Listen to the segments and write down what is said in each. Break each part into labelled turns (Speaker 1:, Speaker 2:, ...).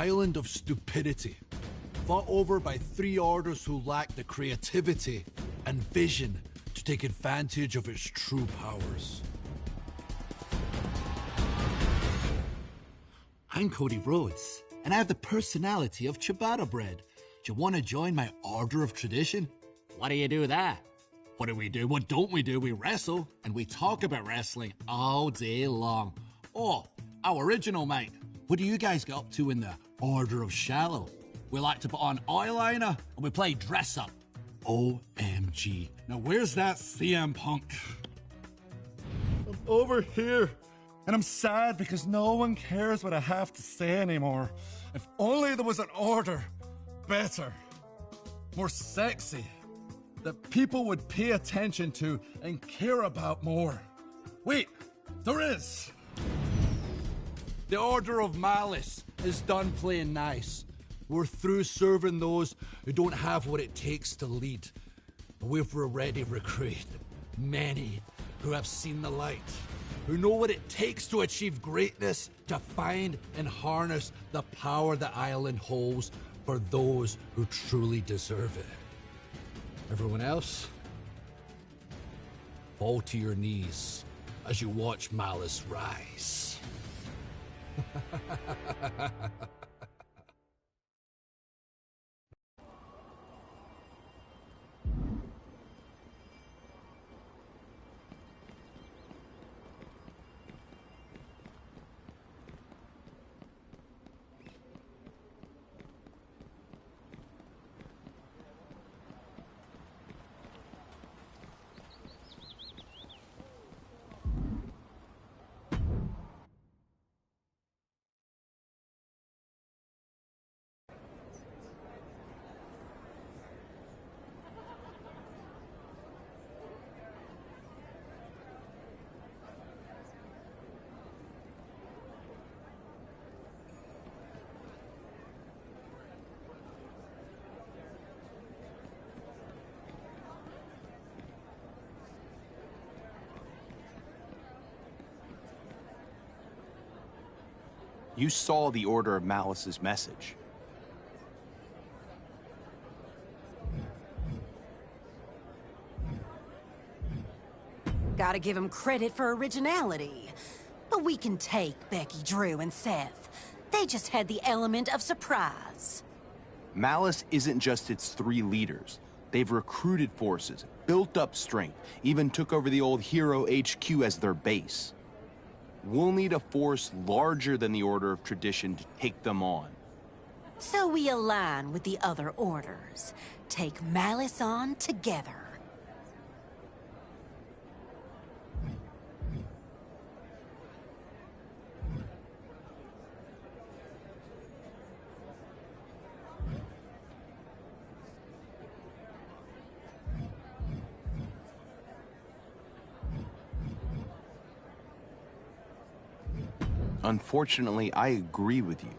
Speaker 1: island of stupidity, fought over by three orders who lack the creativity and vision to take advantage of its true powers.
Speaker 2: I'm Cody Rhodes, and I have the personality of ciabatta bread. Do you want to join my Order of Tradition? What do you do there? What do we do? What don't we do? We wrestle, and we talk about wrestling all day long. Oh, our original mate. What do you guys get up to in the Order of Shallow? We like to put on eyeliner, and we play dress up. OMG. Now where's that CM Punk?
Speaker 3: I'm over here, and I'm sad because no one cares what I have to say anymore. If only there was an order. Better. More sexy. That people would pay attention to and care about more. Wait, there is.
Speaker 1: The Order of Malice is done playing nice. We're through serving those who don't have what it takes to lead. We've already recruited many who have seen the light, who know what it takes to achieve greatness, to find and harness the power the island holds for those who truly deserve it. Everyone else, fall to your knees as you watch Malice rise.
Speaker 4: You saw the Order of Malice's message.
Speaker 5: Gotta give him credit for originality. But we can take Becky, Drew, and Seth. They just had the element of surprise.
Speaker 4: Malice isn't just its three leaders. They've recruited forces, built up strength, even took over the old Hero HQ as their base. We'll need a force larger than the Order of Tradition to take them on.
Speaker 5: So we align with the other orders. Take Malice on together.
Speaker 4: Unfortunately, I agree with you.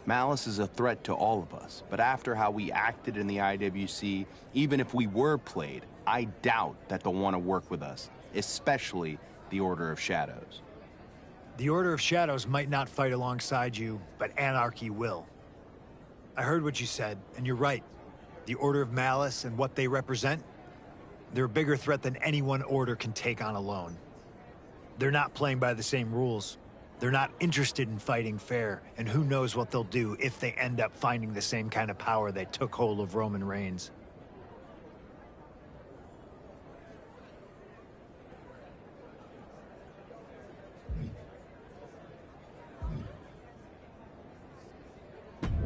Speaker 4: Malice is a threat to all of us, but after how we acted in the IWC, even if we were played, I doubt that they'll want to work with us, especially the Order of Shadows.
Speaker 6: The Order of Shadows might not fight alongside you, but Anarchy will. I heard what you said, and you're right. The Order of Malice and what they represent, they're a bigger threat than any one order can take on alone. They're not playing by the same rules. They're not interested in fighting fair, and who knows what they'll do if they end up finding the same kind of power that took hold of Roman Reigns.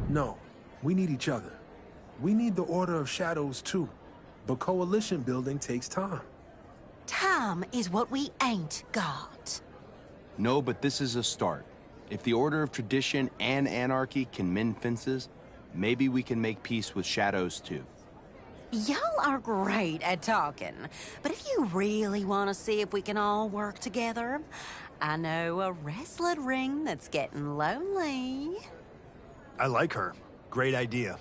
Speaker 7: No, we need each other. We need the Order of Shadows too, but coalition building takes time.
Speaker 5: Time is what we ain't got.
Speaker 4: No, but this is a start. If the Order of Tradition and Anarchy can mend fences, maybe we can make peace with Shadows too.
Speaker 5: Y'all are great at talking, but if you really want to see if we can all work together, I know a wrestling ring that's getting lonely.
Speaker 6: I like her. Great idea.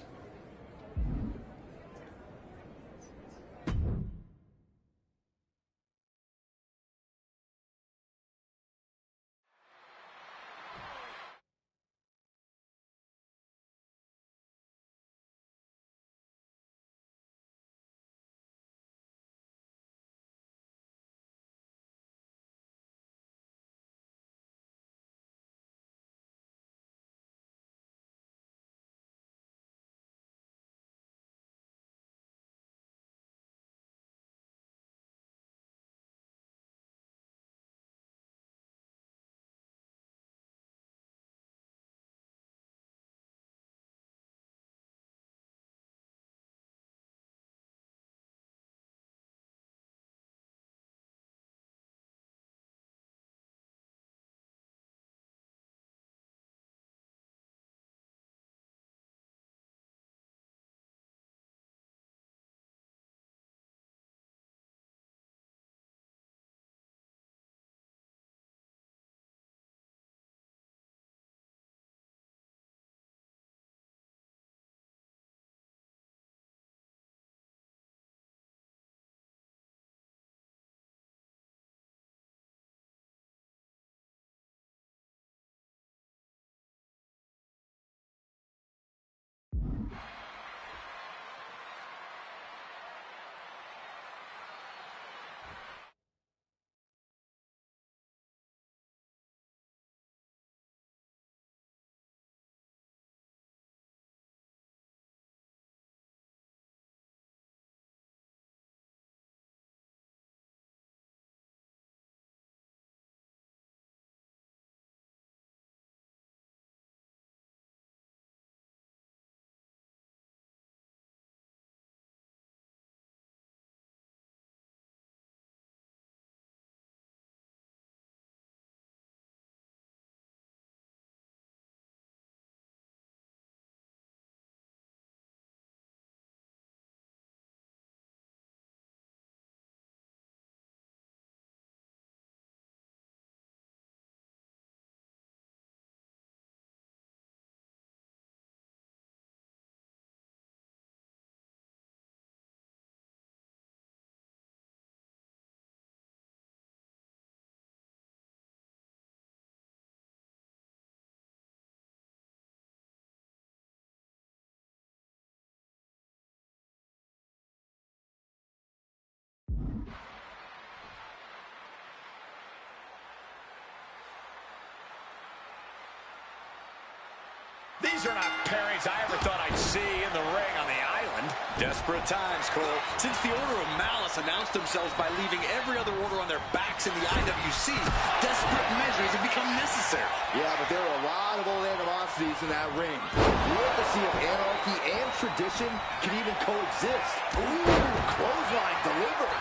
Speaker 8: These are not pairings I ever thought I'd see in the ring on the island. Desperate times, Cole. Since the Order of Malice announced themselves by leaving every other order on their backs in the IWC, desperate measures have become necessary.
Speaker 9: Yeah, but there are a lot of old animosities in that ring. We'll have to see if anarchy and tradition can even coexist. Ooh, clothesline delivered.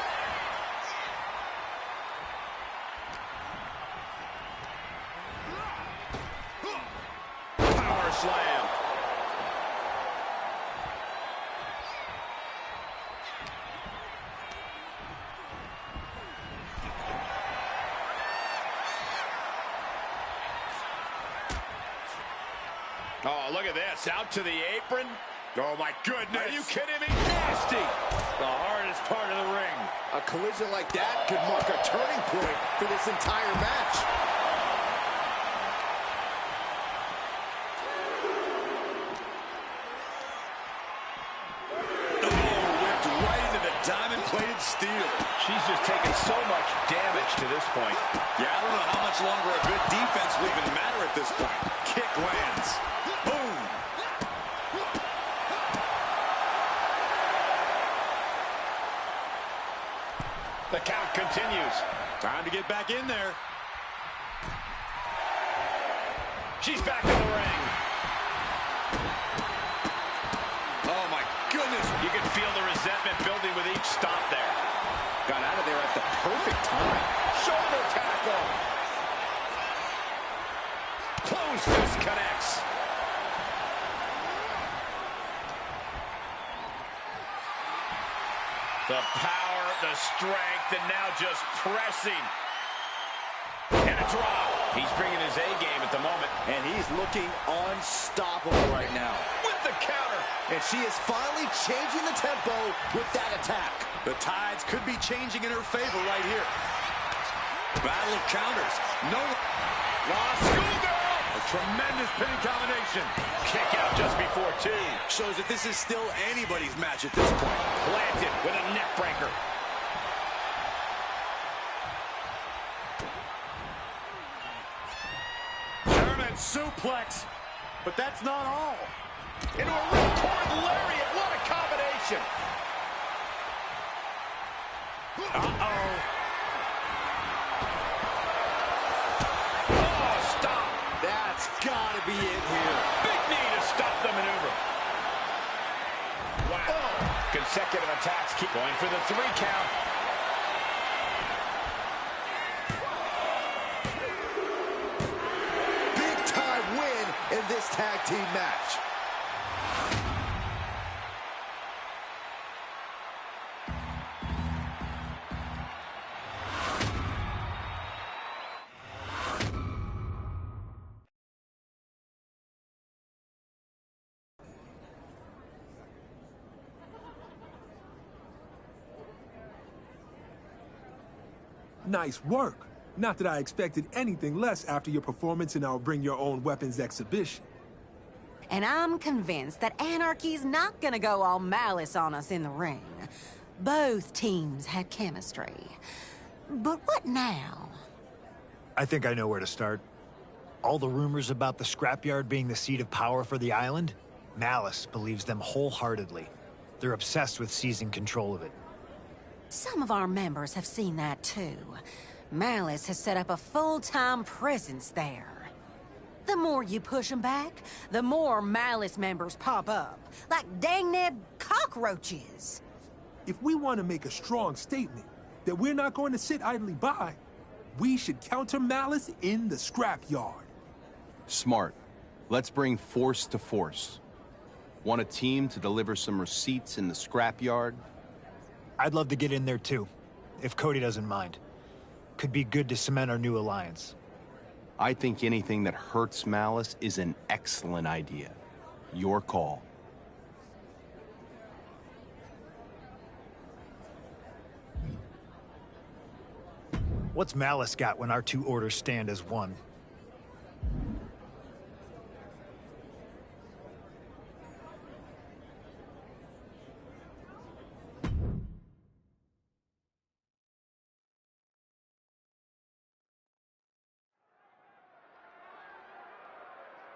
Speaker 8: Power slam. Oh, look at this. Out to the apron. Oh, my goodness. Are you kidding me? Nasty. The hardest part of the ring.
Speaker 9: A collision like that could mark a turning point for this entire match.
Speaker 8: Oh, whipped right into the diamond-plated steel. She's just taken so much damage to this point. Yeah, I don't know how much longer a good defense will even matter at this point. Kick lands. Boom. The count continues. Time to get back in there. She's back in the ring. Oh, my goodness. You can feel the resentment building with each stop there.
Speaker 9: Got out of there at the perfect time.
Speaker 8: Shoulder tackle. Close fist connects. The power, the strength, and now just pressing. And a drop. He's bringing his A-game at the moment.
Speaker 9: And he's looking unstoppable right now.
Speaker 8: With the counter.
Speaker 9: And she is finally changing the tempo with that attack.
Speaker 8: The tides could be changing in her favor right here. Battle of counters. No. Schoolgirl. A tremendous pinning combination. Kick out just before two. Shows that this is still anybody's match at this point. Planted with a neck breaker. German suplex. But that's not all. Into a ripcord lariat. What a combination. Uh-oh. Oh, stop.
Speaker 9: That's gotta be it here.
Speaker 8: Big knee to stop the maneuver. Wow. Oh. Consecutive attacks keep going for the 3 count.
Speaker 9: Big time win in this tag team match.
Speaker 7: Nice work. Not that I expected anything less after your performance in our Bring Your Own Weapons exhibition.
Speaker 5: And I'm convinced that Anarchy's not gonna go all malice on us in the ring. Both teams had chemistry. But what now?
Speaker 6: I think I know where to start. All the rumors about the scrapyard being the seat of power for the island, Malice believes them wholeheartedly. They're obsessed with seizing control of it.
Speaker 5: Some of our members have seen that too. Malice has set up a full-time presence there. The more you push them back, the more Malice members pop up. Like dang-nab cockroaches.
Speaker 7: If we want to make a strong statement that we're not going to sit idly by, we should counter Malice in the scrapyard.
Speaker 4: Smart. Let's bring force to force. Want a team to deliver some receipts in the scrapyard?
Speaker 6: I'd love to get in there too, if Cody doesn't mind. Could be good to cement our new alliance.
Speaker 4: I think anything that hurts Malice is an excellent idea. Your call.
Speaker 6: What's Malice got when our 2 orders stand as one?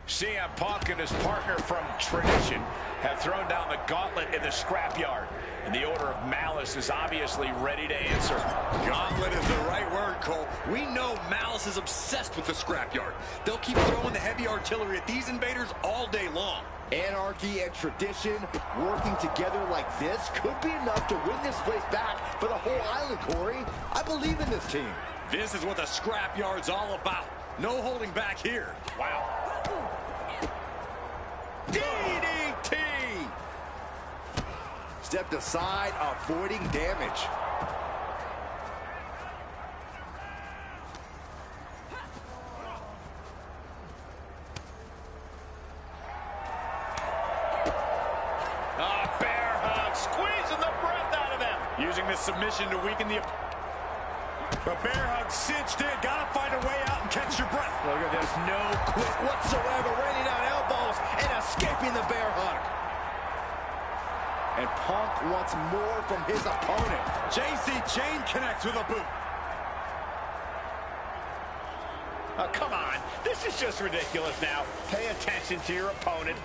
Speaker 8: CM Punk and his partner from Tradition have thrown down the gauntlet in the scrapyard. And the Order of Malice is obviously ready to answer.
Speaker 10: Gauntlet is the right word, Cole. We know Malice is obsessed with the scrapyard. They'll keep throwing the heavy artillery at these invaders all day long.
Speaker 9: Anarchy and Tradition working together like this could be enough to win this place back for the whole island, Corey. I believe in this team.
Speaker 10: This is what the scrapyard's all about. No holding back here.
Speaker 8: Wow.
Speaker 10: DDT!
Speaker 9: Stepped aside, avoiding damage.
Speaker 8: Bear hug, squeezing the breath out of them.
Speaker 10: Using this submission to weaken the... The bear hug cinched in. Gotta find a way out and catch your breath.
Speaker 9: Look at this, no quit whatsoever, raining down elbows and escaping the bear hug. And Punk wants more from his opponent.
Speaker 10: JC chain connects with a boot.
Speaker 8: Oh, come on. This is just ridiculous now. Pay attention to your opponent.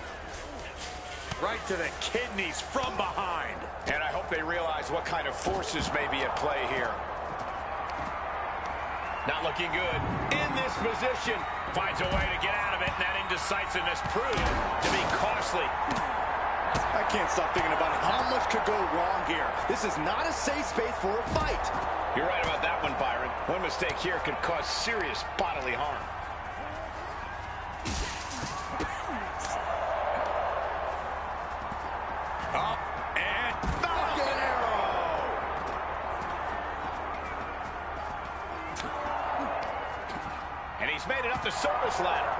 Speaker 10: Right to the kidneys from behind.
Speaker 8: And I hope they realize what kind of forces may be at play here. Not looking good. In this position. Finds a way to get out of it, and that indecisiveness proved to be costly.
Speaker 9: I can't stop thinking about how much could go wrong here. This is not a safe space for a fight.
Speaker 8: You're right about that one, Byron. One mistake here could cause serious bodily harm.
Speaker 10: Up and Falcon Arrow.
Speaker 8: And he's made it up the service ladder.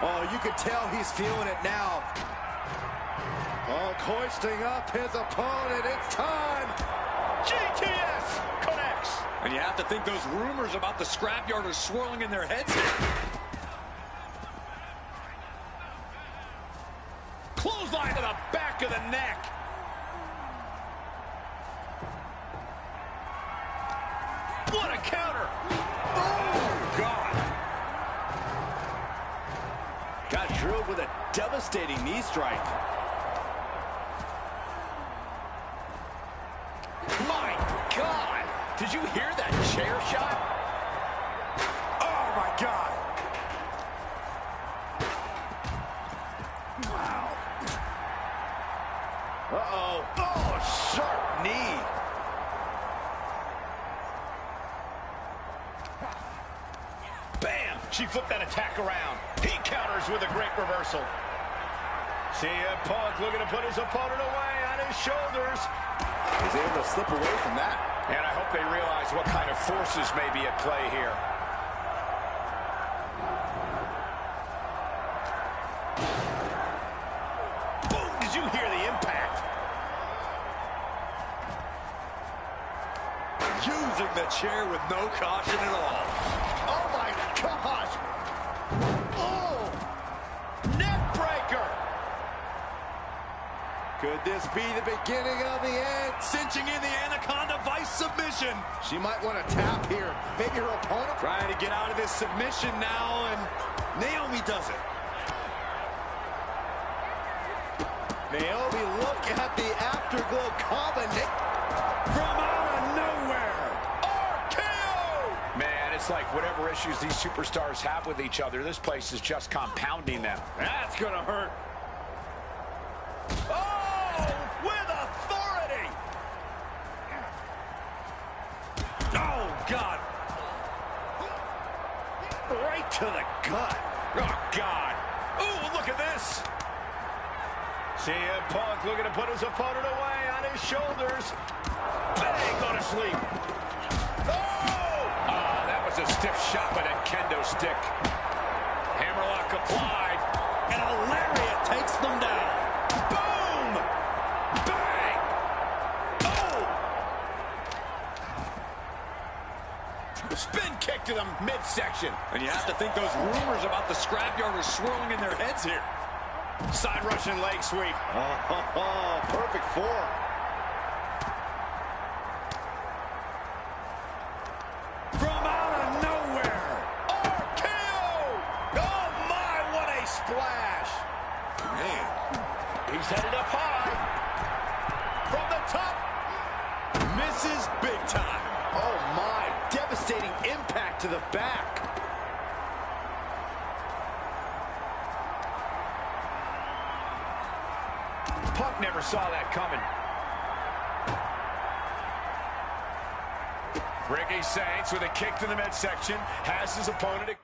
Speaker 9: Oh, you can tell he's feeling it now. Oh, hoisting up his opponent. It's time.
Speaker 8: GTS connects.
Speaker 10: And you have to think those rumors about the scrapyard are swirling in their heads here.
Speaker 8: Clothesline to the back of the neck. What a counter.
Speaker 10: Oh, God.
Speaker 9: Got drilled with a devastating knee strike.
Speaker 8: My God. Did you hear that chair shot?
Speaker 10: Oh, my God.
Speaker 9: Wow. Uh-oh. Oh, sharp knee.
Speaker 8: Bam! She flipped that attack around. He counters with a great reversal. CM Punk looking to put his opponent away on his shoulders.
Speaker 9: He's able to slip away from that.
Speaker 8: And I hope they realize what kind of forces may be at play here. Boom! Did you hear the impact?
Speaker 10: Using the chair with no caution at all.
Speaker 9: Oh, my gosh. Oh.
Speaker 8: Neck breaker!
Speaker 9: Could this be the beginning of the end?
Speaker 10: Cinching in the Anaconda Vice submission.
Speaker 9: She might want to tap here. Maybe her opponent.
Speaker 10: Trying to get out of this submission now, and Naomi does it.
Speaker 9: Naomi, look at the afterglow combination.
Speaker 10: From out of nowhere.
Speaker 8: RKO! Man, it's like whatever issues these superstars have with each other, this place is just compounding them.
Speaker 10: That's going to hurt.
Speaker 8: Oh, with authority!
Speaker 10: Oh, God.
Speaker 9: Right to the gut.
Speaker 8: Oh, God. Ooh, look at this. CM Punk looking to put his opponent away on his shoulders. Bang, go to sleep. Oh! Ah, that was a stiff shot with that kendo stick. Hammerlock applied.
Speaker 10: And a lariat takes them down.
Speaker 8: Boom! Bang! Oh! Spin kick to the midsection.
Speaker 10: And you have to think those rumors about the scrapyard are swirling in their heads here.
Speaker 8: Side Russian leg sweep.
Speaker 9: Oh, perfect form.
Speaker 10: From out of nowhere.
Speaker 9: to the back.
Speaker 8: Punk never saw that coming. Ricky Saints with a kick to the midsection has his opponent.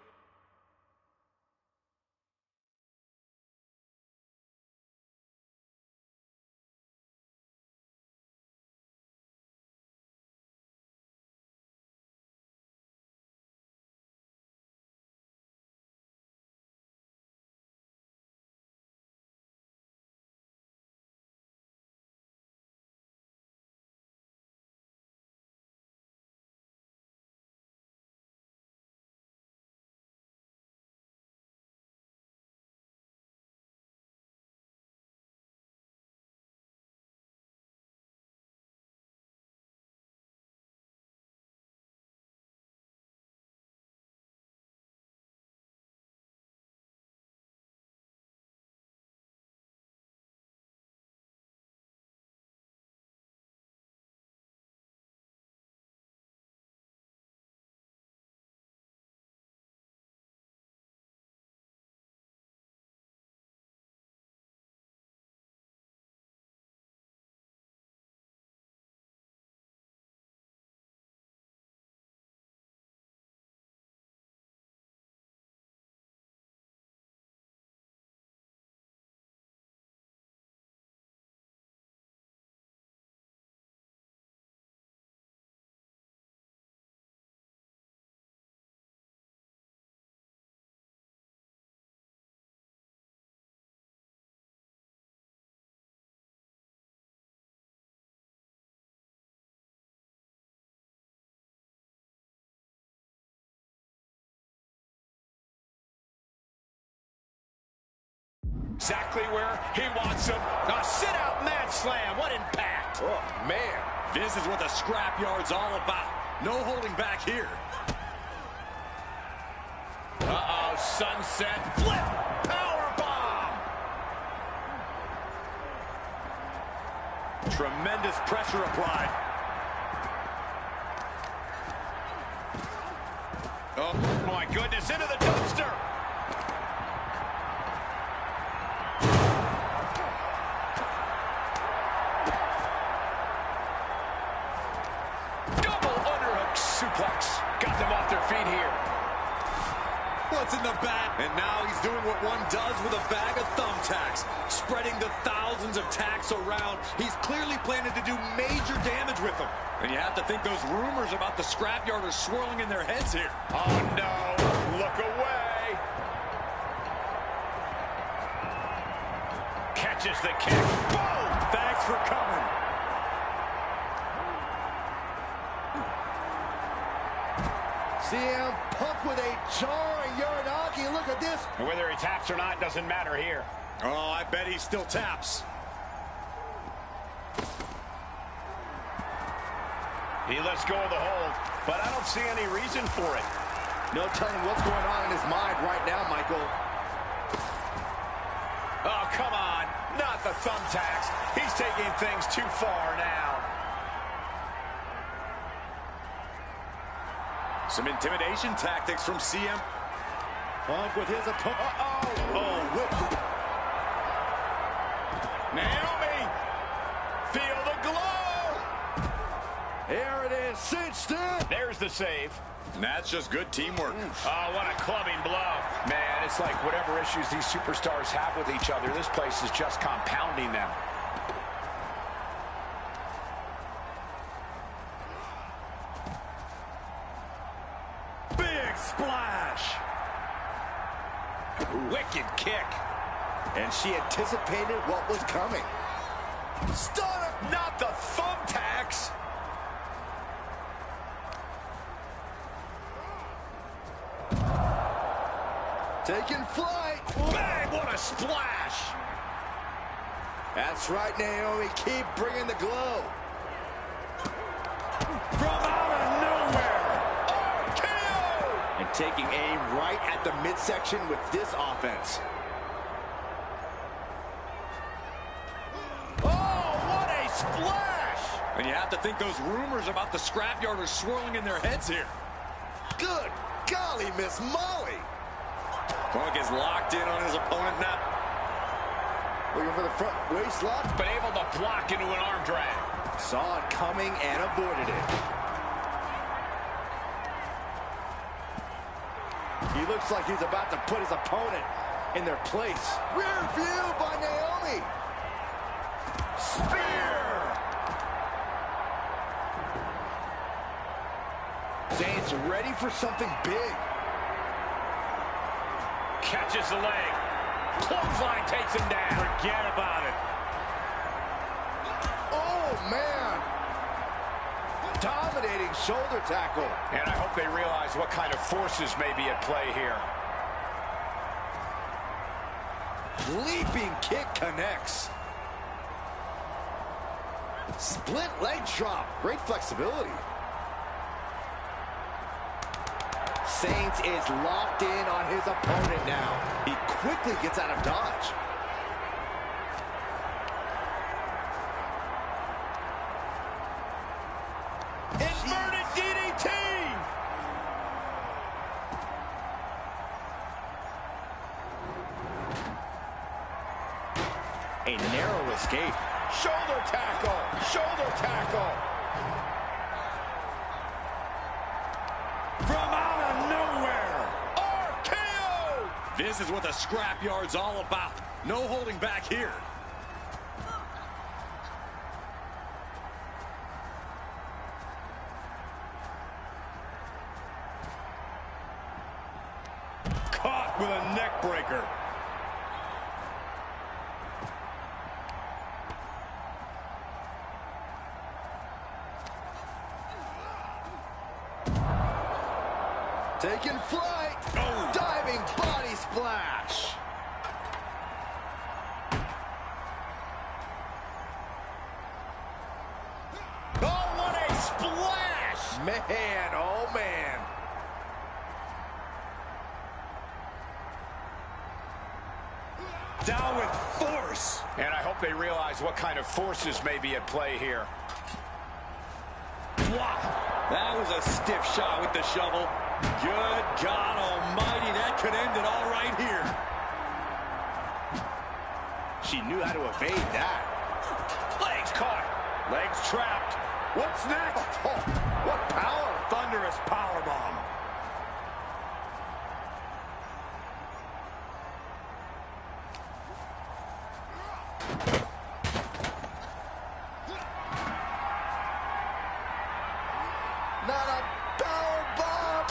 Speaker 8: Exactly where he wants him. A sit-out mat slam. What impact.
Speaker 10: Oh, man. This is what the scrapyard's all about. No holding back here.
Speaker 8: Uh-oh, sunset flip. Powerbomb.
Speaker 10: Tremendous pressure applied.
Speaker 8: Oh, my goodness. Into the dumpster. Suplex. Got them off their feet here.
Speaker 10: What's in the bag? And now he's doing what one does with a bag of thumbtacks, spreading the thousands of tacks around. He's clearly planning to do major damage with them. And you have to think those rumors about the scrapyard are swirling in their heads here.
Speaker 8: Oh, no. Look away. Catches the kick. Boom!
Speaker 10: Thanks for coming.
Speaker 9: CM Punk with a jarring Uranagi. Look at this.
Speaker 8: And whether he taps or not doesn't matter here.
Speaker 10: Oh, I bet he still taps.
Speaker 8: He lets go of the hold, but I don't see any reason for it.
Speaker 9: No telling what's going on in his mind right now, Michael.
Speaker 8: Oh, come on. Not the thumbtacks. He's taking things too far now.
Speaker 10: Some intimidation tactics from CM Punk with his opponent. Oh, whip.
Speaker 8: Naomi, feel the glow.
Speaker 9: Here it is, cinched in.
Speaker 8: There's the save.
Speaker 10: And that's just good teamwork.
Speaker 8: Oh, what a clubbing blow. Man, it's like whatever issues these superstars have with each other, this place is just compounding them.
Speaker 10: Splash!
Speaker 8: Wicked kick.
Speaker 9: And she anticipated what was coming.
Speaker 8: Stunner! Not the thumbtacks!
Speaker 9: Taking flight.
Speaker 8: Bang! What a splash!
Speaker 9: That's right, Naomi. Keep bringing the glow.
Speaker 8: From out of nowhere!
Speaker 9: And taking aim right at the midsection with this offense.
Speaker 8: Oh, what a splash!
Speaker 10: And you have to think those rumors about the scrapyard are swirling in their heads here.
Speaker 9: Good golly, Miss Molly.
Speaker 10: Punk is locked in on his opponent now.
Speaker 9: Looking for the front waist lock.
Speaker 8: Been able to block into an arm drag.
Speaker 9: Saw it coming and avoided it. He looks like he's about to put his opponent in their place. Rear view by Naomi. Spear! Zayn's ready for something big.
Speaker 8: Catches the leg. Clothesline takes him down. Forget about it.
Speaker 9: Oh, man. Dominating shoulder tackle.
Speaker 8: And I hope they realize what kind of forces may be at play here.
Speaker 9: Leaping kick connects. Split leg drop. Great flexibility. Saints is locked in on his opponent now. He quickly gets out of dodge.
Speaker 8: Inverted DDT!
Speaker 9: A narrow escape. Shoulder tackle. Shoulder tackle.
Speaker 8: From out of nowhere!
Speaker 10: RKO! This is what the scrapyard's all about. No holding back here.
Speaker 8: Caught with a neck breaker.
Speaker 9: Taking flight.
Speaker 10: Oh.
Speaker 9: Diving body splash.
Speaker 8: Oh, what a splash!
Speaker 9: Man, oh man.
Speaker 8: Down with force. And I hope they realize what kind of forces may be at play here.
Speaker 10: Wow. That was a stiff shot with the shovel. Good God almighty, that could end it all right here.
Speaker 9: She knew how to evade that.
Speaker 8: Legs caught. Legs trapped.
Speaker 10: What's next?
Speaker 9: Oh, what power.
Speaker 8: Thunderous powerbomb.
Speaker 9: Not a power bomb.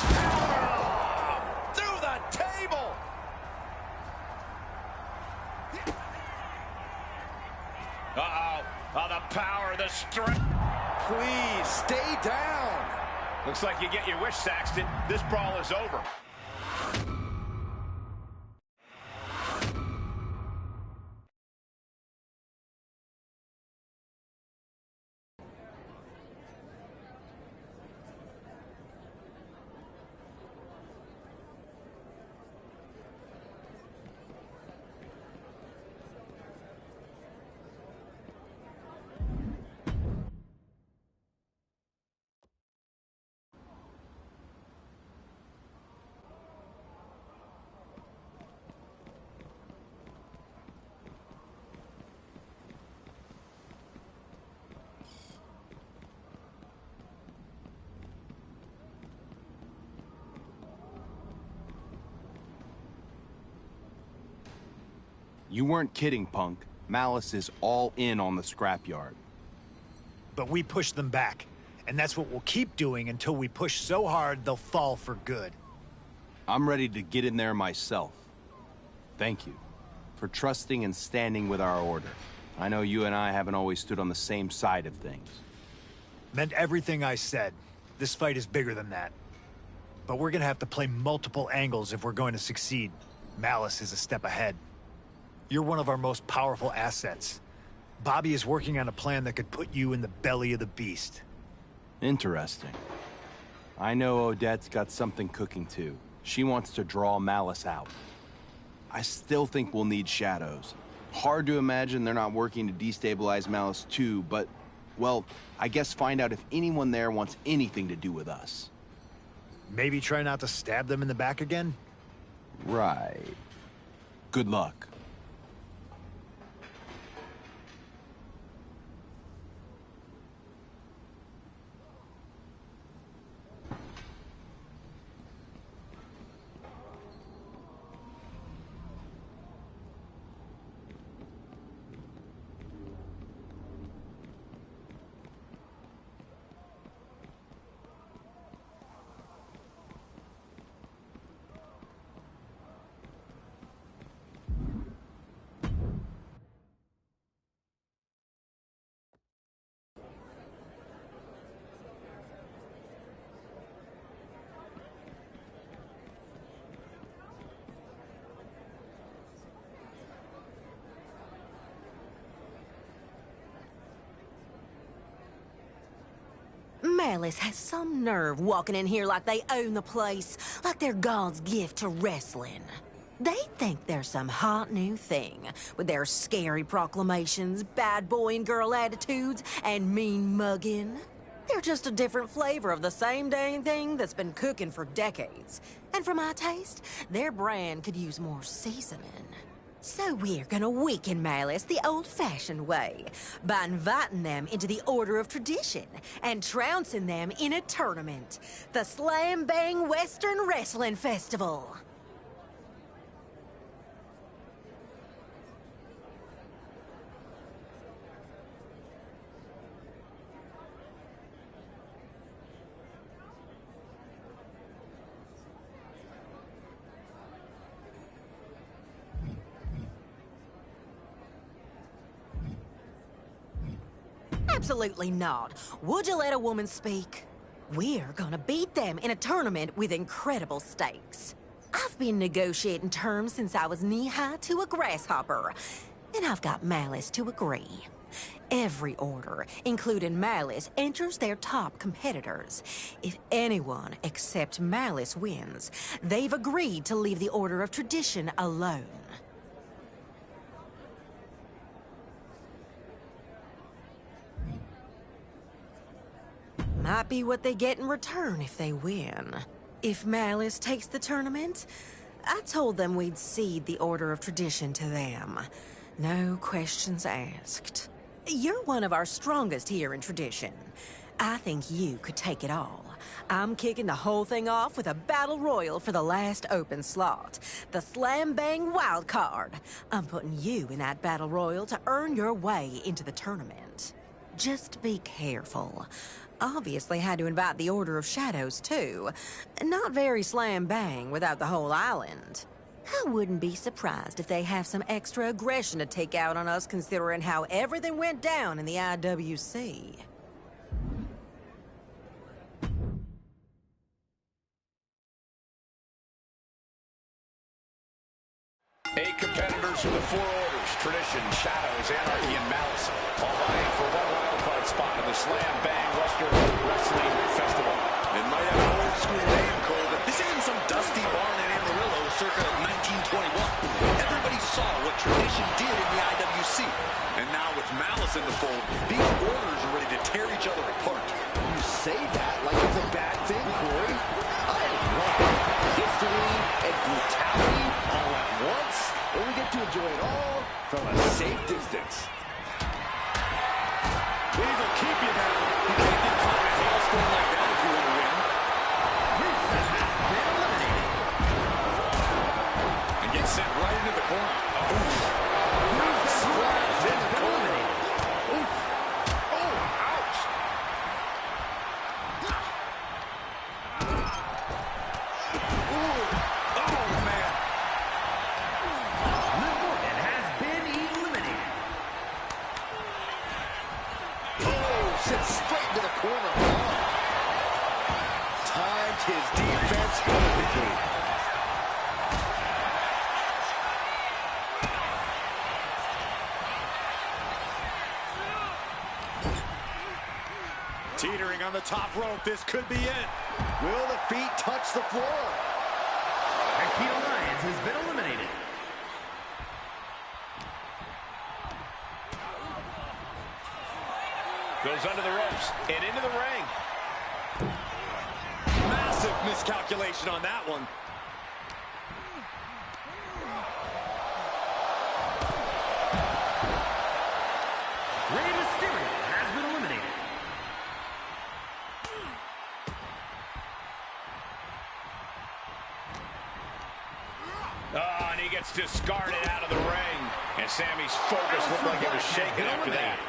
Speaker 9: Through the table.
Speaker 8: Uh-oh. Oh, the power, the strength.
Speaker 9: Please stay down.
Speaker 8: Looks like you get your wish, Saxton. This brawl is over.
Speaker 4: You weren't kidding, Punk. Malice is all in on the scrapyard.
Speaker 6: But we pushed them back. And that's what we'll keep doing until we push so hard they'll fall for good.
Speaker 4: I'm ready to get in there myself. Thank you for trusting and standing with our order. I know you and I haven't always stood on the same side of things.
Speaker 6: Meant everything I said. This fight is bigger than that. But we're gonna have to play multiple angles if we're going to succeed. Malice is a step ahead. You're one of our most powerful assets. Bobby is working on a plan that could put you in the belly of the beast.
Speaker 4: Interesting. I know Odette's got something cooking too. She wants to draw Malice out. I still think we'll need shadows. Hard to imagine they're not working to destabilize Malice too, but, well, I guess find out if anyone there wants anything to do with us.
Speaker 6: Maybe try not to stab them in the back again?
Speaker 4: Right. Good luck.
Speaker 5: Malice has some nerve walking in here like they own the place, like they're God's gift to wrestling. They think they're some hot new thing, with their scary proclamations, bad boy and girl attitudes, and mean mugging. They're just a different flavor of the same dang thing that's been cooking for decades. And for my taste, their brand could use more seasoning. So we're gonna weaken Malice the old-fashioned way, by inviting them into the Order of Tradition and trouncing them in a tournament, the Slam Bang Western Wrestling Festival. Absolutely not. Would you let a woman speak? We're gonna beat them in a tournament with incredible stakes. I've been negotiating terms since I was knee-high to a grasshopper, and I've got Malice to agree. Every order, including Malice, enters their top competitors. If anyone except Malice wins, they've agreed to leave the Order of Tradition alone. Might be what they get in return if they win. If Malice takes the tournament, I told them we'd cede the Order of Tradition to them. No questions asked. You're one of our strongest here in Tradition. I think you could take it all. I'm kicking the whole thing off with a battle royal for the last open slot. The Slam Bang Wild Card. I'm putting you in that battle royal to earn your way into the tournament. Just be careful. Obviously had to invite the Order of Shadows, too. Not very slam bang without the whole island. I wouldn't be surprised if they have some extra aggression to take out on us considering how everything went down in the IWC.
Speaker 8: Eight competitors from the four orders: Tradition, Shadows, Anarchy, and Malice, all vying for one wildcard spot in the Slam Bang Western Wrestling Festival. It might have an old school name, Cole, but this isn't some dusty barn in Amarillo circa 1921. Everybody saw what Tradition did in the IWC. And now with Malice in the fold, these orders are ready to tear each other apart.
Speaker 9: You say that like it's a bad thing, Corey. I love it. History and brutality all at once, and we get to enjoy it all from a safe distance.
Speaker 8: These will keep you down. You can't get caught in a hailstorm like that if you want to win. And get sent right into the corner. Oof. Splash in the corner. Oof. Oh, ouch. Ooh. Oh, man.
Speaker 11: Morgan has been eliminated.
Speaker 9: Oh, sent straight into the corner. Timed his defense perfectly.
Speaker 8: Teetering on the top rope. This could be it.
Speaker 9: Will the feet touch the floor?
Speaker 11: Akita Lyons has been eliminated.
Speaker 8: Goes under the ropes and into the ring. Massive
Speaker 10: Massive miscalculation on that one.
Speaker 11: Rey Mysterio has been eliminated.
Speaker 8: Oh, and he gets discarded out of the ring. And Sammy's focus looked like it was shaken after that.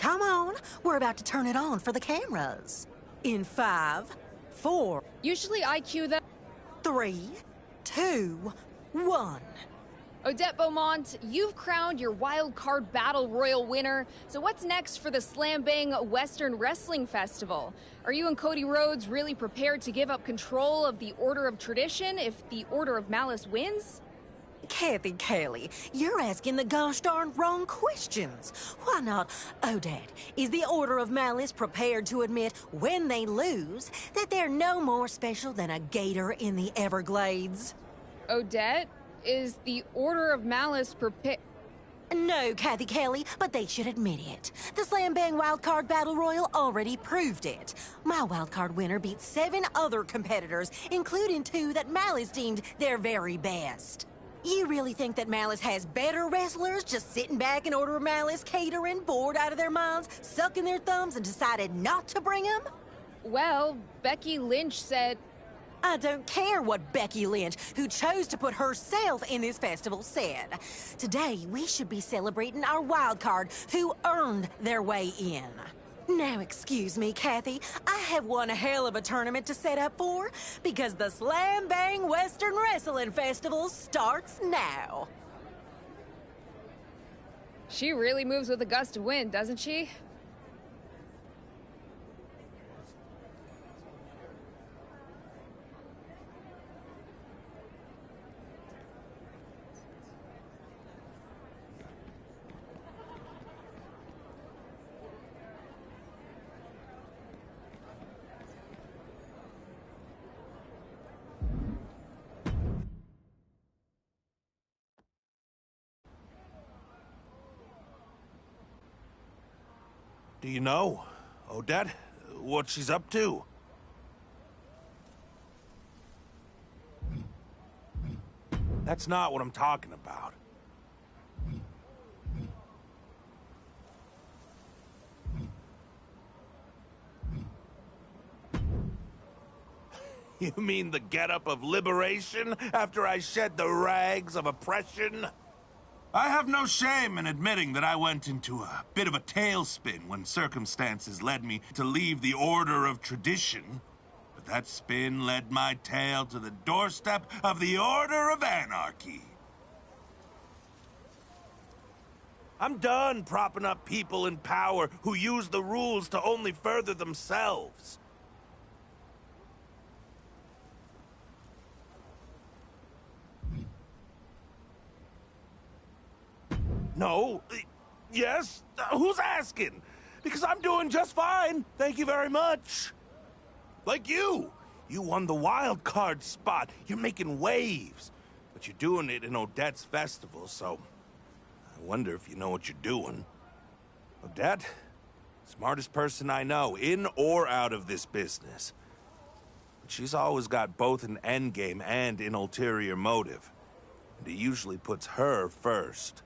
Speaker 5: Come on, we're about to turn it on for the cameras. In 5, 4,
Speaker 12: Usually I cue them.
Speaker 5: 3, 2, 1.
Speaker 12: Odette Beaumont, you've crowned your wild card battle royal winner. So what's next for the Slam Bang Western Wrestling Festival? Are you and Cody Rhodes really prepared to give up control of the Order of Tradition if the Order of Malice wins?
Speaker 5: Kathy Kelly, you're asking the gosh darn wrong questions. Why not? Odette, is the Order of Malice prepared to admit when they lose that they're no more special than a gator in the Everglades?
Speaker 12: Odette, is the Order of Malice prepared?
Speaker 5: No, Kathy Kelly, but they should admit it. The Slam Bang Wildcard Battle Royal already proved it. My wildcard winner beat 7 other competitors, including 2 that Malice deemed their very best. You really think that Malice has better wrestlers just sitting back in Order of Malice catering, bored out of their minds, sucking their thumbs, and decided not to bring them?
Speaker 12: Well, Becky Lynch said...
Speaker 5: I don't care what Becky Lynch, who chose to put herself in this festival, said. Today, we should be celebrating our wild card who earned their way in. Now, excuse me, Kathy, I have one hell of a tournament to set up for, because the Slam Bang Western Wrestling Festival starts now.
Speaker 12: She really moves with a gust of wind, doesn't she?
Speaker 13: Do you know, Odette, what she's up to? That's not what I'm talking about. You mean the getup of liberation after I shed the rags of oppression? I have no shame in admitting that I went into a bit of a tailspin when circumstances led me to leave the Order of Tradition. But that spin led my tail to the doorstep of the Order of Anarchy. I'm done propping up people in power who use the rules to only further themselves. No. Yes? Who's asking? Because I'm doing just fine. Thank you very much. Like you. You won the wild card spot. You're making waves. But you're doing it in Odette's festival, so... I wonder if you know what you're doing. Odette? Smartest person I know, in or out of this business. But she's always got both an endgame and an ulterior motive. And it usually puts her first.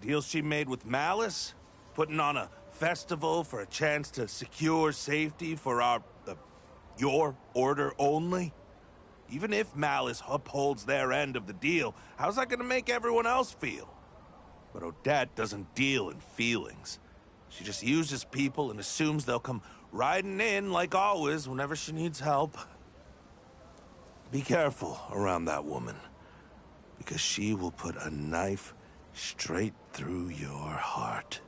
Speaker 13: Deal she made with Malice? Putting on a festival for a chance to secure safety for your order only? Even if Malice upholds their end of the deal, how's that gonna make everyone else feel? But Odette doesn't deal in feelings. She just uses people and assumes they'll come riding in like always whenever she needs help. Be careful around that woman, because she will put a knife straight through your heart.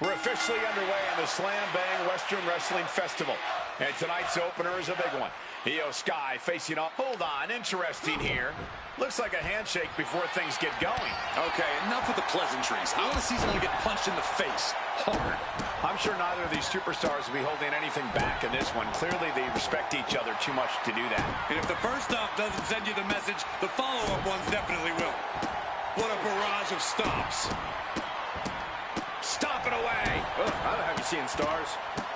Speaker 8: We're officially underway in the Slam Bang Western Wrestling Festival. And tonight's opener is a big one. Io Sky facing off. Hold on, interesting here. Looks like a handshake before things get going.
Speaker 10: Okay, enough with the pleasantries. I want to see someone get punched in the face. Hard.
Speaker 8: I'm sure neither of these superstars will be holding anything back in this one. Clearly, they respect each other too much to do that.
Speaker 10: And if the first stop doesn't send you the message, the follow-up ones definitely will. What a barrage of stops.
Speaker 8: Stop it away.
Speaker 9: I don't have you seeing stars.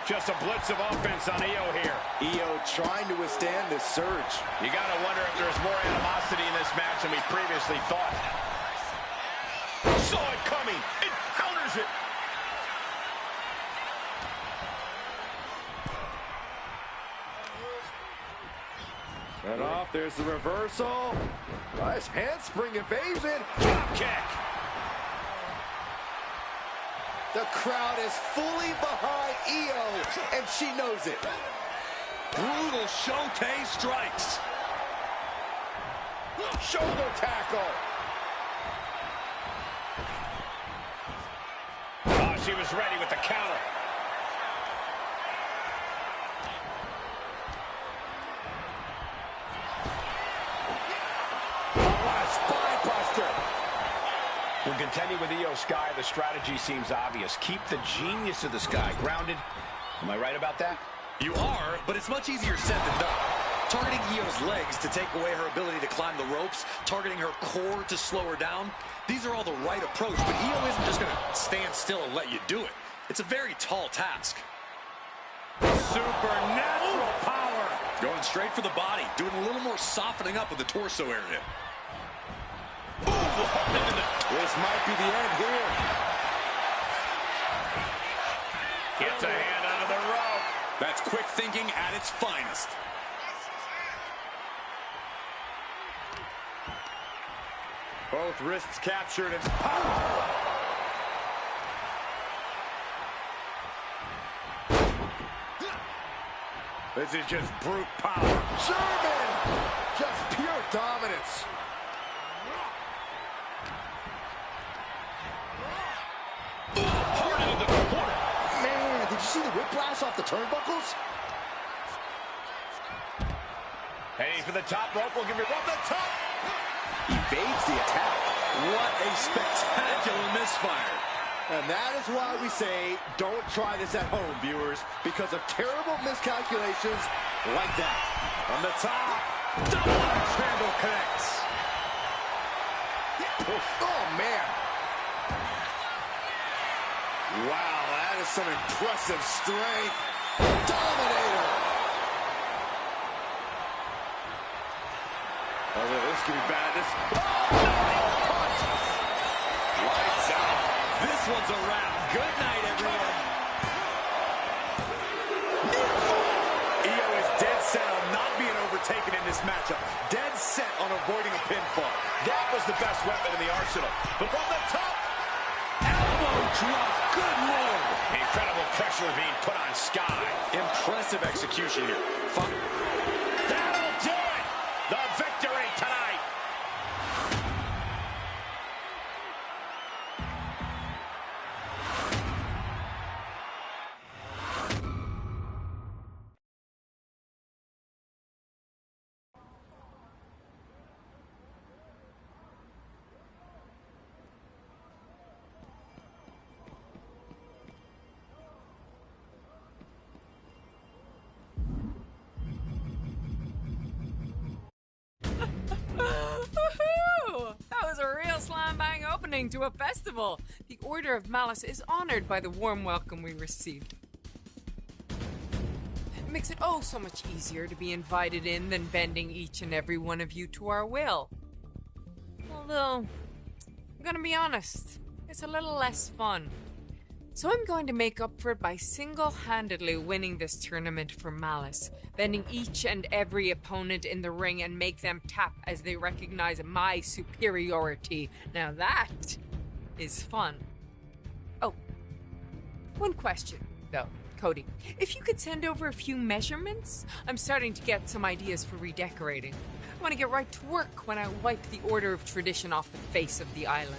Speaker 8: Just a blitz of offense on Io here.
Speaker 9: Io trying to withstand this surge.
Speaker 8: You got to wonder if there's more animosity in this match than we previously thought. Saw it coming. It counters it.
Speaker 9: Set off. There's the reversal. Nice handspring evasion.
Speaker 8: Drop kick.
Speaker 9: The crowd is fully behind Io, and she knows it.
Speaker 10: Brutal Shote strikes.
Speaker 9: Shoulder tackle.
Speaker 8: Oh, she was ready with the counter.
Speaker 9: What a spine buster.
Speaker 8: We'll continue with Io Sky. The strategy seems obvious. Keep the genius of the Sky grounded. Am I right about that?
Speaker 10: You are, but it's much easier said than done. Targeting Io's legs to take away her ability to climb the ropes, targeting her core to slow her down. These are all the right approach, but Io isn't just going to stand still and let you do it. It's a very tall task.
Speaker 8: Supernatural power.
Speaker 10: Going straight for the body, doing a little more softening up of the torso area.
Speaker 9: This might be the end here.
Speaker 8: Gets a hand under the rope.
Speaker 10: That's quick thinking at its finest.
Speaker 9: Both wrists captured and power.
Speaker 8: This is just brute power.
Speaker 9: German! Just pure dominance. Man, did you see the whiplash off the turnbuckles?
Speaker 8: Heading for the top rope. We'll give you from the top.
Speaker 9: Evades the attack.
Speaker 10: What a spectacular misfire.
Speaker 9: And that is why we say, don't try this at home, viewers, because of terrible miscalculations like that.
Speaker 10: On the top, double axe handle connects.
Speaker 9: Oh, man. Wow, that is some impressive strength. Dominator. Oh, this could be bad.
Speaker 10: Lights out. This one's a wrap. Good night, everyone.
Speaker 8: Io is dead set on not being overtaken in this matchup. Dead set on avoiding a pinfall. That was the best weapon in the arsenal. But from the top,
Speaker 10: Elbow drop. Good lord.
Speaker 8: incredible pressure being put on Sky.
Speaker 10: Impressive execution here.
Speaker 8: That'll do it. The victory tonight.
Speaker 14: To a festival. The Order of Malice is honored by the warm welcome we received. makes it oh so much easier to be invited in than bending each and every one of you to our will. Although, I'm gonna be honest, it's a little less fun. So I'm going to make up for it by single-handedly winning this tournament for Malice, bending each and every opponent in the ring and make them tap as they recognize my superiority. Now that is fun. Oh, one question, though, Cody. If you could send over a few measurements, I'm starting to get some ideas for redecorating. I want to get right to work when I wipe the Order of Tradition off the face of the island.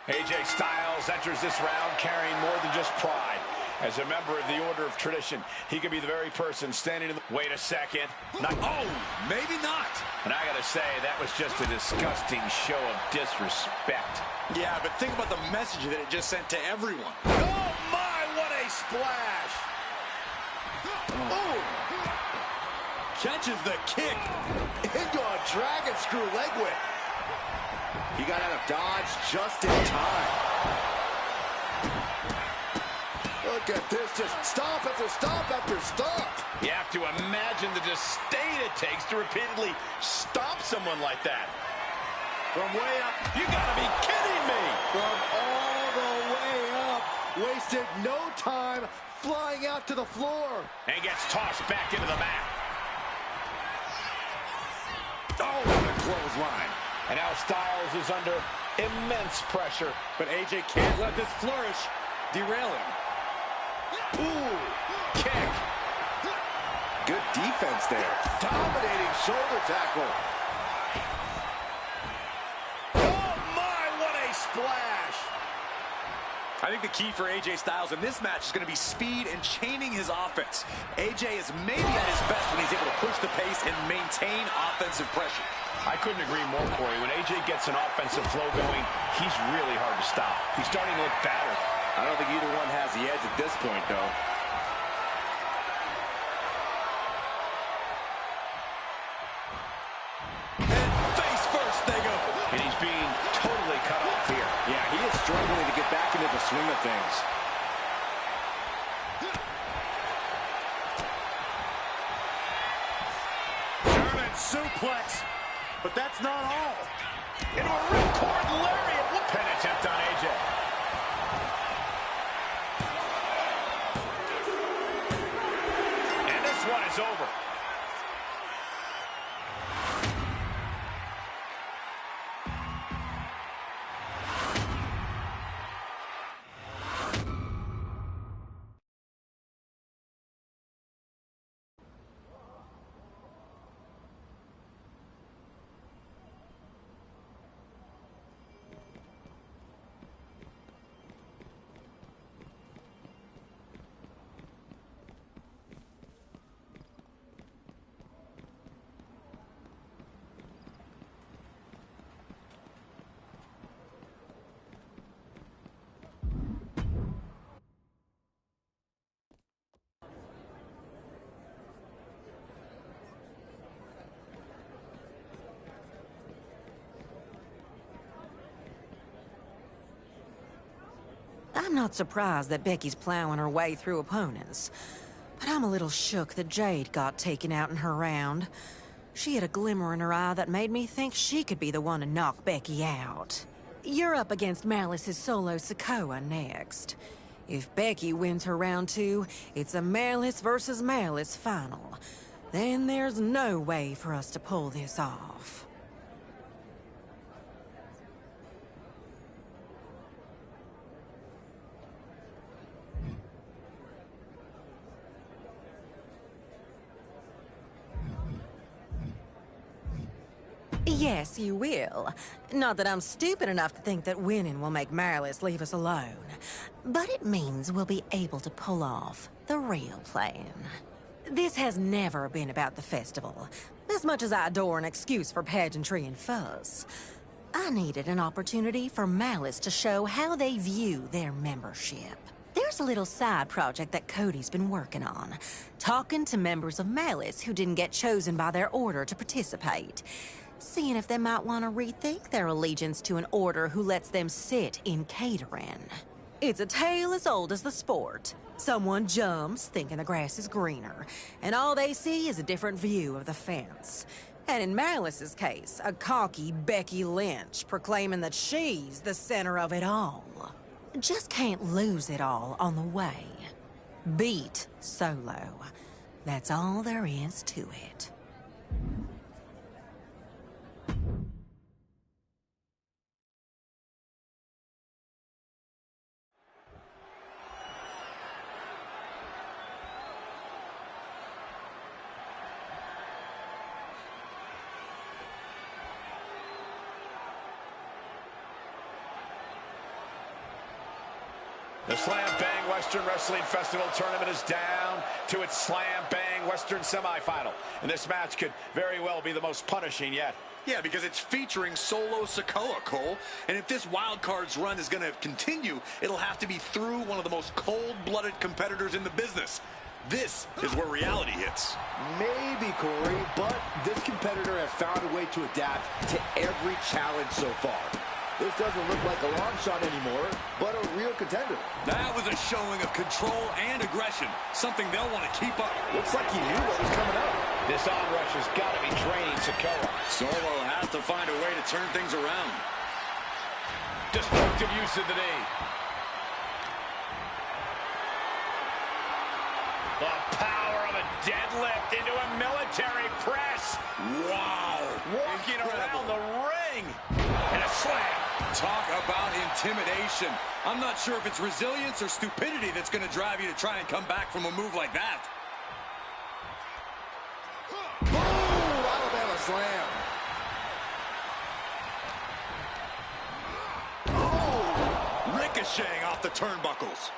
Speaker 8: AJ Styles enters this round carrying more than just pride. As a member of the Order of Tradition, he could be the very person standing in the... Wait a second.
Speaker 10: Oh, maybe not.
Speaker 8: And I gotta say, that was just a disgusting show of disrespect.
Speaker 10: Yeah, but think about the message that it just sent to everyone.
Speaker 8: Oh my, what a splash!
Speaker 9: Oh!
Speaker 10: Catches the kick.
Speaker 9: Into a dragon screw leg whip. He got out of dodge just in time. Look at this, just stomp after stomp after stomp.
Speaker 8: You have to imagine the disdain it takes to repeatedly stomp someone like that.
Speaker 9: From way up.
Speaker 8: You gotta be kidding me!
Speaker 9: From all the way up. Wasted no time flying out to the floor.
Speaker 8: And gets tossed back into the mat. Oh, what a clothesline. And now Styles is under immense pressure.
Speaker 10: But AJ can't let this flourish derail him.
Speaker 8: Ooh, kick.
Speaker 9: Good defense there. Dominating shoulder tackle.
Speaker 8: Oh my, what a splash.
Speaker 10: I think the key for AJ Styles in this match is going to be speed and chaining his offense. AJ is maybe at his best when he's able to push the pace and maintain offensive pressure.
Speaker 8: I couldn't agree more, Corey. When AJ gets an offensive flow going, he's really hard to stop. He's starting to look battered.
Speaker 9: I don't think either one has the edge at this point, though.
Speaker 10: And face first they go.
Speaker 8: And he's being totally cut off here.
Speaker 9: Yeah, he is struggling to get back into the swing of things.
Speaker 8: German suplex. But that's not all. Into a ripcord lariat. Pin attempt on AJ. And this one is over.
Speaker 5: I'm not surprised that Becky's plowing her way through opponents. But I'm a little shook that Jade got taken out in her round. She had a glimmer in her eye that made me think she could be the one to knock Becky out. You're up against Malice's solo Sokoa next. If Becky wins her round 2, it's a Malice versus Malice final. Then there's no way for us to pull this off. Yes, you will. Not that I'm stupid enough to think that winning will make Malice leave us alone. But it means we'll be able to pull off the real plan. This has never been about the festival, as much as I adore an excuse for pageantry and fuzz. I needed an opportunity for Malice to show how they view their membership. There's a little side project that Cody's been working on, talking to members of Malice who didn't get chosen by their order to participate, seeing if they might want to rethink their allegiance to an order who lets them sit in catering. It's a tale as old as the sport. Someone jumps thinking the grass is greener, and all they see is a different view of the fence. And in Malice's case, a cocky Becky Lynch proclaiming that she's the center of it all. Just can't lose it all on the way. Beat Solo. That's all there is to it.
Speaker 8: The Slam Bang Western Wrestling Festival tournament is down to its Slam Bang Western semifinal. And this match could very well be the most punishing yet.
Speaker 10: Yeah, because it's featuring Solo Sikoa, Cole. And if this wild cards run is going to continue, it'll have to be through one of the most cold-blooded competitors in the business. This is where reality hits.
Speaker 9: Maybe, Corey, but this competitor has found a way to adapt to every challenge so far. This doesn't look like a long shot anymore, but a real contender.
Speaker 10: That was a showing of control and aggression, something they'll want to keep up.
Speaker 9: Looks like he knew what was coming up.
Speaker 8: This onrush has got to be draining Sikoa.
Speaker 10: Solo has to find a way to turn things around.
Speaker 8: Destructive use of the knee. The power of a deadlift into a military press.
Speaker 10: Wow.
Speaker 8: Walking around the ring. And a slam.
Speaker 10: Talk about intimidation. I'm not sure if it's resilience or stupidity that's going to drive you to try and come back from a move like that.
Speaker 9: Boom! Alabama slam.
Speaker 10: Oh! Ricocheting off the turnbuckles.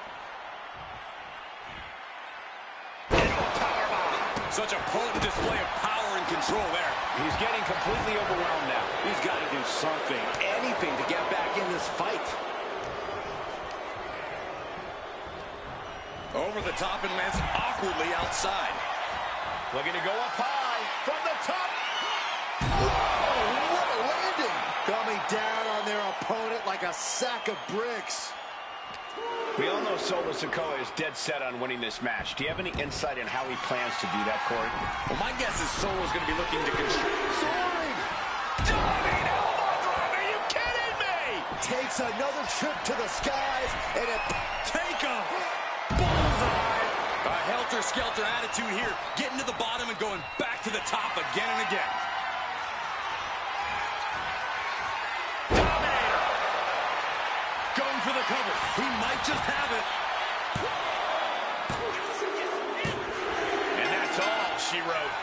Speaker 10: Such a potent display of power and control there.
Speaker 8: He's getting completely overwhelmed now.
Speaker 9: He's got to do something, anything to get back in this fight.
Speaker 10: Over the top and lands awkwardly outside.
Speaker 8: Looking to go up high from the top.
Speaker 9: Whoa, what a landing. Coming down on their opponent like a sack of bricks.
Speaker 8: We all know Solo Sikoa is dead set on winning this match. Do you have any insight on how he plans to do that, Corey?
Speaker 10: Well, my guess is Solo's going to be looking to control.
Speaker 9: Soaring!
Speaker 8: Diving elbow drop, are you kidding me?
Speaker 9: Takes another trip to the skies, and it...
Speaker 10: Take him! Bullseye! A helter-skelter attitude here, getting to the bottom and going back to the top again and again. Going for the cover. He might just have it.
Speaker 8: And that's all she wrote.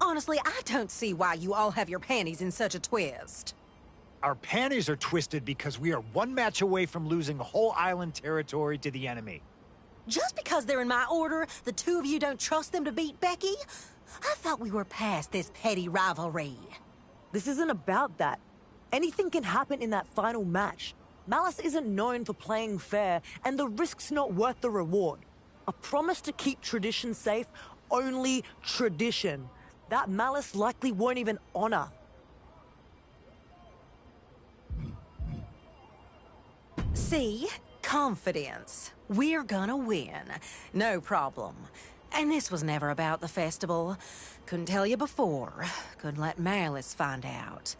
Speaker 5: Honestly, I don't see why you all have your panties in such a twist.
Speaker 6: Our panties are twisted because we are one match away from losing whole island territory to the enemy.
Speaker 5: Just because they're in my order, the two of you don't trust them to beat Becky? I thought we were past this petty rivalry.
Speaker 15: This isn't about that. Anything can happen in that final match. Malice isn't known for playing fair, and the risk's not worth the reward. A promise to keep tradition safe, only tradition. That Malice likely won't even honor.
Speaker 5: See? Confidence. We're gonna win. No problem. And this was never about the festival. Couldn't tell you before. Couldn't let Malice find out.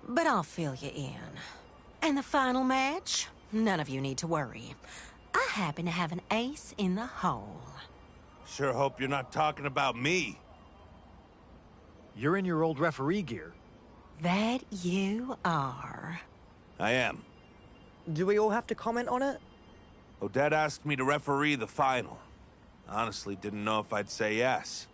Speaker 5: But I'll fill you in. And the final match? None of you need to worry. I happen to have an ace in the hole.
Speaker 13: Sure hope you're not talking about me.
Speaker 6: You're in your old referee gear.
Speaker 5: That you are.
Speaker 13: I am.
Speaker 15: Do we all have to comment on it?
Speaker 13: Odette asked me to referee the final. Honestly, didn't know if I'd say yes.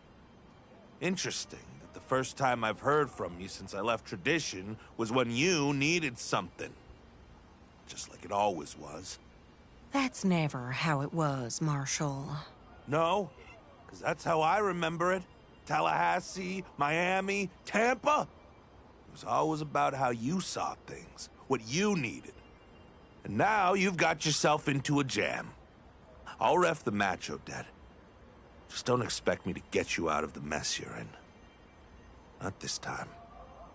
Speaker 13: Interesting that the first time I've heard from you since I left tradition was when you needed something. Just like it always was.
Speaker 5: That's never how it was, Marshall.
Speaker 13: No, because that's how I remember it. Tallahassee, Miami, Tampa. It was always about how you saw things, what you needed. And now you've got yourself into a jam. I'll ref the match, Odette. Just don't expect me to get you out of the mess you're in. Not this time.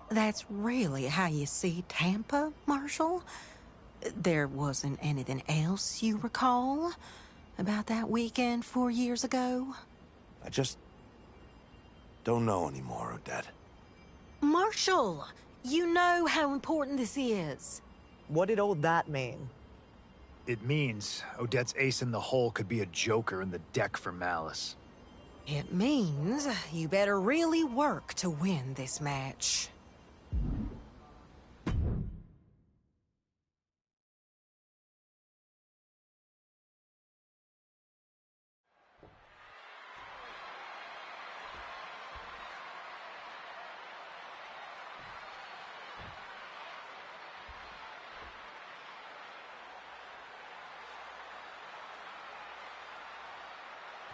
Speaker 5: That's really how you see Tampa, Marshall? There wasn't anything else you recall about that weekend 4 years ago?
Speaker 13: I just don't know anymore, Odette.
Speaker 5: Marshall, you know how important this is.
Speaker 15: What did all that mean?
Speaker 6: It means Odette's ace in the hole could be a joker in the deck for Malice.
Speaker 5: It means you better really work to win this match.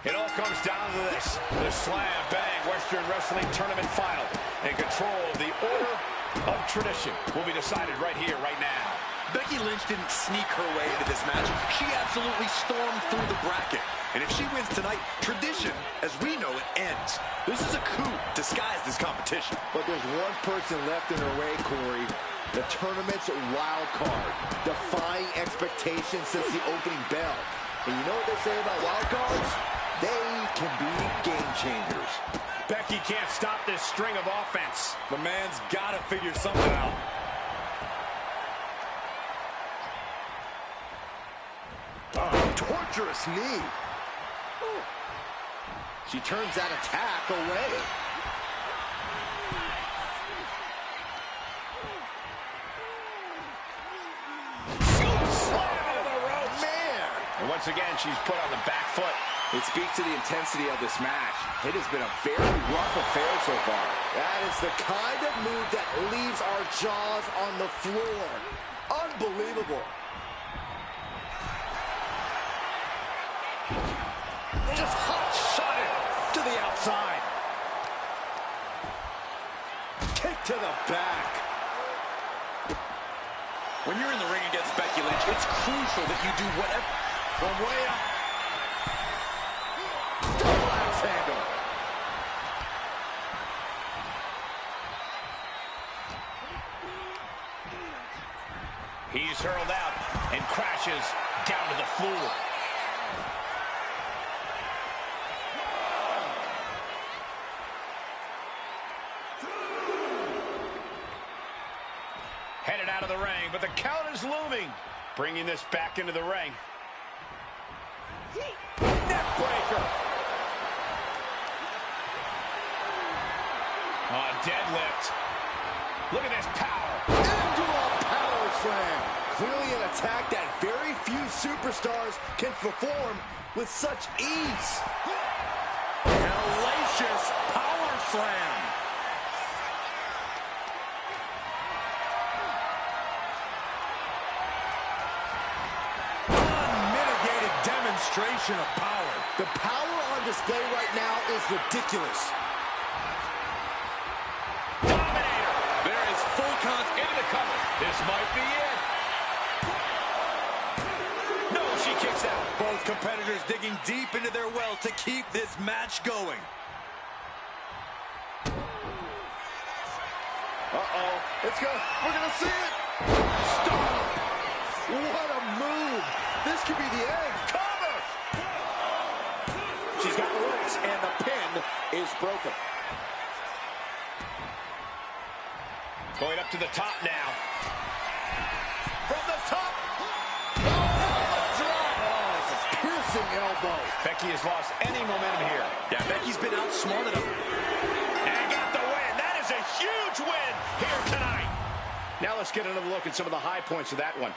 Speaker 8: It all comes down to this. The Slam Bang Western Wrestling Tournament Final. In control of the Order of Tradition will be decided right here, right now.
Speaker 10: Becky Lynch didn't sneak her way into this match. She absolutely stormed through the bracket. And if she wins tonight, tradition, as we know it, ends. This is a coup disguised as competition.
Speaker 9: But there's one person left in her way, Corey. The tournament's wild card. Defying expectations since the opening bell. And you know what they say about wild cards? They can be game changers.
Speaker 8: Becky can't stop this string of offense. The man's got to figure something out.
Speaker 9: Torturous knee. She turns that attack away.
Speaker 8: Slam into the ropes. Man. And once again, she's put on the back foot.
Speaker 9: It speaks to the intensity of this match. It has been a very rough affair so far. That is the kind of move that leaves our jaws on the floor. Unbelievable.
Speaker 8: Just hot shot it to the outside.
Speaker 9: Kick to the back.
Speaker 10: When you're in the ring against Becky Lynch, it's crucial that you do whatever.
Speaker 8: From way up.
Speaker 9: Double axe handle.
Speaker 8: He's hurled out and crashes down to the floor. Headed out of the ring, but the count is looming. Bringing this back into the ring. Neck breaker. Oh, deadlift. Look at this power.
Speaker 9: Into a power slam. Clearly an attack that very few superstars can perform with such ease.
Speaker 8: Hellacious power slam.
Speaker 10: demonstration of power.
Speaker 9: The power on display right now is ridiculous.
Speaker 8: Dominator. There is full confidence into the cover. This might be it. No, she kicks out.
Speaker 10: Both competitors digging deep into their wells to keep this match going.
Speaker 9: Uh-oh. It's good. We're going to see it. Stop. What a move. This could be the end. Cover. She's got the ropes, and the pin is broken.
Speaker 8: Going up to the top now.
Speaker 9: From the top. Oh, drop. Oh, it's a piercing elbow.
Speaker 8: Becky has lost any momentum here.
Speaker 10: Yeah, Becky's been outsmarted up.
Speaker 8: And got the win. That is a huge win here tonight. Now let's get another look at some of the high points of that one.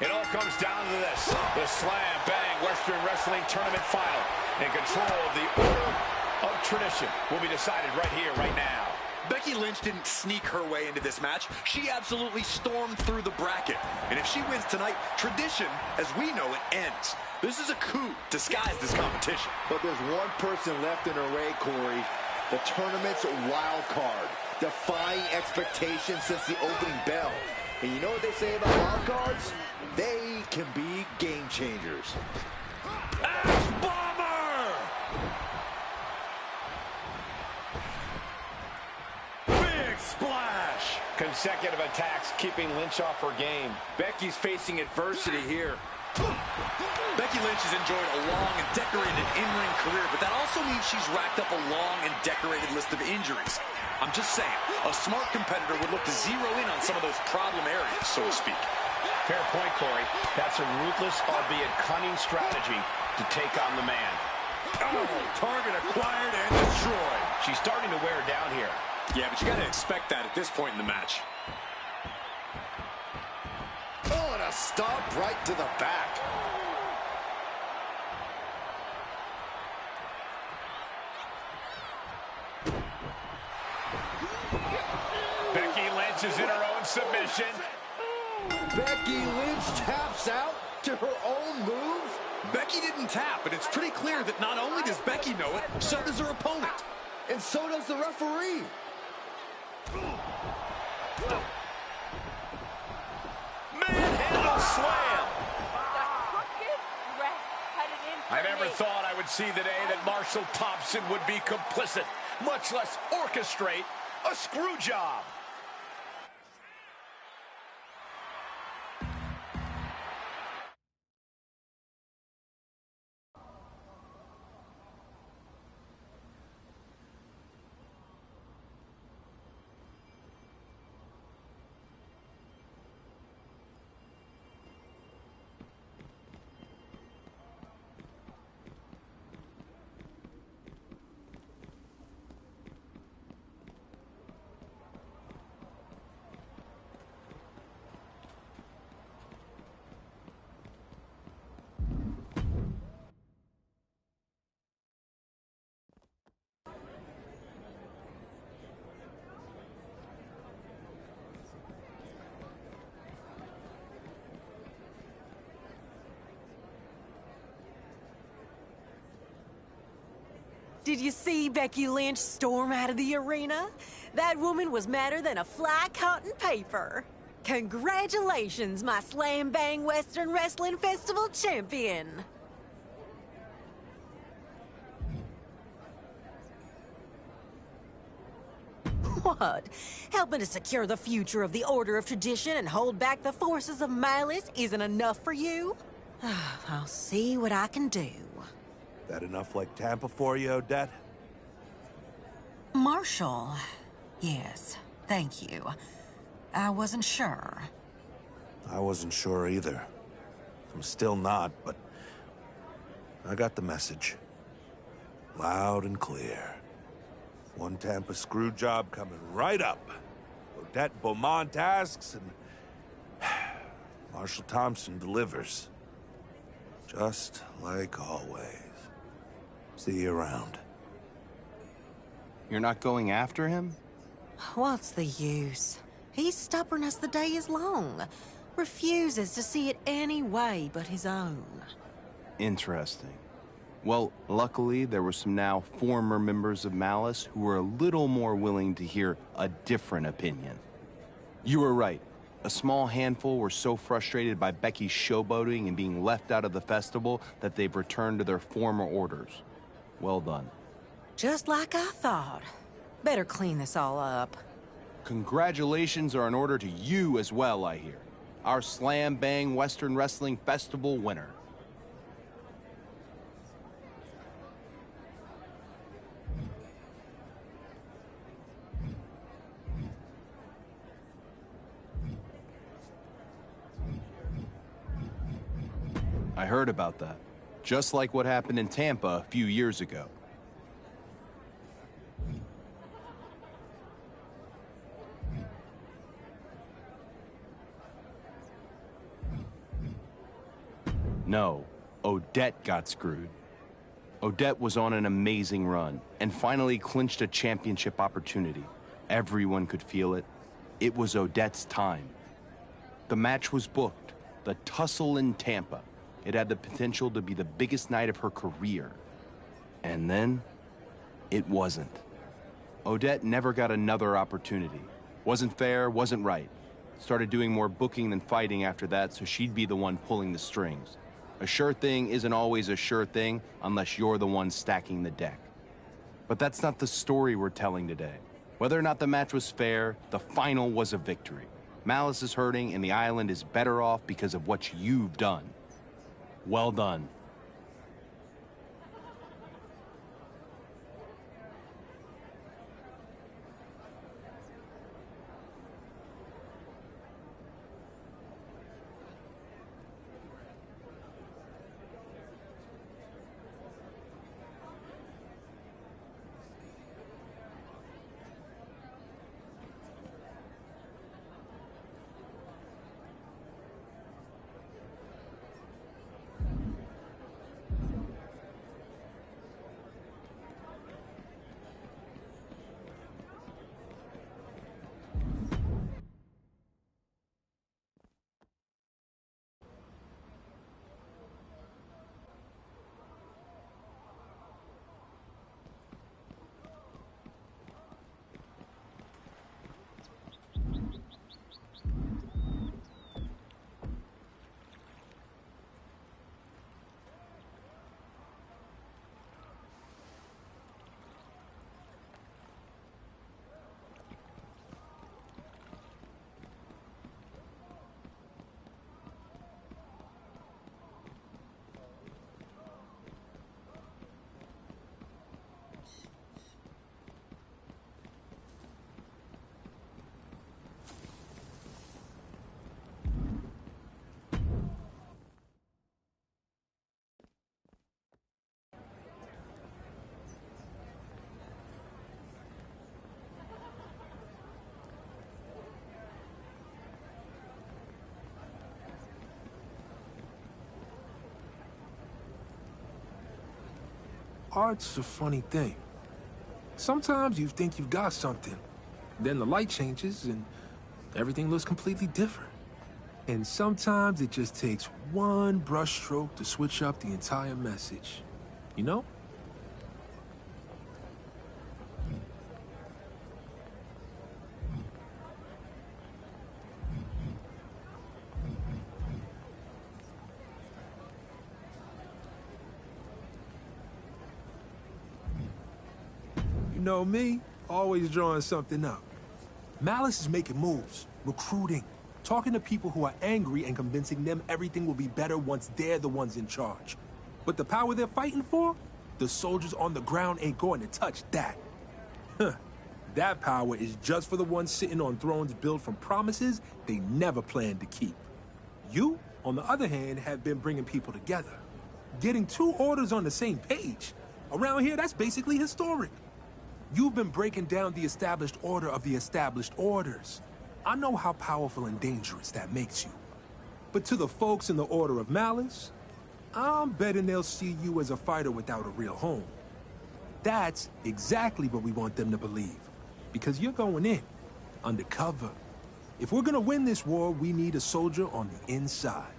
Speaker 8: It all comes down to this. The Slam Bang Western Wrestling Tournament Final. In control of the Order of Tradition will be decided right here, right now.
Speaker 10: Becky Lynch didn't sneak her way into this match. She absolutely stormed through the bracket. And if she wins tonight, tradition, as we know it, ends. This is a coup disguised as competition.
Speaker 9: But there's one person left in her way, Corey. The tournament's wild card. Defying expectations since the opening bell. And you know what they say about wild cards? They can be game changers.
Speaker 10: Axe Bomber! Big splash!
Speaker 8: Consecutive attacks keeping Lynch off her game.
Speaker 10: Becky's facing adversity here. Becky Lynch has enjoyed a long and decorated in-ring career, but that also means she's racked up a long and decorated list of injuries. I'm just saying, a smart competitor would look to zero in on some of those problem areas, so to speak.
Speaker 8: Fair point, Corey. That's a ruthless, albeit cunning strategy to take on the man.
Speaker 10: Oh, target acquired and destroyed.
Speaker 8: She's starting to wear down here.
Speaker 10: Yeah, but you got to expect that at this point in the match.
Speaker 9: Oh, and a stomp right to the back.
Speaker 8: Becky Lynch is in her own submission.
Speaker 9: Becky Lynch taps out to her own move.
Speaker 10: Becky didn't tap, but it's pretty clear that not only does Becky know it, so does her opponent.
Speaker 9: And so does the referee.
Speaker 8: Manhandle slam. I never thought I would see the day that Marshall Thompson would be complicit, much less orchestrate a screw job.
Speaker 5: Did you see Becky Lynch storm out of the arena? That woman was madder than a fly caught in paper. Congratulations, my Slam Bang Western Wrestling Festival champion. What? Helping to secure the future of the Order of Tradition and hold back the forces of Malice isn't enough for you? I'll see what I can do.
Speaker 13: That enough like Tampa for you, Odette?
Speaker 5: Marshal. Yes, thank you. I wasn't sure.
Speaker 13: I wasn't sure either. I'm still not, but I got the message. Loud and clear. One Tampa screw job coming right up. Odette Beaumont asks, and Marshal Thompson delivers. Just like always. See you around.
Speaker 4: You're not going after him?
Speaker 5: What's the use? He's stubborn as the day is long. Refuses to see it any way but his own.
Speaker 4: Interesting. Well, luckily, there were some now former members of Malice who were a little more willing to hear a different opinion. You were right. A small handful were so frustrated by Becky's showboating and being left out of the festival that they've returned to their former orders. Well done.
Speaker 5: Just like I thought. Better clean this all up.
Speaker 4: Congratulations are in order to you as well, I hear. Our Slam Bang Western Wrestling Festival winner. I heard about that. Just like what happened in Tampa a few years ago. No, Odette got screwed. Odette was on an amazing run and finally clinched a championship opportunity. Everyone could feel it. It was Odette's time. The match was booked, the tussle in Tampa. It had the potential to be the biggest night of her career. And then, it wasn't. Odette never got another opportunity. Wasn't fair, wasn't right. Started doing more booking than fighting after that, so she'd be the one pulling the strings. A sure thing isn't always a sure thing unless you're the one stacking the deck. But that's not the story we're telling today. Whether or not the match was fair, the final was a victory. Malice is hurting and the island is better off because of what you've done. Well done.
Speaker 7: Art's a funny thing. Sometimes you think you've got something, then the light changes and everything looks completely different. And sometimes it just takes one brushstroke to switch up the entire message. You know? You know me, always drawing something up. Malice is making moves, recruiting, talking to people who are angry and convincing them everything will be better once they're the ones in charge. But the power they're fighting for, the soldiers on the ground ain't going to touch that. Huh. That power is just for the ones sitting on thrones built from promises they never planned to keep. You, on the other hand, have been bringing people together. Getting two orders on the same page. Around here, that's basically historic. You've been breaking down the established order of the established orders. I know how powerful and dangerous that makes you. But to the folks in the Order of Malice, I'm betting they'll see you as a fighter without a real home. That's exactly what we want them to believe. Because you're going in, undercover. If we're gonna win this war, we need a soldier on the inside.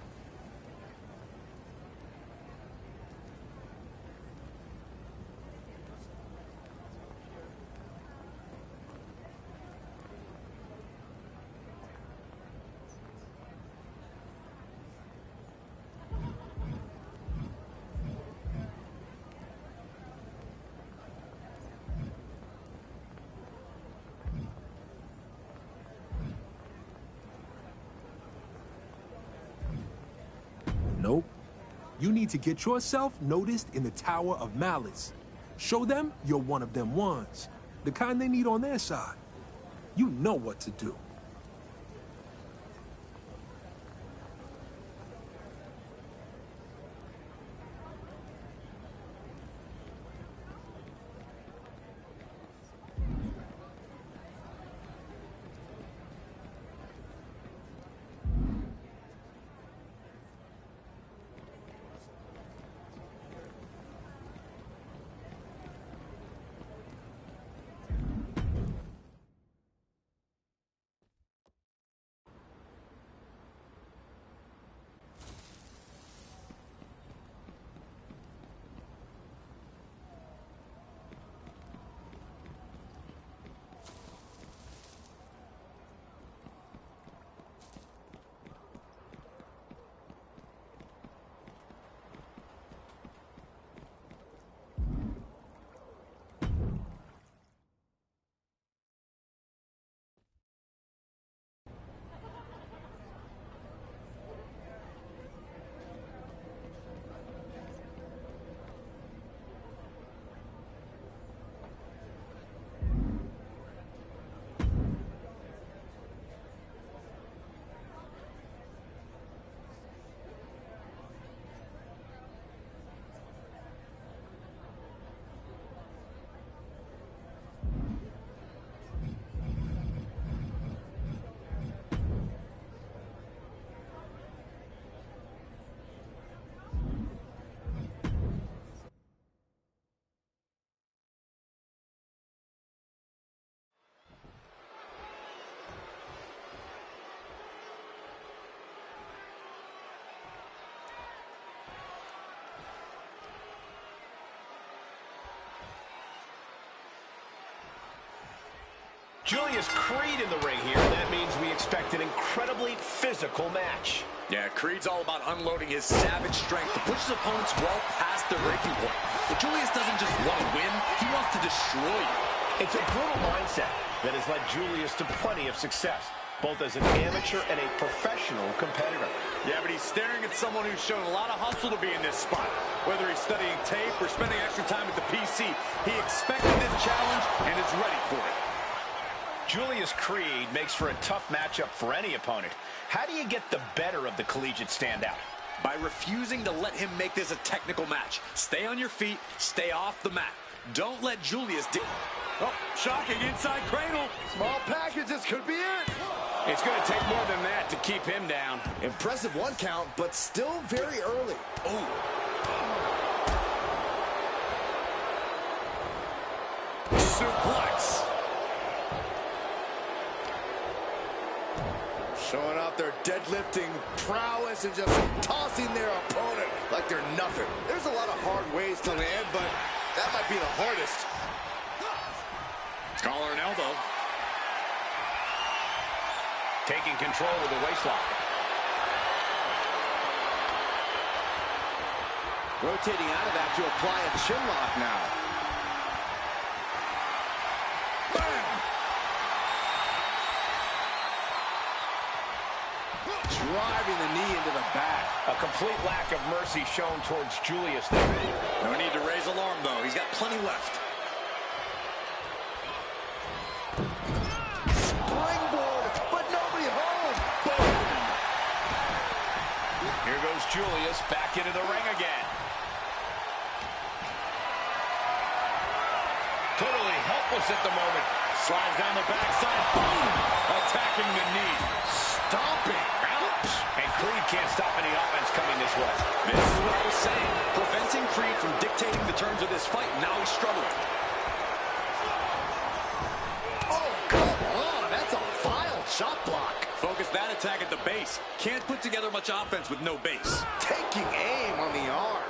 Speaker 7: Nope. You need to get yourself noticed in the Tower of Malice. Show them you're one of them ones. The kind they need on their side. You know what to do.
Speaker 11: Julius Creed in the ring here. That means we expect an incredibly physical match.
Speaker 10: Yeah, Creed's all about unloading his savage strength to push his opponents well past their breaking point. But Julius doesn't just want to win, he wants to destroy you.
Speaker 11: It's a brutal mindset that has led Julius to plenty of success, both as an amateur and a professional competitor.
Speaker 10: Yeah, but he's staring at someone who's shown a lot of hustle to be in this spot. Whether he's studying tape or spending extra time at the PC, he expected this challenge and is ready for it.
Speaker 11: Julius Creed makes for a tough matchup for any opponent. How do you get the better of the collegiate standout?
Speaker 10: By refusing to let him make this a technical match. Stay on your feet, stay off the mat. Don't let Julius Oh, shocking inside cradle.
Speaker 9: Small package, this could be it.
Speaker 8: It's going to take more than that to keep him down.
Speaker 9: Impressive one count, but still very early.
Speaker 10: Oh. Suplex.
Speaker 9: Showing off their deadlifting prowess and just tossing their opponent like they're nothing. There's a lot of hard ways to land, but that might be the hardest.
Speaker 10: Collar and elbow.
Speaker 11: Taking control with the waistlock.
Speaker 9: Rotating out of that to apply a chin lock now.
Speaker 10: Bam!
Speaker 9: driving the knee into the back.
Speaker 11: A complete lack of mercy shown towards Julius there.
Speaker 10: No need to raise alarm, though. He's got plenty left.
Speaker 9: Springboard, but nobody home. Boom.
Speaker 11: Here goes Julius back into the ring again. Totally helpless at the moment.
Speaker 10: Slides down the backside. Boom! Attacking the knee.
Speaker 11: Stomping. Ouch. And Creed can't stop any offense coming this way.
Speaker 10: This is what I was saying. Preventing Creed from dictating the terms of this fight. Now he's struggling.
Speaker 9: Oh, come on. That's a vile shot block.
Speaker 10: Focus that attack at the base. Can't put together much offense with no base.
Speaker 9: Taking aim on the arm.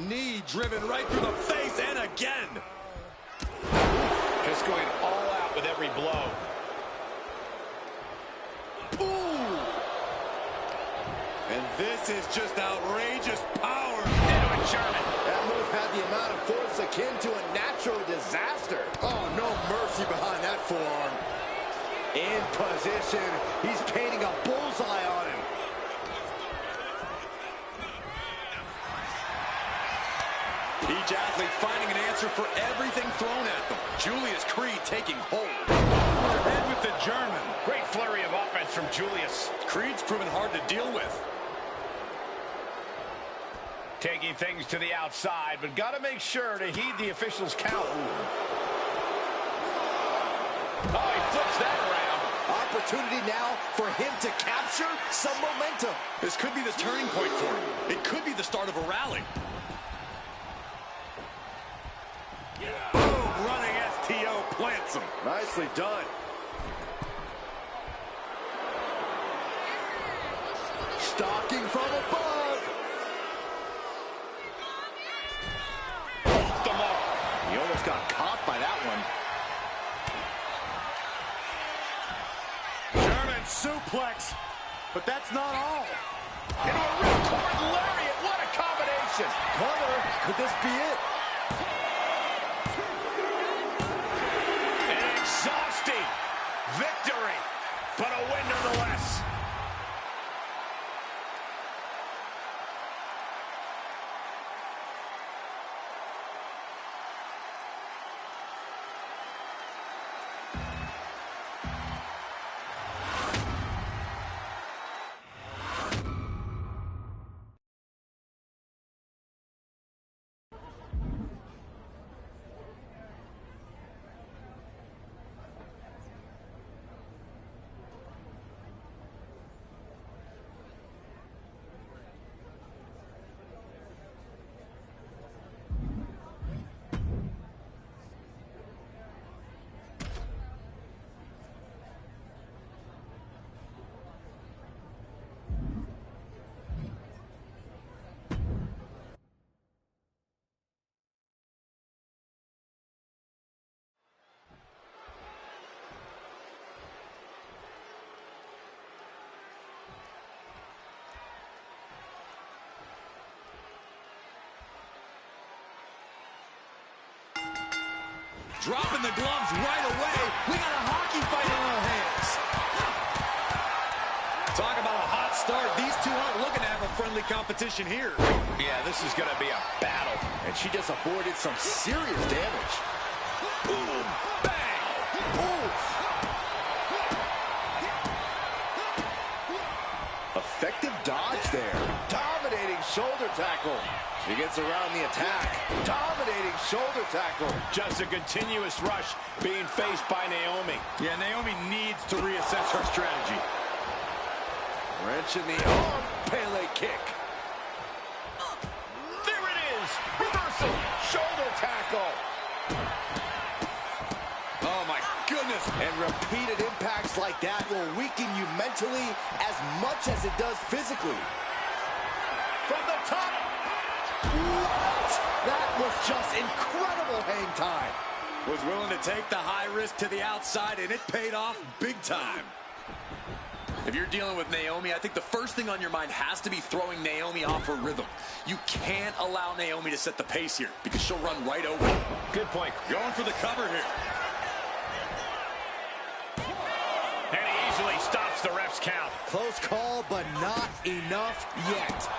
Speaker 10: Knee driven right through the face, and again.
Speaker 11: Just going all out with every blow.
Speaker 10: Ooh. And this is just outrageous power.
Speaker 11: Into a German.
Speaker 9: That move had the amount of force akin to a natural disaster. Oh, no mercy behind that forearm. In position. He's painting a bullseye on him.
Speaker 10: Each athlete finding an answer for everything thrown at them. Julius Creed taking hold.
Speaker 11: Overhead with the German. Great flurry of offense from Julius.
Speaker 10: Creed's proven hard to deal with.
Speaker 11: Taking things to the outside, but got to make sure to heed the official's count. Oh, he flips that around.
Speaker 9: Opportunity now for him to capture some momentum.
Speaker 10: This could be the turning point for him. It could be the start of a rally.
Speaker 8: Boom, running STO plants him.
Speaker 9: Nicely done. Stalking from above.
Speaker 11: Off the mark.
Speaker 9: He almost got caught by that one.
Speaker 8: German suplex. But that's not all.
Speaker 11: Into a ripcord lariat. What a combination.
Speaker 9: Cover. Could this be it?
Speaker 11: An exhausting victory, but a win nonetheless.
Speaker 10: Dropping the gloves right away. We got a hockey fight on our hands. Talk about a hot start. These two aren't looking to have a friendly competition here.
Speaker 11: Yeah, this is going to be a battle.
Speaker 9: And she just avoided some serious damage.
Speaker 11: Boom, bang.
Speaker 9: Oof. Effective dodge there. Dominating shoulder tackle. She gets around the attack. Dominating shoulder tackle.
Speaker 11: Just a continuous rush being faced by Naomi.
Speaker 10: Yeah, Naomi needs to reassess her strategy.
Speaker 9: Wrench in the arm. Pele kick.
Speaker 11: There it is. Reversal. Shoulder tackle.
Speaker 10: Oh, my goodness.
Speaker 9: And repeated impacts like that will weaken you mentally as much as it does physically. From the top. What? That was just incredible hang time.
Speaker 10: Was willing to take the high risk to the outside, and it paid off big time. If you're dealing with Naomi, I think the first thing on your mind has to be throwing Naomi off her rhythm. You can't allow Naomi to set the pace here because she'll run right over you.
Speaker 11: Good point.
Speaker 10: Going for the cover here.
Speaker 8: the ref's count.
Speaker 9: Close call, but not enough yet.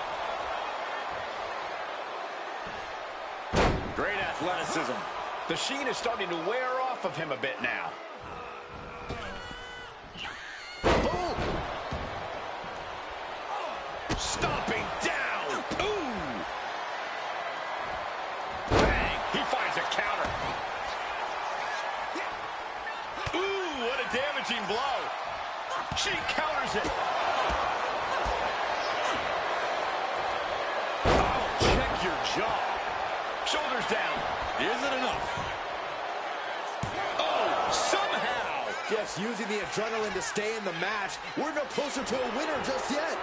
Speaker 8: Great athleticism. The sheen is starting to wear off of him a bit now.
Speaker 9: Boom!
Speaker 8: Stomping down. Ooh! Bang! He finds a counter. Ooh, what a damaging blow. She counters it. Oh, check your jaw. Shoulders down. Is it enough? Oh, somehow.
Speaker 9: Just using the adrenaline to stay in the match. We're no closer to a winner just yet.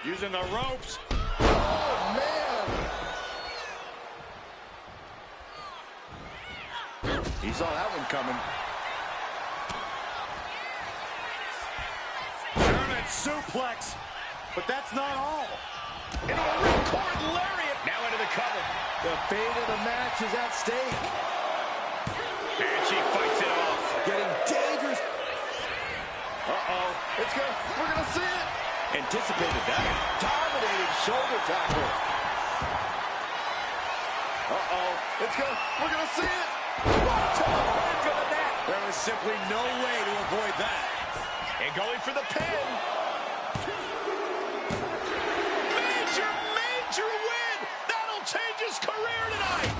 Speaker 8: Using the ropes.
Speaker 9: Oh, man.
Speaker 8: He saw that one coming. German suplex. But that's not all. Into a ripcord lariat. Now into the cover.
Speaker 9: The fate of the match is at stake.
Speaker 8: And she fights it off.
Speaker 9: Getting dangerous. Uh-oh. It's good. We're going to see it.
Speaker 8: Anticipated that.
Speaker 9: Dominating shoulder tackle. Uh-oh. It's good. We're going to see it. Right to the back of the net.
Speaker 8: There was simply no way to avoid that. And going for the pin. Major win! That'll change his career tonight!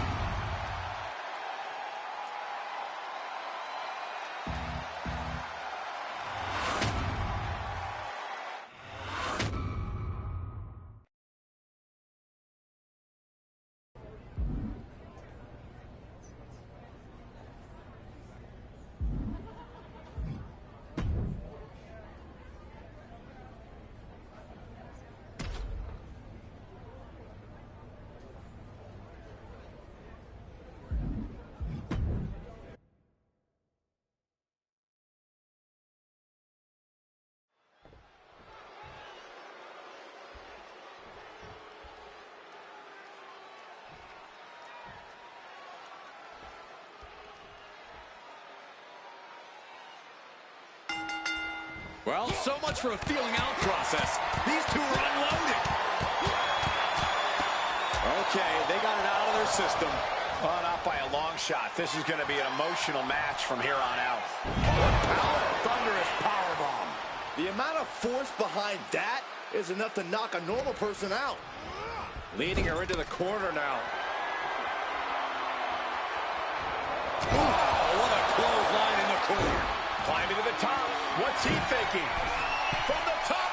Speaker 8: Well, so much for a feeling out process. These two are unloaded. Okay, they got it out of their system. Well, not by a long shot. This is going to be an emotional match from here on out.
Speaker 9: Thunderous powerbomb. The amount of force behind that is enough to knock a normal person out.
Speaker 8: Leading her into the corner now.
Speaker 9: Oh,
Speaker 8: what a clothesline in the corner. Climbing to the top. What's he thinking? From the top.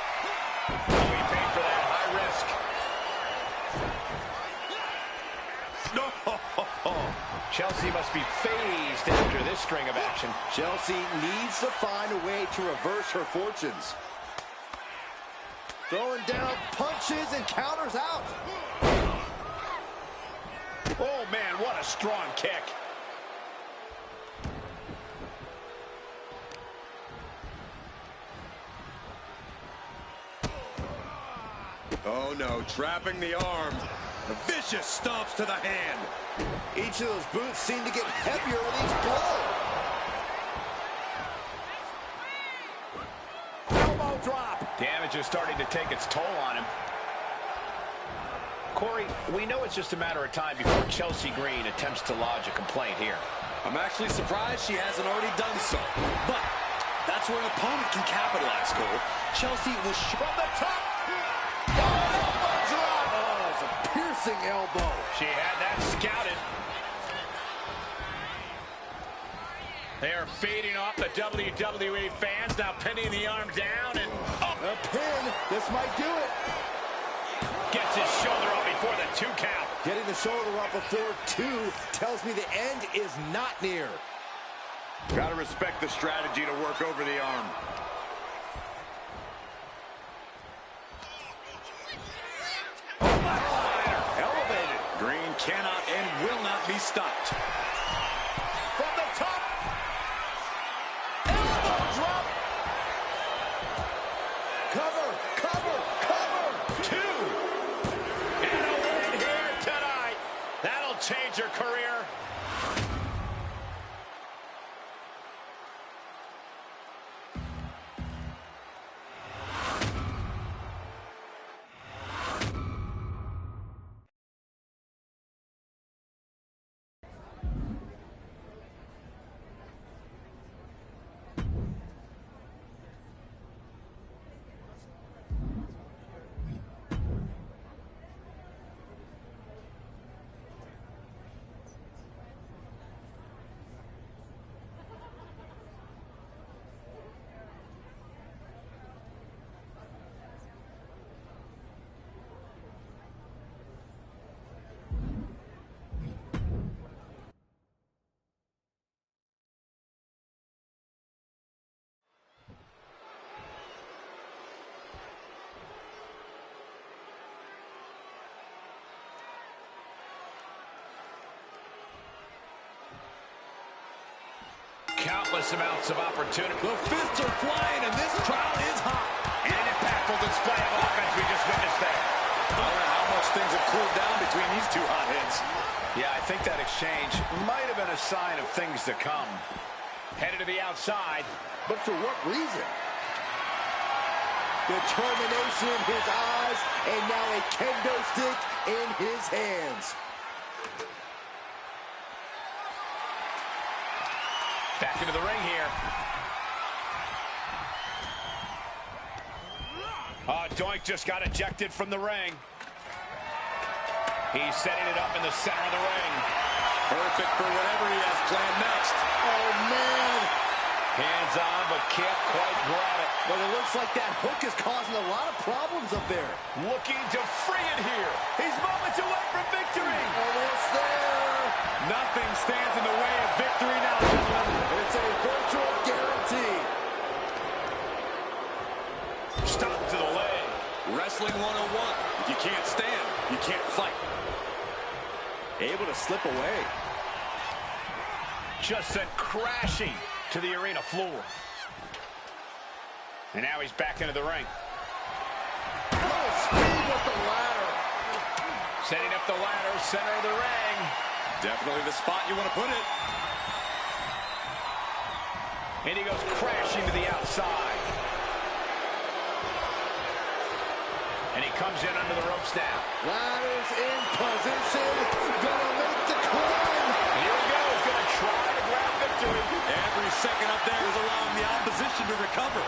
Speaker 8: Oh, he paid for that. High risk. No. Chelsea must be phased after this string of action.
Speaker 9: Chelsea needs to find a way to reverse her fortunes. Throwing down punches and counters out.
Speaker 8: Oh, man, what a strong kick. Oh, no, trapping the arm. A vicious stomps to the hand.
Speaker 9: Each of those boots seem to get heavier with each blow. Elbow drop.
Speaker 8: Damage is starting to take its toll on him. Corey, we know it's just a matter of time before Chelsea Green attempts to lodge a complaint here. I'm actually surprised she hasn't already done so. But that's where an opponent can capitalize, Cole. Chelsea was from the top.
Speaker 9: Piercing elbow.
Speaker 8: She had that scouted. They are feeding off the WWE fans, now pinning the arm down and up.
Speaker 9: A pin. This might do it.
Speaker 8: Gets his shoulder up before the 2 count.
Speaker 9: Getting the shoulder up before 2 tells me the end is not near.
Speaker 8: Gotta respect the strategy to work over the arm. Elevated. Green cannot and will not be stopped. From the top. Elbow drop.
Speaker 9: Cover, cover, cover.
Speaker 8: 2. And a win here tonight. That'll change your career. countless amounts of opportunity.
Speaker 10: The fists are flying, and this crowd is hot.
Speaker 8: And an impactful display of offense we just witnessed there.
Speaker 10: I don't know how much things have cooled down between these two hot hits.
Speaker 8: Yeah, I think that exchange might have been a sign of things to come. Headed to the outside.
Speaker 9: But for what reason? Determination in his eyes, and now a kendo stick in his hands.
Speaker 8: Back into the ring here. Doink just got ejected from the ring. He's setting it up in the center of the ring.
Speaker 10: Perfect for whatever he has planned next.
Speaker 9: Oh, man.
Speaker 8: Hands on, but can't quite grab it.
Speaker 9: But it looks like that hook is causing a lot of problems up there.
Speaker 8: Looking to free it here. He's moments away from victory.
Speaker 9: Almost there.
Speaker 10: Nothing stands in the way of victory now, gentlemen.
Speaker 9: It's a virtual guarantee.
Speaker 8: Stop to the leg.
Speaker 10: Wrestling 101. If you can't stand, you can't fight.
Speaker 9: Able to slip away.
Speaker 8: Just sent crashing to the arena floor. And now he's back into the ring.
Speaker 9: Full speed with the ladder.
Speaker 8: Setting up the ladder, center of the ring.
Speaker 10: Definitely the spot you want to put it.
Speaker 8: And he goes crashing to the outside. And he comes in under the ropes now.
Speaker 9: Ladder's in position. Gonna make the climb.
Speaker 8: Here we go. He's gonna try to grab victory.
Speaker 10: Every second up there is allowing the opposition to recover.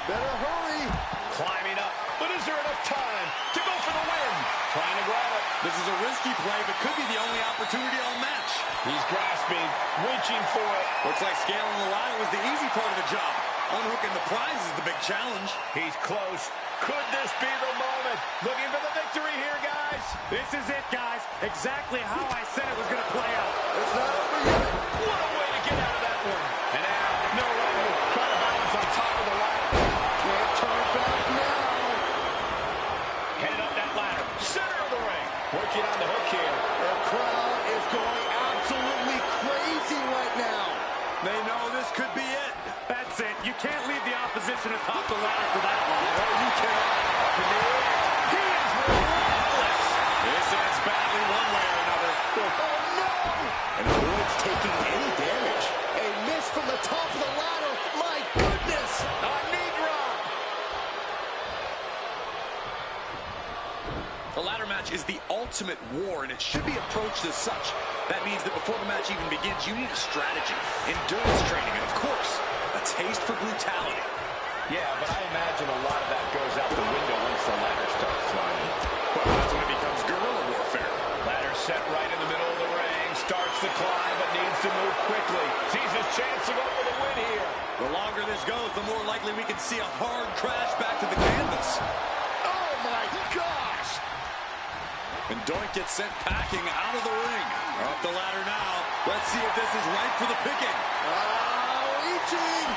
Speaker 9: Better hurry.
Speaker 8: Climbing up. But is there enough time to go for the win? Trying to grab it.
Speaker 10: This is a risky play, but could be the only opportunity all match.
Speaker 8: He's grasping, reaching for it.
Speaker 10: Looks like scaling the ladder was the easy part of the job. Unhooking the prize is the big challenge.
Speaker 8: He's close. Could this be the moment? Looking for the victory here, guys.
Speaker 10: This is it, guys. Exactly how I said it was going to play out.
Speaker 9: It's not over yet.
Speaker 8: What a way to get out of that one. And now, no longer trying to balance on top of the ladder.
Speaker 9: Can't turn back now.
Speaker 8: Headed up that ladder. Center of the ring. Working on the hook here.
Speaker 9: The crowd is going absolutely crazy right now.
Speaker 10: They know this could be it. That's it. You can't leave the opposition atop the ladder for that long.
Speaker 9: No, you cannot.
Speaker 8: He is relentless.
Speaker 10: This ends badly one way or another.
Speaker 9: Oh, no! And avoids taking any damage. A miss from the top of the ladder. My goodness!
Speaker 10: A knee drop. The ladder match is the ultimate war, and it should be approached as such. That means that before the match even begins, you need a strategy, endurance training, and of course, a taste for brutality.
Speaker 8: Yeah, but I imagine a lot of that goes out the window once the ladder starts flying.
Speaker 10: Well, that's when it becomes guerrilla warfare.
Speaker 8: Ladder set right in the middle of the ring. Starts the climb, but needs to move quickly. Sees his chance to go for the win here.
Speaker 10: The longer this goes, the more likely we can see a hard crash back to the canvas.
Speaker 9: Oh, my gosh!
Speaker 10: And Doink gets sent packing out of the ring. Up the ladder now. Let's see if this is ripe for the picking.
Speaker 9: Reaching!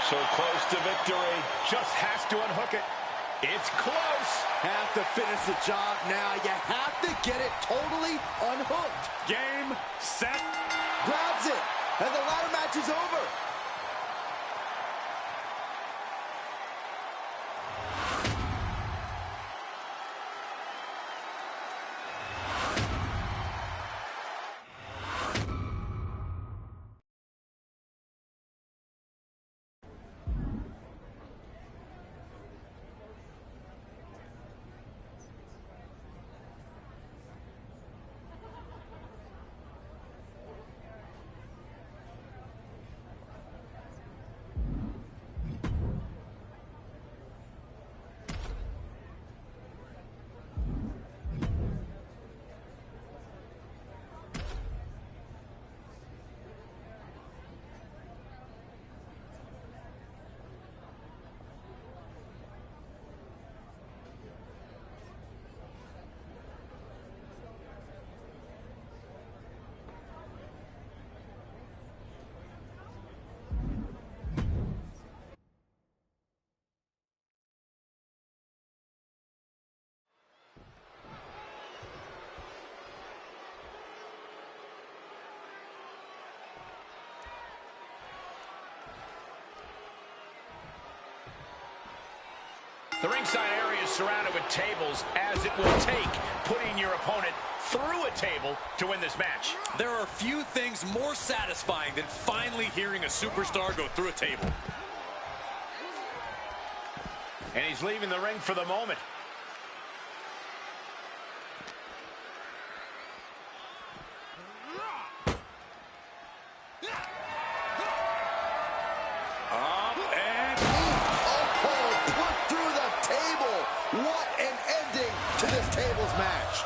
Speaker 8: So close to victory. Just has to unhook it. It's close.
Speaker 9: Have to finish the job now. You have to get it totally unhooked.
Speaker 10: Game, set.
Speaker 9: Grabs it, and the ladder match is over.
Speaker 11: The ringside area is surrounded with tables, as it will take putting your opponent through a table to win this match.
Speaker 10: There are few things more satisfying than finally hearing a superstar go through a table.
Speaker 11: And he's leaving the ring for the moment.
Speaker 10: Up and...
Speaker 9: Oh, put through the table. What an ending to this tables match.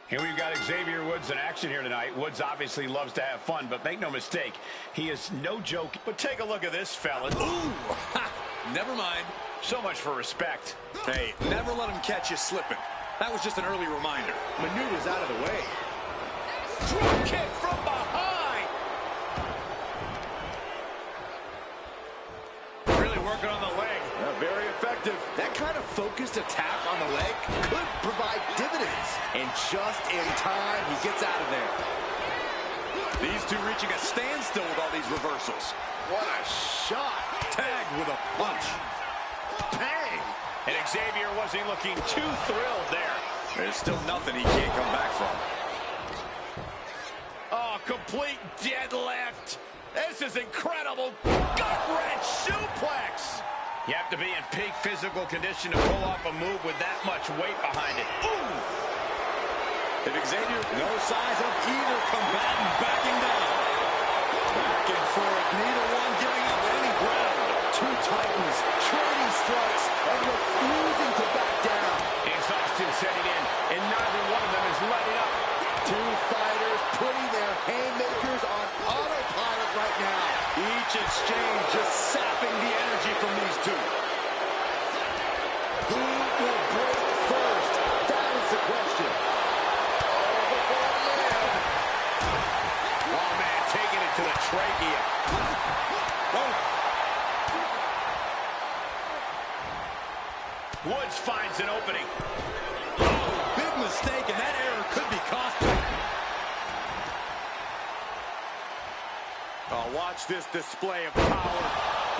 Speaker 11: Here we've got Xavier Woods in action here tonight. Woods obviously loves to have fun, but make no mistake, he is no joke. But take a look at this, fellas.
Speaker 10: Ooh! Never mind.
Speaker 11: So much for respect.
Speaker 10: Hey, never let him catch you slipping. That was just an early reminder.
Speaker 9: Maneuvers out of the way.
Speaker 11: Drop kick from behind. Really working on the leg.
Speaker 9: Very effective. That kind of focused attack on the leg could provide dividends. And just in time, he gets out of there.
Speaker 10: These two reaching a standstill with all these reversals.
Speaker 9: What a shot.
Speaker 10: Tagged with a punch.
Speaker 9: Bang.
Speaker 11: And Xavier wasn't looking too thrilled there.
Speaker 10: There's still nothing he can't come back from.
Speaker 11: Oh, complete deadlift. This is incredible. Gut-wrench suplex. You have to be in peak physical condition to pull off a move with that much weight behind it. Ooh!
Speaker 10: If Xavier, no signs of either combatant backing down. Back and forth, neither one giving up any ground.
Speaker 9: Two titans trading strikes and refusing to back down.
Speaker 11: Exhaustion setting in, and neither one of them is letting up.
Speaker 9: Two fighters putting their haymakers on autopilot right now.
Speaker 10: Each exchange just sapping the energy from these two.
Speaker 9: Who will break first? That is the question.
Speaker 11: Oh, man, taking it to the trachea. Woods finds an opening.
Speaker 10: Oh, big mistake, and that error could be costly. Oh, watch this display of power.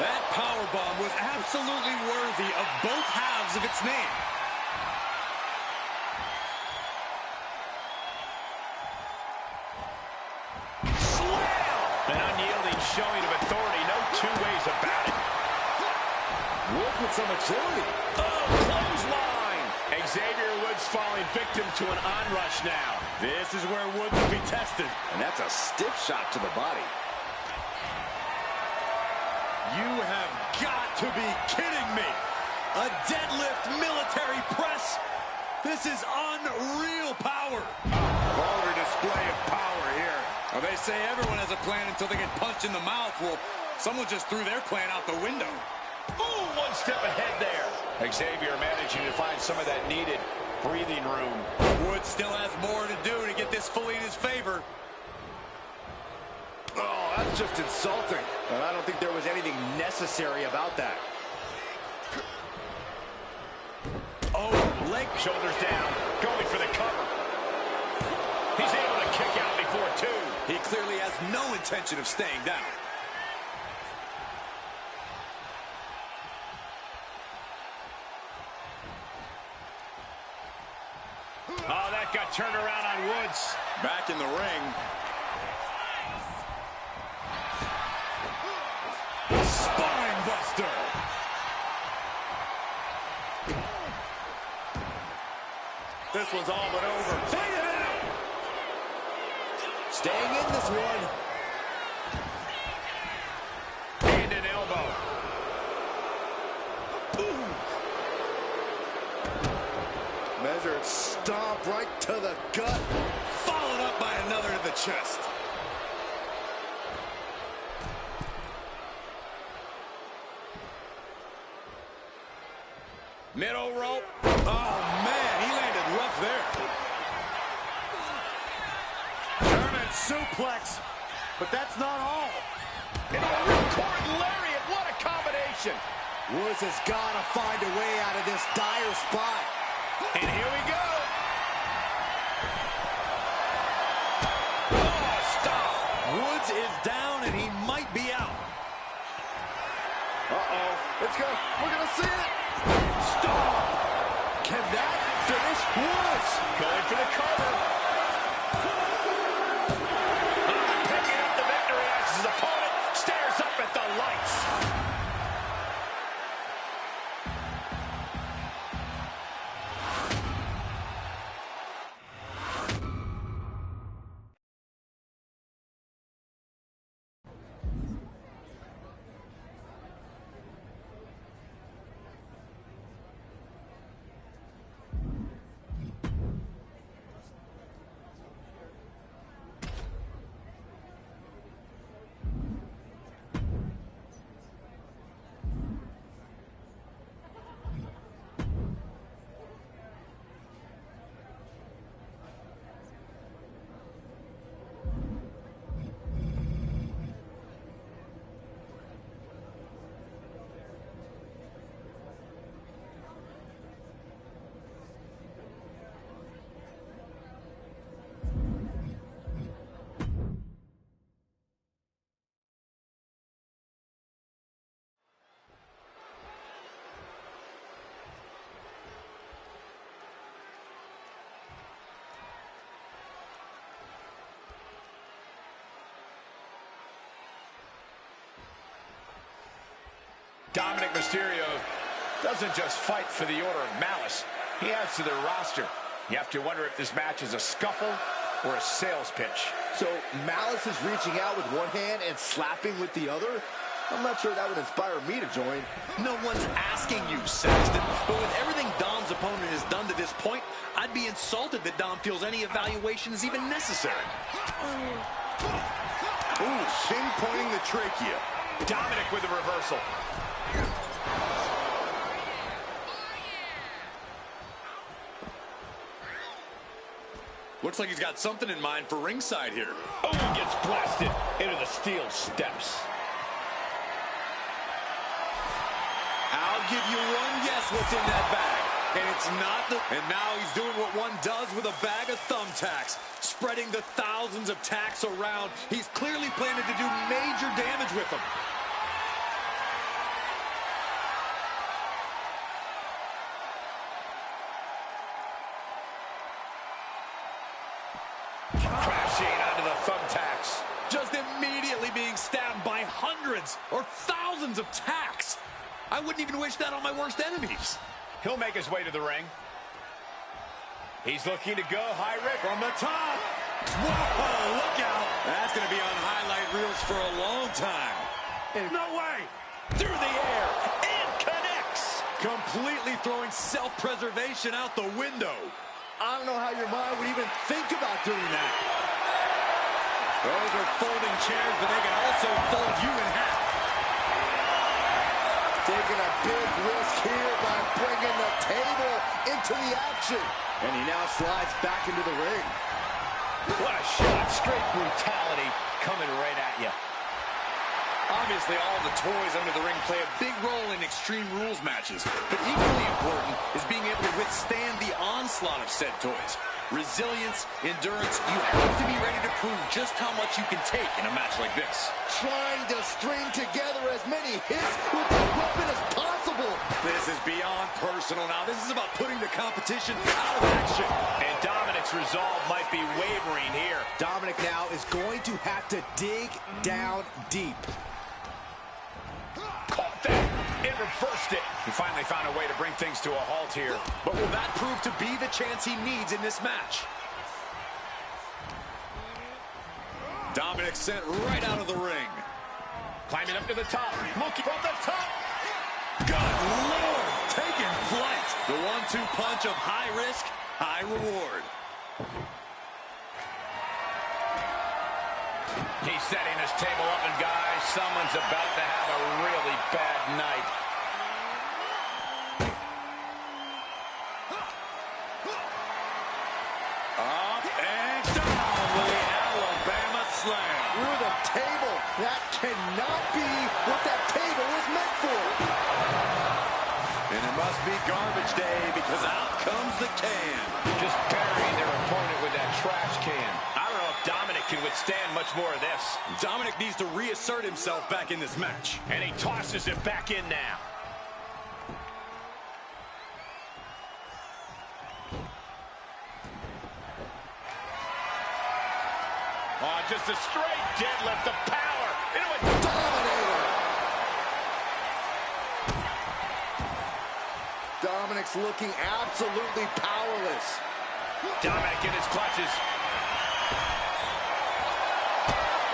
Speaker 10: That power bomb was absolutely worthy of both halves of its name.
Speaker 11: An unyielding showing of authority, no two ways about it.
Speaker 9: Woods with some agility.
Speaker 11: Oh, clothesline! Xavier Woods falling victim to an onrush now.
Speaker 10: This is where Woods will be tested.
Speaker 9: And that's a stiff shot to the body.
Speaker 10: You have got to be kidding me. A deadlift military press? This is unreal power. Vulgar display of power here. Well, they say everyone has a plan until they get punched in the mouth. Well, someone just threw their plan out the window.
Speaker 11: Ooh, one step ahead there. Xavier managing to find some of that needed breathing room.
Speaker 10: Woods still has more to do to get this fully in his favor.
Speaker 9: Oh, that's just insulting. And I don't think there was anything necessary about that.
Speaker 11: Oh, leg, shoulders down, going for the cover. He's able to kick out before two.
Speaker 10: He clearly has no intention of staying down.
Speaker 11: Oh, that got turned around on Woods.
Speaker 10: Back in the ring. Spine buster. This one's all but over.
Speaker 9: Staying in this one. Measured stomp right to the gut.
Speaker 10: Followed up by another to the chest.
Speaker 11: Middle rope.
Speaker 10: Oh, man, he landed rough there.
Speaker 11: German suplex. But that's not all. And a ripcord lariat. What a combination.
Speaker 9: Woods has got to find a way out of this dire spot.
Speaker 11: And here we go.
Speaker 10: Oh, stop. Woods is down, and he might be out.
Speaker 9: Uh-oh. We're going to see it.
Speaker 10: Stop. Can that finish Woods?
Speaker 11: Going for the cover. Picking up the victory as his opponent stares up at the lights. Dominic Mysterio doesn't just fight for the Order of Malice. He adds to their roster. You have to wonder if this match is a scuffle or a sales pitch.
Speaker 9: So Malice is reaching out with one hand and slapping with the other? I'm not sure that would inspire me to join.
Speaker 10: No one's asking you, Saxton. But with everything Dom's opponent has done to this point, I'd be insulted that Dom feels any evaluation is even necessary.
Speaker 9: Ooh, pinpointing the trachea.
Speaker 11: Dominic with a reversal.
Speaker 10: Looks like he's got something in mind for ringside here.
Speaker 11: Oh, gets blasted into the steel steps.
Speaker 10: I'll give you one guess what's in that bag. And it's not the... And now he's doing what one does with a bag of thumbtacks. Spreading the thousands of tacks around. He's clearly planning to do major damage with them.
Speaker 11: Crashing onto the thumbtacks.
Speaker 10: Just immediately being stabbed by hundreds or thousands of tacks. I wouldn't even wish that on my worst enemies.
Speaker 11: He'll make his way to the ring. He's looking to go high rip
Speaker 10: from the top. Whoa, look out. That's going to be on highlight reels for a long time.
Speaker 11: No way.
Speaker 10: Through the air and connects. Completely throwing self-preservation out the window.
Speaker 9: I don't know how your mind would even think about doing that.
Speaker 10: Those are folding chairs, but they can also fold you in half.
Speaker 9: Taking a big risk here by bringing the table into the action. And he now slides back into the ring.
Speaker 11: What a shot. Straight brutality coming right at you.
Speaker 10: Obviously, all the toys under the ring play a big role in Extreme Rules matches. But equally important is being able to withstand the onslaught of said toys. Resilience, endurance, you have to be ready to prove just how much you can take in a match like this.
Speaker 9: Trying to string together as many hits with the weapon as possible.
Speaker 10: This is beyond personal now. This is about putting the competition out of action.
Speaker 11: And Dominic's resolve might be wavering here.
Speaker 9: Dominic now is going to have to dig down deep.
Speaker 11: Caught that. It reversed it. He finally found a way to bring things to a halt here.
Speaker 10: But will that prove to be the chance he needs in this match? Dominic sent right out of the ring.
Speaker 11: Climbing up to the top. Looking from the top.
Speaker 10: Good Lord. taking flight. The 1-2 punch of high risk, high reward.
Speaker 11: He's setting his table up, and guys, someone's about to have a really bad night.
Speaker 10: Up and down with the Alabama slam.
Speaker 9: Through the table. That cannot be what that table was meant for.
Speaker 10: And it must be garbage day because out comes the can.
Speaker 11: Just burying their opponent with that trash can. I don't know if Dominic can withstand much more of this.
Speaker 10: Dominic needs to reassert himself back in this match.
Speaker 11: And he tosses it back in now. Oh, just a straight deadlift, the power into a
Speaker 9: Dominator. Dominic's looking absolutely powerless.
Speaker 11: Dominic in his clutches.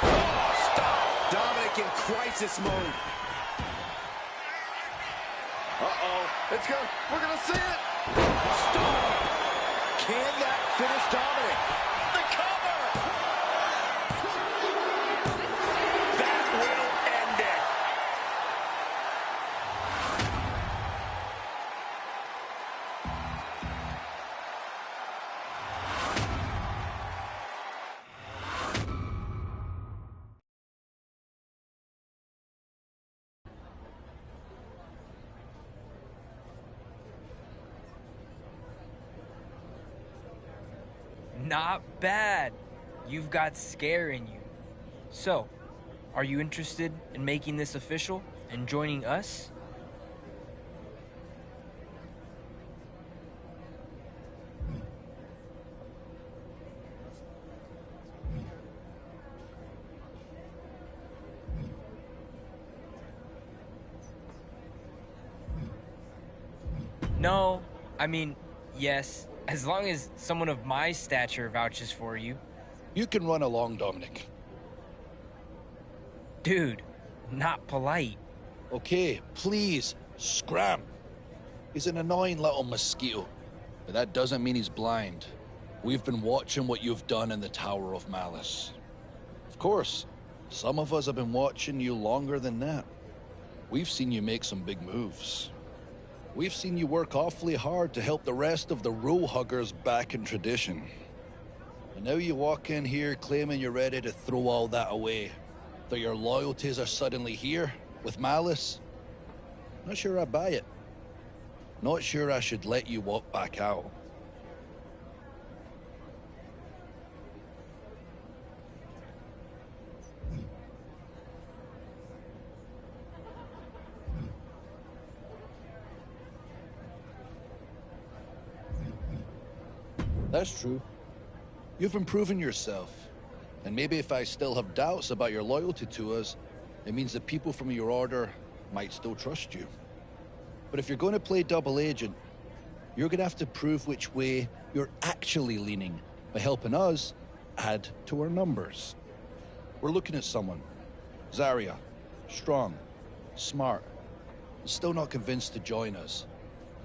Speaker 9: Oh, stop. Dominic in crisis mode. Uh-oh. It's good. We're going to see it. Stop. Can that finish Dominic?
Speaker 11: The cover. That will end it.
Speaker 16: Not bad. You've got scare in you. So, are you interested in making this official and joining us? No, I mean, yes, as long as someone of my stature vouches for you.
Speaker 2: You can run along, Dominic.
Speaker 16: Dude, not polite.
Speaker 2: Okay, please, scram. He's an annoying little mosquito, but that doesn't mean he's blind. We've been watching what you've done in the Tower of Malice. Of course, some of us have been watching you longer than that. We've seen you make some big moves. We've seen you work awfully hard to help the rest of the rule huggers back in tradition. And now you walk in here claiming you're ready to throw all that away. That your loyalties are suddenly here, with Malice. Not sure I buy it. Not sure I should let you walk back out. That's true. You've been proving yourself. And maybe if I still have doubts about your loyalty to us, it means that people from your order might still trust you. But if you're going to play double agent, you're going to have to prove which way you're actually leaning by helping us add to our numbers. We're looking at someone. Zarya. Strong. Smart. Still not convinced to join us.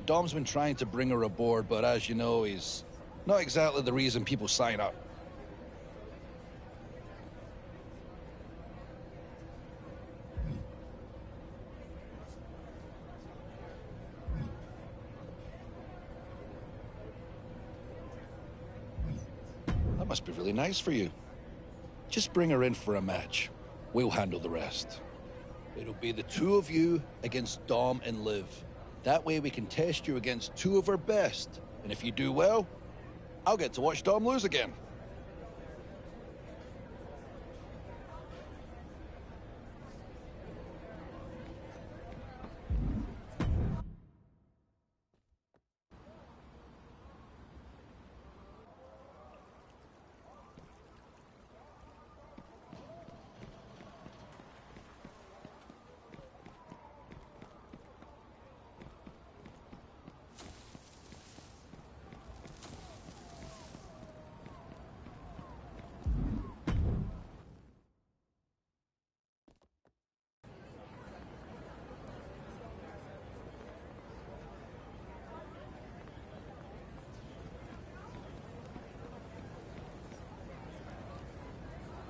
Speaker 2: Dom's been trying to bring her aboard, but as you know, he's not exactly the reason people sign up. That must be really nice for you. Just bring her in for a match. We'll handle the rest. It'll be the two of you against Dom and Liv. That way we can test you against two of our best. And if you do well, I'll get to watch Dom lose again.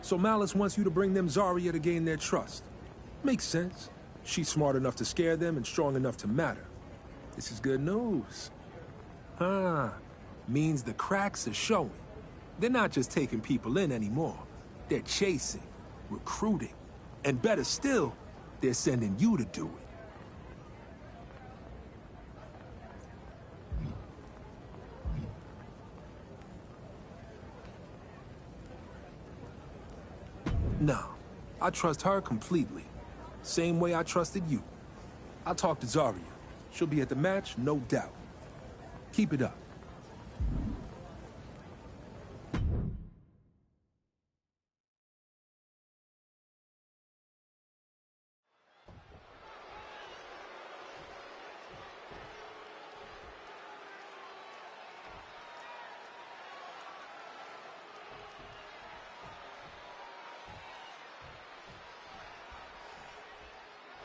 Speaker 7: So Malice wants you to bring them Zarya to gain their trust. Makes sense. She's smart enough to scare them and strong enough to matter. This is good news. Means the cracks are showing. They're not just taking people in anymore. They're chasing, recruiting, and better still, they're sending you to do it. No, I trust her completely. Same way I trusted you. I'll talk to Zarya. She'll be at the match, no doubt. Keep it up.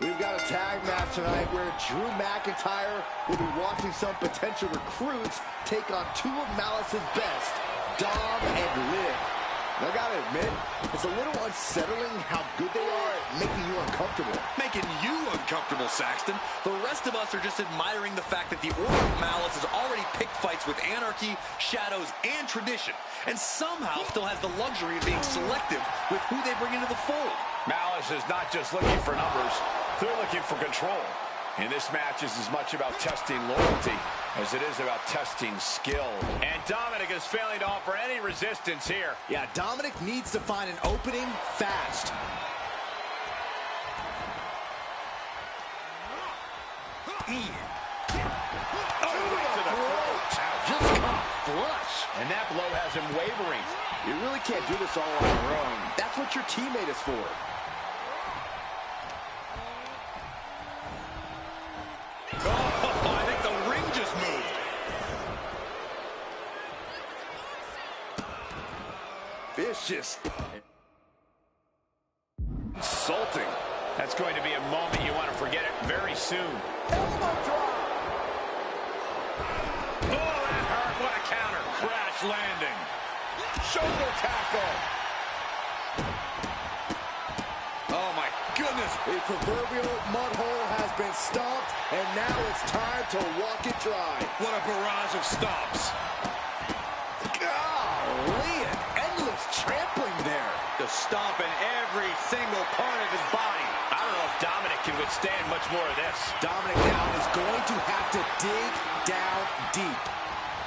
Speaker 9: We've got a tag match tonight where Drew McIntyre will be watching some potential recruits take on two of Malice's best, Dom and Liv. And I gotta admit, it's a little unsettling how good they are at making you uncomfortable.
Speaker 10: Making you uncomfortable, Saxton. The rest of us are just admiring the fact that the Order of Malice has already picked fights with Anarchy, Shadows, and Tradition, and somehow still has the luxury of being selective with who they bring into the fold.
Speaker 8: Malice is not just looking for numbers, they're looking for control. And this match is as much about testing loyalty as it is about testing skill. And Dominic is failing to offer any resistance here.
Speaker 9: Yeah, Dominic needs to find an opening fast. Just caught flush.
Speaker 8: And that blow has him wavering.
Speaker 9: You really can't do this all on your own. That's what your teammate is for.
Speaker 10: Oh, I think the ring just moved.
Speaker 9: Vicious.
Speaker 10: Insulting.
Speaker 8: That's going to be a moment you want to forget it very soon.
Speaker 9: Elbow drop.
Speaker 8: Oh, that hurt. What a counter. Crash landing. Shoulder tackle.
Speaker 10: Oh, my goodness.
Speaker 9: The proverbial mud hole has been stomped, and now it's time to walk it dry.
Speaker 10: What a barrage of stomps.
Speaker 9: Golly, an endless trampling there.
Speaker 8: Just stomping every single part of his body. I don't know if Dominic can withstand much more of this.
Speaker 9: Dominic now is going to have to dig down deep.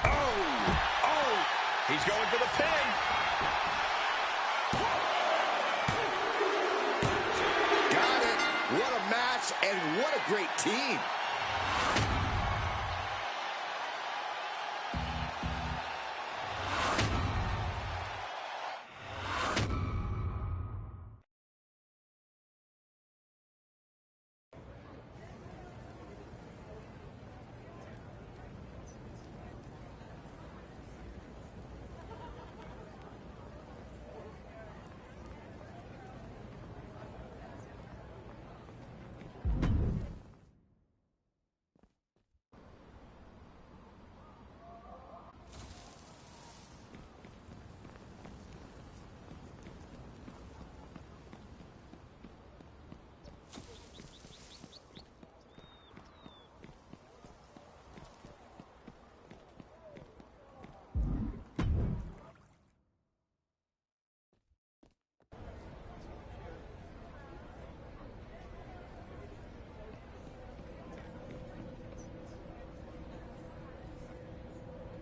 Speaker 8: Oh, he's going for the pin.
Speaker 9: Got it. What a match and what a great team.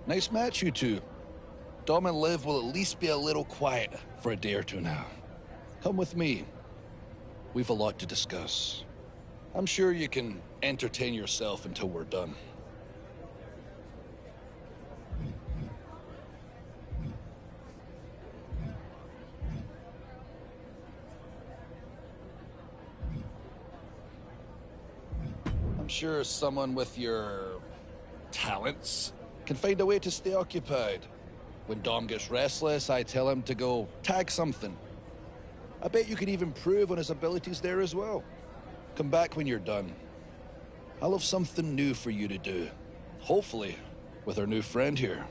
Speaker 2: Nice match, you two. Dom and Liv will at least be a little quiet for a day or two now. Come with me. We've a lot to discuss. I'm sure you can entertain yourself until we're done. I'm sure someone with your talents can find a way to stay occupied. When Dom gets restless, I tell him to go tag something. I bet you can even improve on his abilities there as well. Come back when you're done. I'll have something new for you to do. Hopefully, with our new friend here.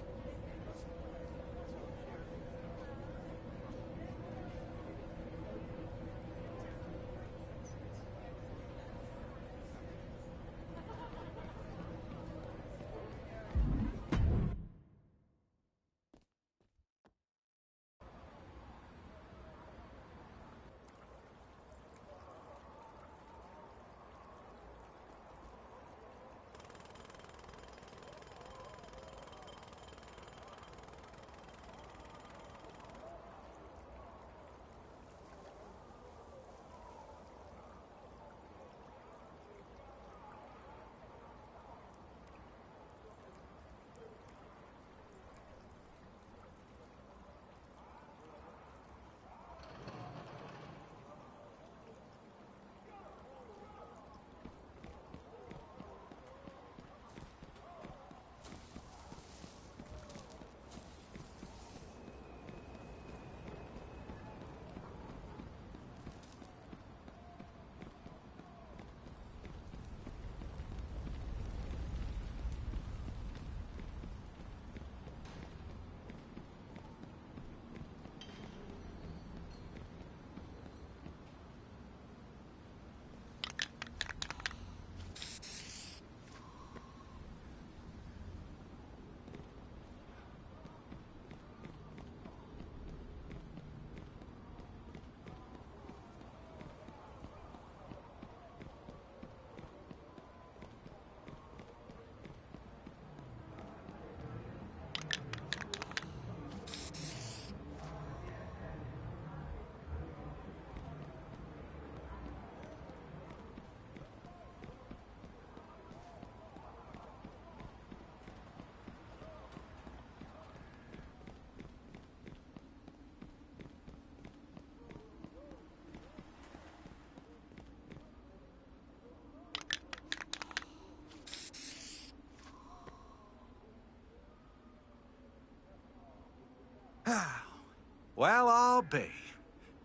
Speaker 17: Well, I'll be.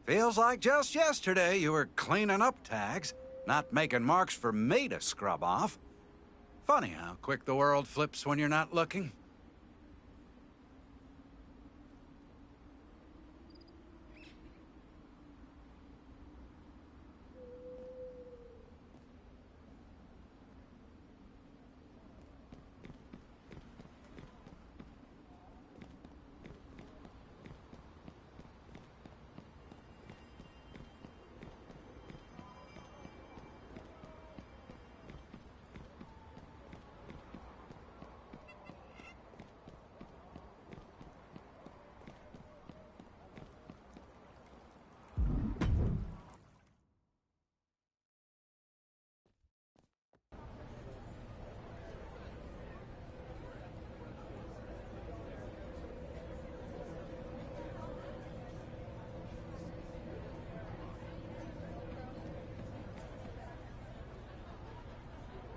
Speaker 17: Feels like just yesterday you were cleaning up tags, not making marks for me to scrub off. Funny how quick the world flips when you're not looking.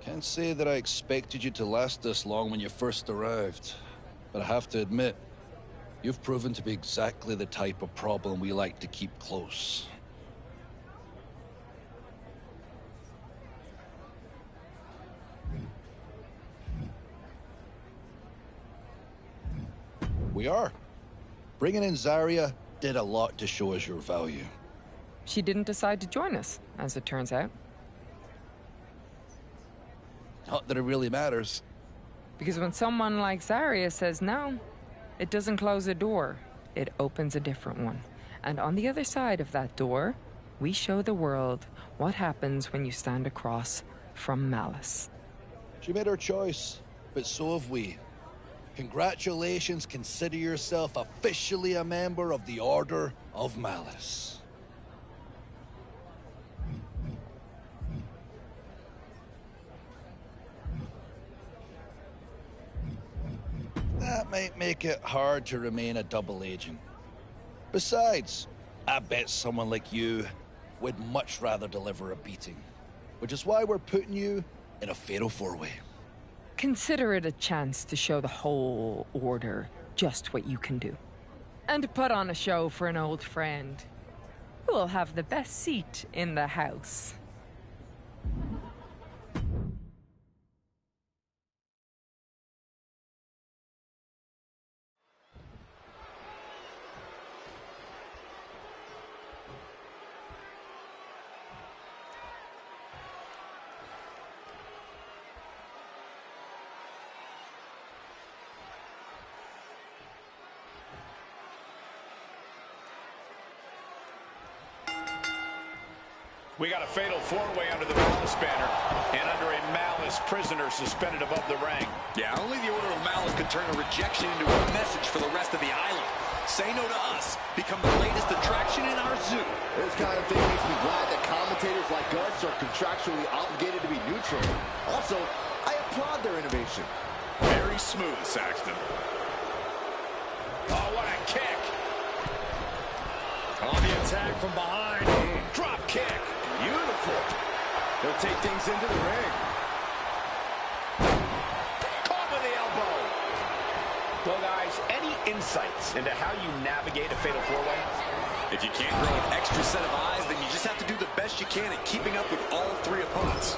Speaker 2: Can't say that I expected you to last this long when you first arrived, but I have to admit, you've proven to be exactly the type of problem we like to keep close. We are. Bringing in Zarya did a lot to show us your value.
Speaker 18: She didn't decide to join us, as it turns out.
Speaker 2: Not that it really matters.
Speaker 18: Because when someone like Zarya says no, it doesn't close a door. It opens a different one. And on the other side of that door, we show the world what happens when you stand across from malice.
Speaker 2: She made her choice, but so have we. Congratulations, consider yourself officially a member of the Order of Malice. That might make it hard to remain a double agent. Besides, I bet someone like you would much rather deliver a beating, which is why we're putting you in a fatal four-way.
Speaker 18: Consider it a chance to show the whole Order just what you can do. And put on a show for an old friend who will have the best seat in the house.
Speaker 11: We got a fatal four-way under the Malice banner and under a Malice prisoner suspended above the ring.
Speaker 10: Yeah, only the Order of Malice could turn a rejection into a message for the rest of the island. Say no to us. Become the latest attraction in our zoo.
Speaker 9: This kind of thing makes me glad that commentators like us are contractually obligated to be neutral. Also, I applaud their innovation.
Speaker 10: Very smooth, Saxton.
Speaker 11: Oh, what a kick.
Speaker 10: On the attack from behind.
Speaker 11: Drop kick.
Speaker 9: Beautiful. They'll take things into the ring.
Speaker 11: Caught with the elbow.
Speaker 19: Well, guys, any insights into how you navigate a fatal four-way?
Speaker 10: If you can't grow an extra set of eyes, then you just have to do the best you can at keeping up with all three opponents.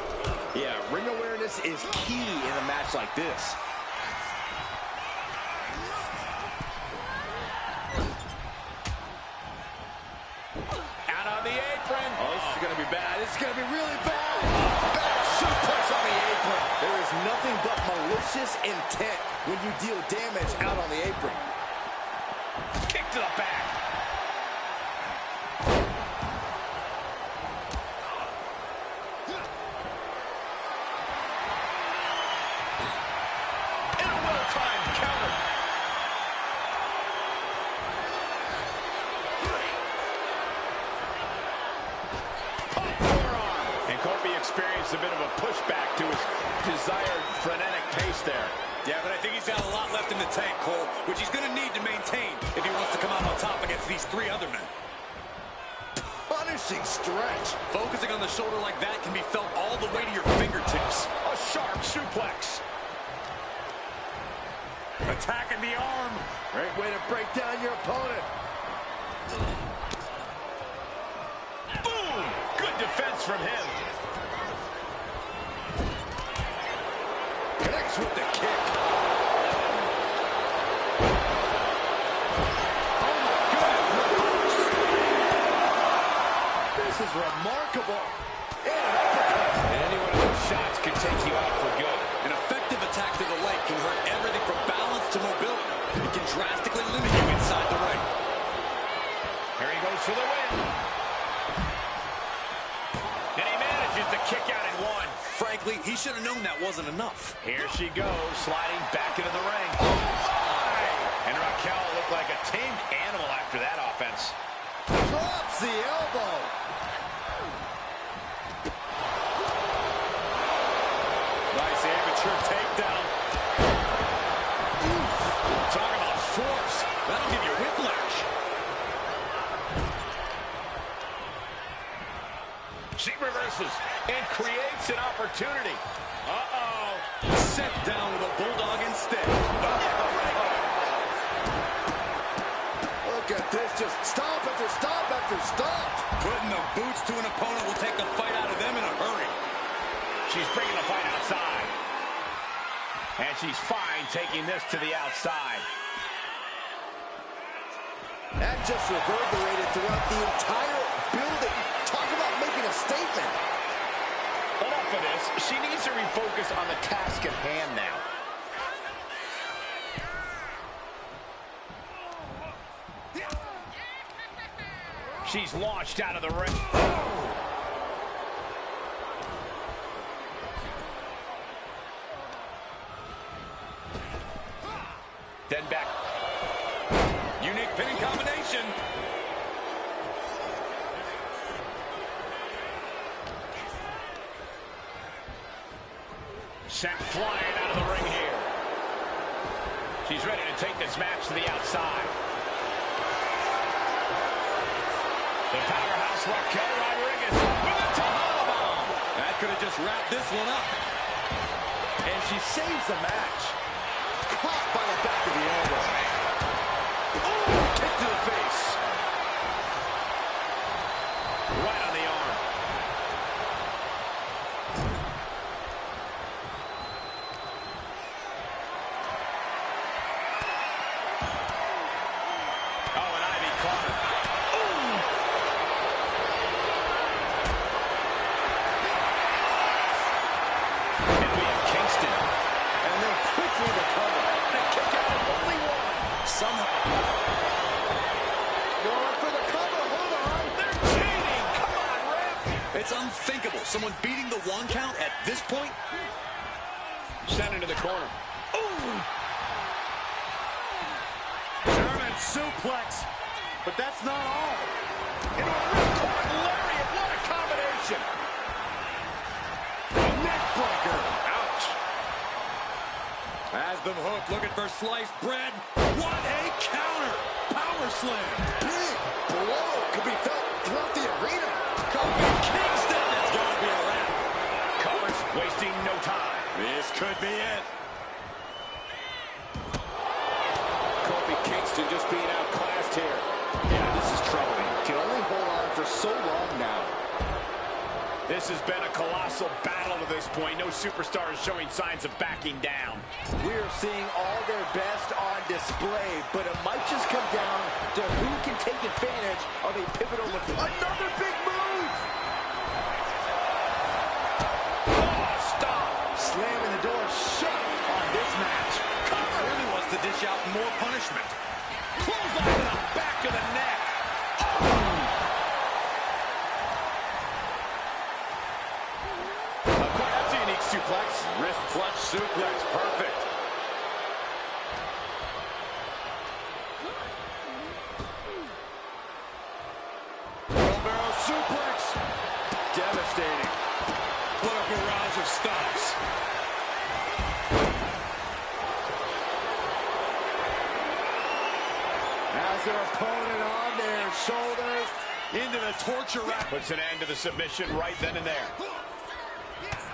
Speaker 19: Yeah, ring awareness is key in a match like this.
Speaker 11: Out on the apron.
Speaker 9: Oh, this is going to be bad. This is going to be really bad. Back suplex on the apron. There is nothing but malicious intent when you deal damage out on the apron.
Speaker 11: Kick to the back. And a well-timed counter. Experienced a bit of a pushback to his desired frenetic pace there.
Speaker 10: Yeah, but I think he's got a lot left in the tank, Cole, which he's going to need to maintain if he wants to come out on top against these three other men.
Speaker 9: Punishing stretch.
Speaker 10: Focusing on the shoulder like that can be felt all the way to your fingertips.
Speaker 11: A sharp suplex.
Speaker 10: attacking the arm.
Speaker 9: Great way to break down your opponent.
Speaker 11: Boom! Good defense from him.
Speaker 9: Connects with the kick. Oh my goodness. This is remarkable.
Speaker 10: And any one of those shots could take you out for good. An effective attack to the leg can hurt everything from balance to mobility. It can drastically limit you inside the ring.
Speaker 11: Here he goes for the win. And he manages to kick out in one.
Speaker 10: Frankly, he should have known that wasn't enough.
Speaker 11: Here she goes, sliding back into the ring. Oh, my! And Raquel looked like a tamed animal after that offense.
Speaker 9: Drops the elbow.
Speaker 10: Nice amateur takedown. Oof. Talk about force. That'll give you whiplash.
Speaker 11: She reverses and creates an opportunity. Uh-oh.
Speaker 10: Sent down with a bulldog instead.
Speaker 9: Look at this, just stop after stop after stop.
Speaker 10: Putting the boots to an opponent will take the fight out of them in a hurry.
Speaker 11: She's bringing the fight outside. And she's fine taking this to the outside.
Speaker 9: That just reverberated throughout the entire building. Talk about making a statement.
Speaker 11: Enough of this. She needs to refocus on the task at hand now. She's launched out of the ring. Then back.
Speaker 10: Unique pinning combination.
Speaker 11: Sent flying out of the ring here. She's ready to take this match to the outside. The powerhouse Raquel Rodriguez with a Tejada bomb.
Speaker 10: That could have just wrapped this one up.
Speaker 9: And she saves the match. Caught by the back of the elbow.
Speaker 11: Ooh, kick to the face. Right on the arm. Oh, an Ivy Clubber. Ooh. And we have Kingston.
Speaker 9: And then quickly recover.
Speaker 11: And kick out only one.
Speaker 10: Somehow.
Speaker 9: Going for the cover. Hold on.
Speaker 11: They're cheating. Come on, ref.
Speaker 10: It's unthinkable. Someone beating the one count at this point.
Speaker 11: Sent into the corner.
Speaker 10: Ooh. German suplex. But that's not all.
Speaker 11: Into a ripcord lariat. What a combination.
Speaker 10: Neck breaker.
Speaker 11: Ouch.
Speaker 10: Has them hooked, looking for sliced bread. What a counter. Power slam.
Speaker 9: Big blow could be felt throughout the arena.
Speaker 10: Kofi Kingston. That's got to be a wrap.
Speaker 11: Covers, wasting no time.
Speaker 10: This could be it.
Speaker 9: Kofi Kingston just being outclassed here.
Speaker 11: Yeah, this is troubling.
Speaker 9: Can only hold on for so long now.
Speaker 11: This has been a colossal battle to this point. No superstar is showing signs of backing down.
Speaker 9: We are seeing all their best on display, but it might just come down to who can take advantage of a pivotal moment. Another big move!
Speaker 11: Oh, stop!
Speaker 9: Slamming the door shut on this match.
Speaker 10: Cover really wants to dish out more punishment.
Speaker 11: Close on to the back of the neck.
Speaker 10: That's a unique suplex. Wrist clutch suplex. Perfect. Wheelbarrow suplex. Devastating. What a barrage of stops.
Speaker 9: Has their opponent on their shoulders.
Speaker 10: Into the torture rack.
Speaker 11: Puts an end to the submission right then and there.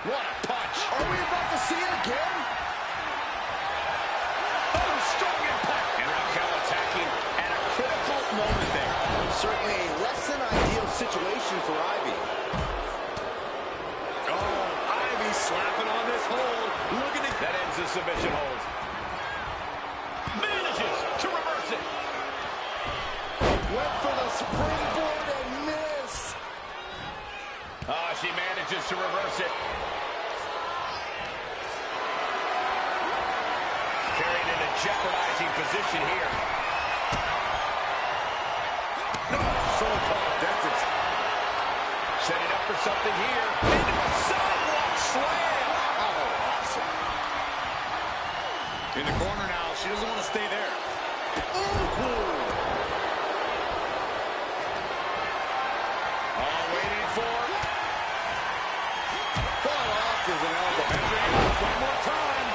Speaker 9: What a punch. Are we about to see it again? Oh, straight
Speaker 11: manages to reverse it. Carried in a jeopardizing position here.
Speaker 10: So-called dentist.
Speaker 11: Setting up for something here. Into a sidewalk slam.
Speaker 10: Oh, awesome. In the corner now. She doesn't want to stay there. Ooh.
Speaker 11: All waiting for.
Speaker 10: Fought off as an elbow.
Speaker 11: Measuring up one more time.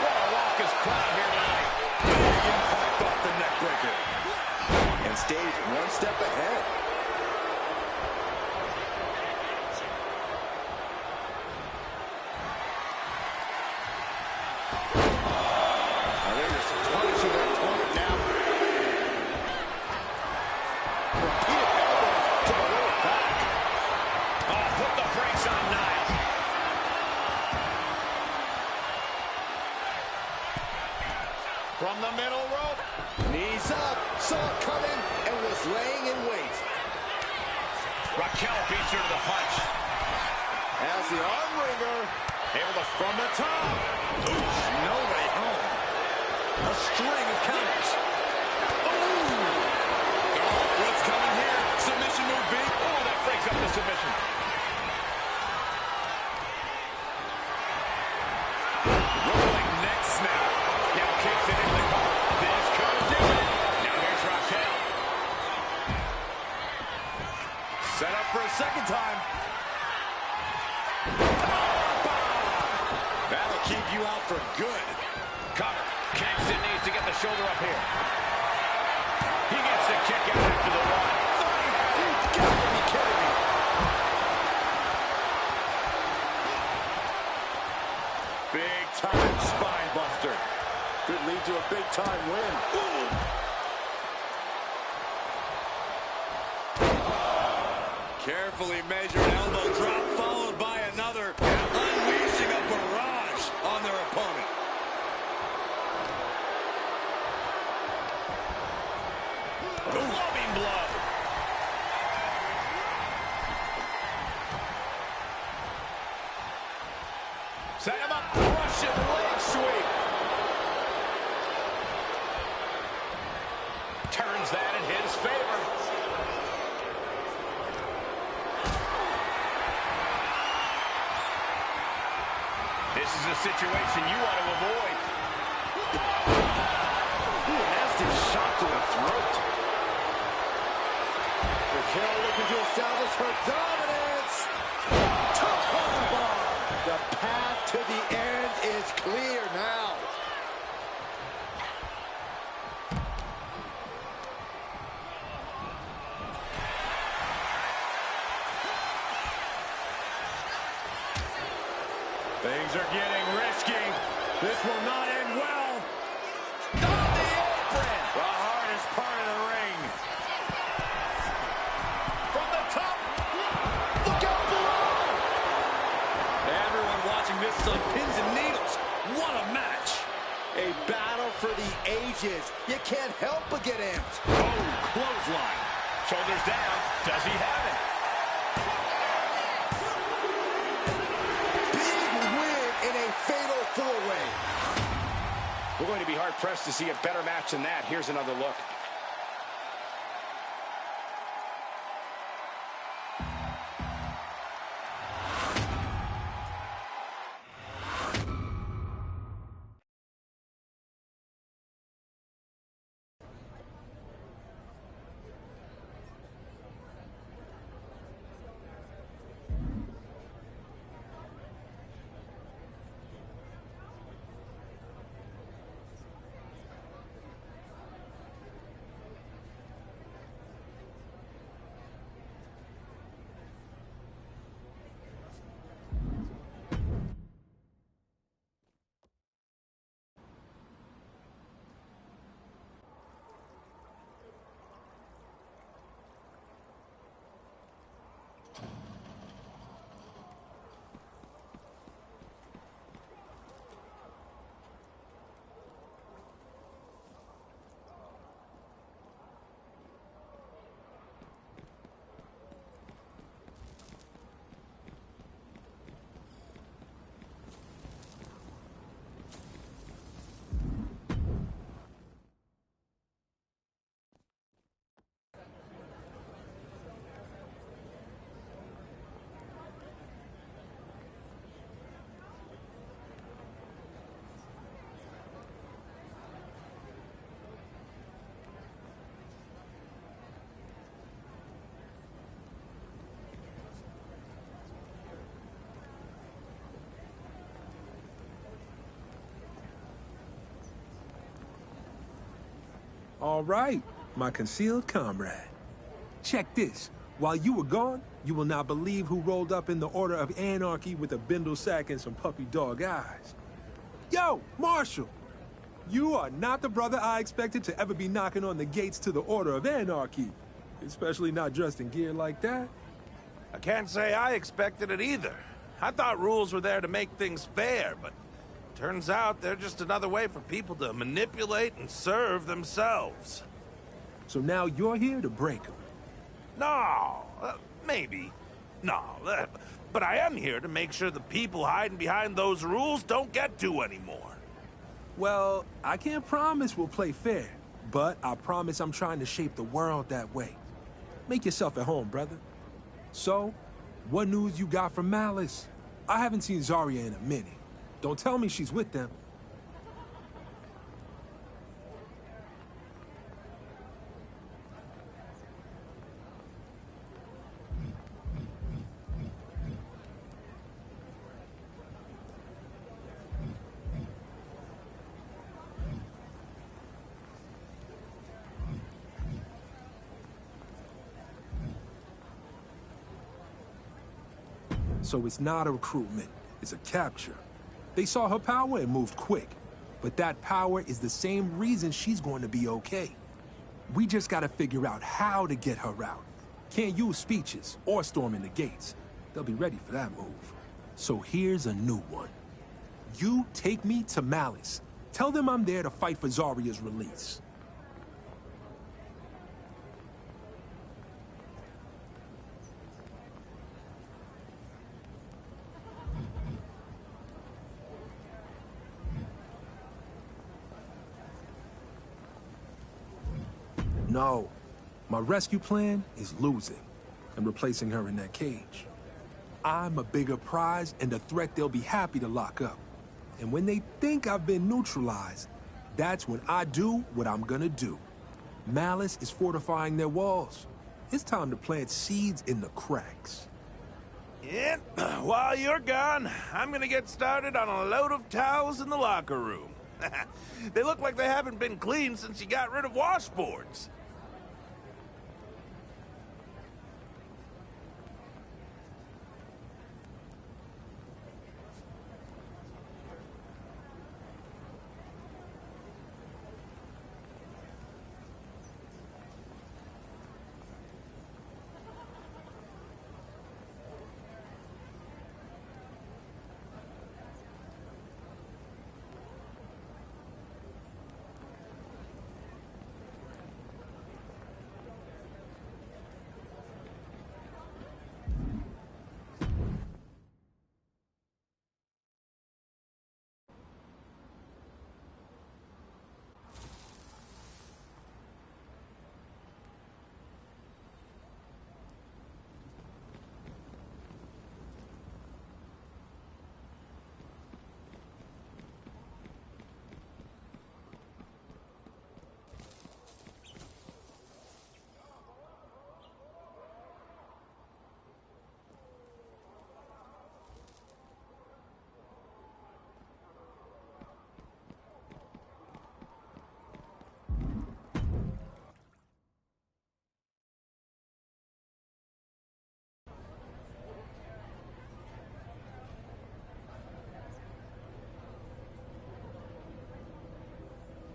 Speaker 11: What a raucous crowd here tonight.
Speaker 10: Big impact off the neck breaker. And stays one step ahead. They're just punishing their opponent now. Repeated elbows to the lower back.
Speaker 11: Oh, put the brakes on Nia. From the middle rope.
Speaker 9: Knees up, saw it coming, and was laying in wait.
Speaker 11: Raquel beats her to the punch.
Speaker 9: As the arm wringer,
Speaker 11: able to
Speaker 10: From the top. Oof, no way home. A string of counters. Ooh. Oh, what's coming here? Submission move big.
Speaker 11: Oh, that breaks up the submission. Rolling neck snap. Now kicks it into the cover. This could do it. Now here's Raquel.
Speaker 10: Set up for a second time. That'll keep you out for good.
Speaker 11: Cover. Kingston needs to get the shoulder up here. He gets the kick out after the one.
Speaker 10: You've got to be kidding me. Big time spine buster. Could lead to a big time win. Ooh. Carefully measured elbow drop followed by another, unleashing a barrage on their opponent.
Speaker 11: Clubbing blow. Set him up. Russian leg sweep. Turns that in his favor. This is a situation you want to avoid.
Speaker 9: ooh, nasty shot to the throat. Raquel looking to establish her dominance. Top bar. The path to the end is clear now.
Speaker 10: Things are getting risky. This will not end well. On the apron. The hardest part of the ring. From the top. Look out below. Everyone watching this is on pins and needles. What a match.
Speaker 9: A battle for the ages. You can't help but get amped.
Speaker 11: Oh, clothesline. Shoulders down. Does he have it?
Speaker 9: In a fatal four-way.
Speaker 19: We're going to be hard-pressed to see a better match than that. Here's another look.
Speaker 7: All right, my concealed comrade. Check this. While you were gone, you will not believe who rolled up in the Order of Anarchy with a bindle sack and some puppy dog eyes. Yo, Marshall! You are not the brother I expected to ever be knocking on the gates to the Order of Anarchy. Especially not dressed in gear like that.
Speaker 13: I can't say I expected it either. I thought rules were there to make things fair, but turns out they're just another way for people to manipulate and serve themselves.
Speaker 7: So now you're here to break them.
Speaker 13: No, maybe. No, but I am here to make sure the people hiding behind those rules don't get to anymore.
Speaker 7: Well, I can't promise we'll play fair, but I promise I'm trying to shape the world that way. Make yourself at home, brother. So, what news you got from Malice? I haven't seen Zarya in a minute. Don't tell me she's with them. So it's not a recruitment, it's a capture. They saw her power and moved quick. But that power is the same reason she's going to be okay. We just gotta figure out how to get her out. Can't use speeches or storming the gates. They'll be ready for that move. So here's a new one. You take me to Malice. Tell them I'm there to fight for Zarya's release. No. My rescue plan is losing and replacing her in that cage. I'm a bigger prize and a threat they'll be happy to lock up. And when they think I've been neutralized, that's when I do what I'm gonna do. Malice is fortifying their walls. It's time to plant seeds in the cracks.
Speaker 13: Yeah, while you're gone, I'm gonna get started on a load of towels in the locker room. They look like they haven't been cleaned since you got rid of washboards.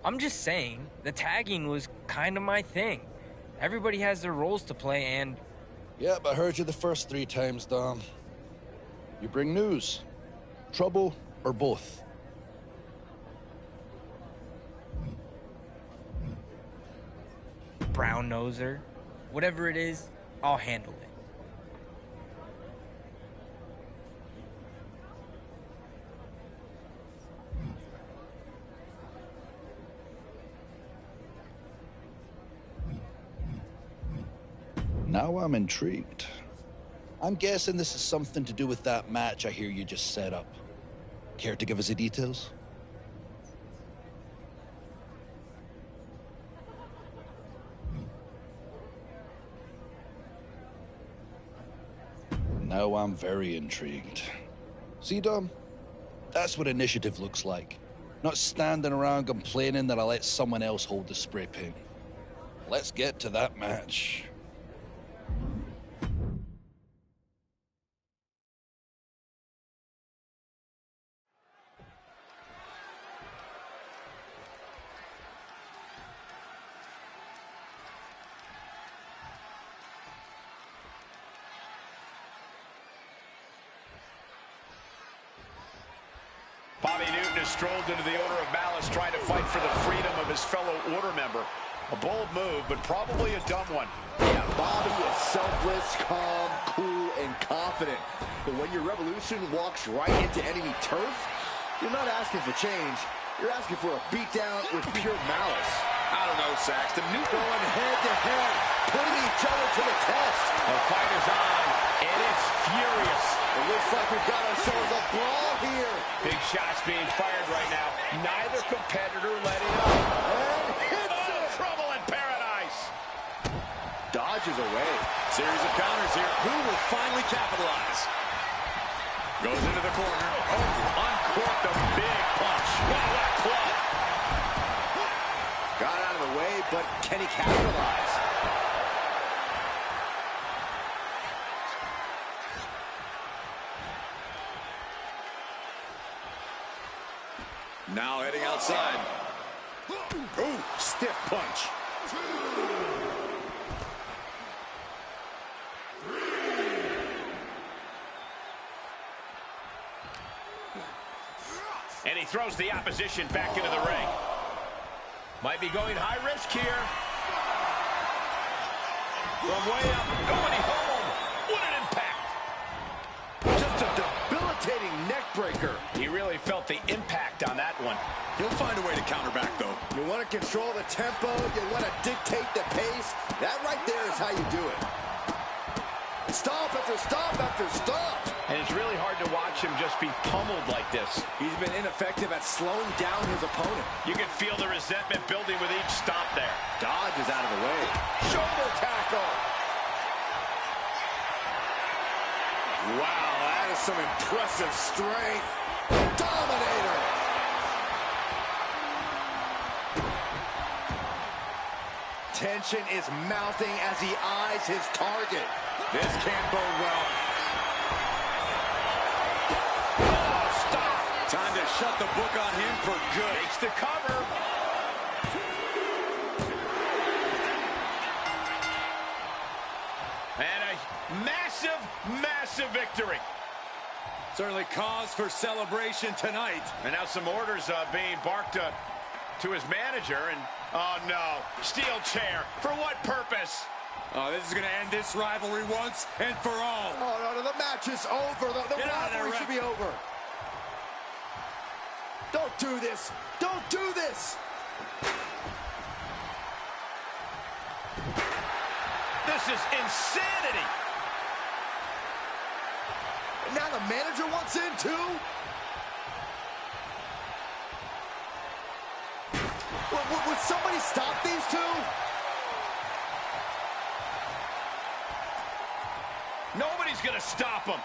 Speaker 16: I'm just saying, the tagging was kind of my thing. Everybody has their roles to play and...
Speaker 2: Yep, I heard you the first 3 times, Dom. You bring news, trouble, or both?
Speaker 16: Brown noser. Whatever it is, I'll handle it.
Speaker 2: Now I'm intrigued. I'm guessing this is something to do with that match I hear you just set up. Care to give us the details? Now I'm very intrigued. See, Dom? That's what initiative looks like. Not standing around complaining that I let someone else hold the spray paint.
Speaker 1: Let's get to that match.
Speaker 11: Bobby Newton has strolled into the Order of Malice trying to fight for the freedom of his fellow Order member. A bold move, but probably a dumb one.
Speaker 9: Yeah, Bobby is selfless, calm, cool, and confident. But when your Revolution walks right into enemy turf, you're not asking for change. You're asking for a beatdown with pure malice.
Speaker 10: I don't know, Saxton. Newton
Speaker 9: going head-to-head, putting each other to the test.
Speaker 11: The fight is on, and it's furious.
Speaker 9: It looks like we've got ourselves a brawl here.
Speaker 11: Big shots being fired right now. Neither competitor letting up.
Speaker 9: And hits it.
Speaker 11: Trouble in paradise.
Speaker 9: Dodges away.
Speaker 10: Series of counters here. Who will finally capitalize? Goes into the corner. Oh, uncorked a big punch. Wow, what a club.
Speaker 9: Got out of the way, but can he capitalize?
Speaker 10: Now heading outside. Ooh, stiff punch.
Speaker 11: And he throws the opposition back into the ring. Might be going high risk here. From way up, going home. What an impact.
Speaker 9: Just a debilitating neck breaker.
Speaker 11: He really felt the impact on that one.
Speaker 10: He'll find a way to counter back, though.
Speaker 9: You want to control the tempo. You want to dictate the pace. That right there is how you do it. Stop after stop after stop.
Speaker 11: And it's really hard to watch him just be pummeled like this.
Speaker 9: He's been ineffective at slowing down his opponent.
Speaker 11: You can feel the resentment building with each stop there.
Speaker 9: Dodge is out of the way. Shoulder tackle. Wow, that is some impressive strength. Dominator. Tension is mounting as he eyes his target.
Speaker 10: This can't bode well.
Speaker 11: Oh, stop.
Speaker 10: Time to shut the book on him for good.
Speaker 11: Makes the cover. And a massive, massive victory.
Speaker 10: Certainly cause for celebration tonight.
Speaker 11: And now some orders being barked to his manager. And, oh, no. Steel chair. For what purpose?
Speaker 10: Oh, this is going to end this rivalry once and for all.
Speaker 9: Oh, no, the match is over. The rivalry should be over. Don't do this. Don't do this.
Speaker 11: This is insanity.
Speaker 9: Now the manager wants in, too? Would somebody stop these two?
Speaker 11: Nobody's going to stop him.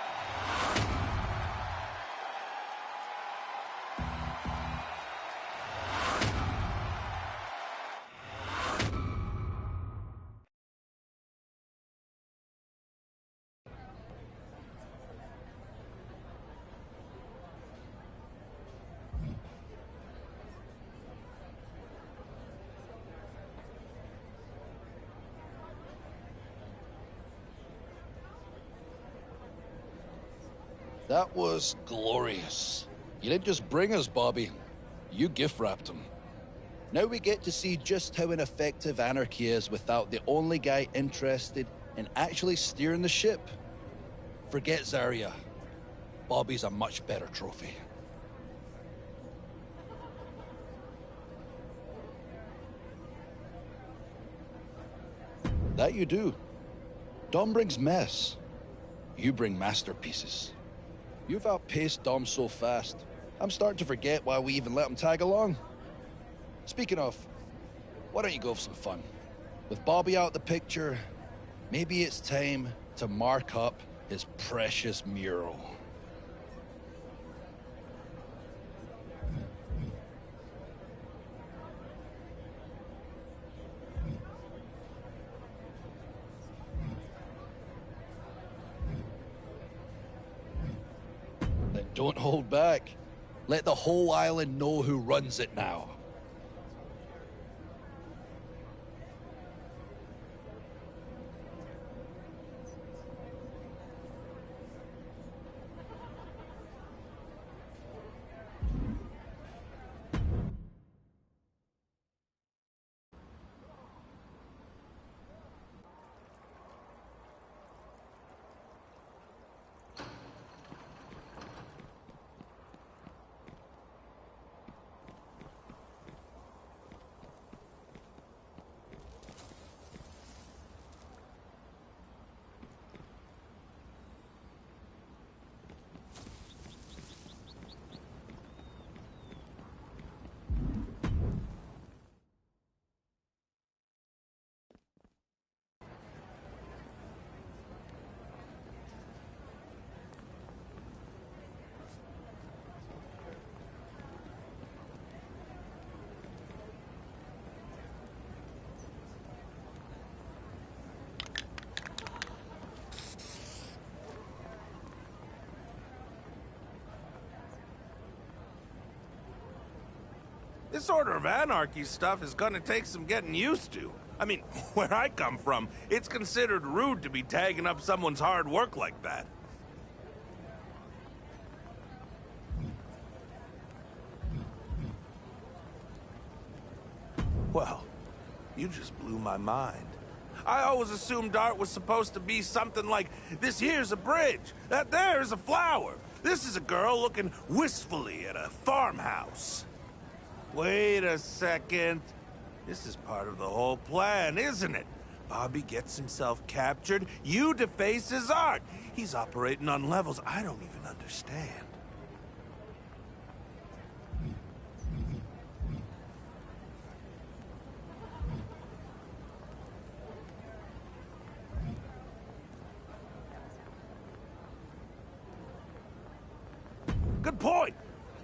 Speaker 1: That was glorious. You didn't just bring us, Bobby. You gift-wrapped him. Now we get to see just how ineffective Anarchy is without the only guy interested in actually steering the ship. Forget Zarya. Bobby's a much better trophy. That you do. Dom brings mess. You bring masterpieces. You've outpaced Dom so fast, I'm starting to forget why we even let him tag along. Speaking of, why don't you go for some fun? With Bobby out of the picture, maybe it's time to mark up his precious mural. Don't hold back. Let the whole island know who runs it now.
Speaker 13: This Order of Anarchy stuff is gonna take some getting used to. I mean, where I come from, it's considered rude to be tagging up someone's hard work like that. Well, you just blew my mind. I always assumed art was supposed to be something like, this here's a bridge, that there's a flower, this is a girl looking wistfully at a farmhouse. Wait a second. This is part of the whole plan, isn't it? Bobby gets himself captured, you deface his art. He's operating on levels I don't even understand. Good point.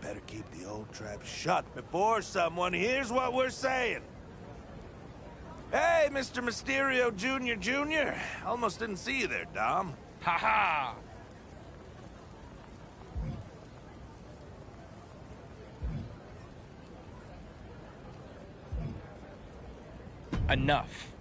Speaker 13: Better keep the old trap shut before someone hears what we're saying. Hey, Mr. Mysterio Jr. Almost didn't see you there, Dom. Ha-ha!
Speaker 16: Enough.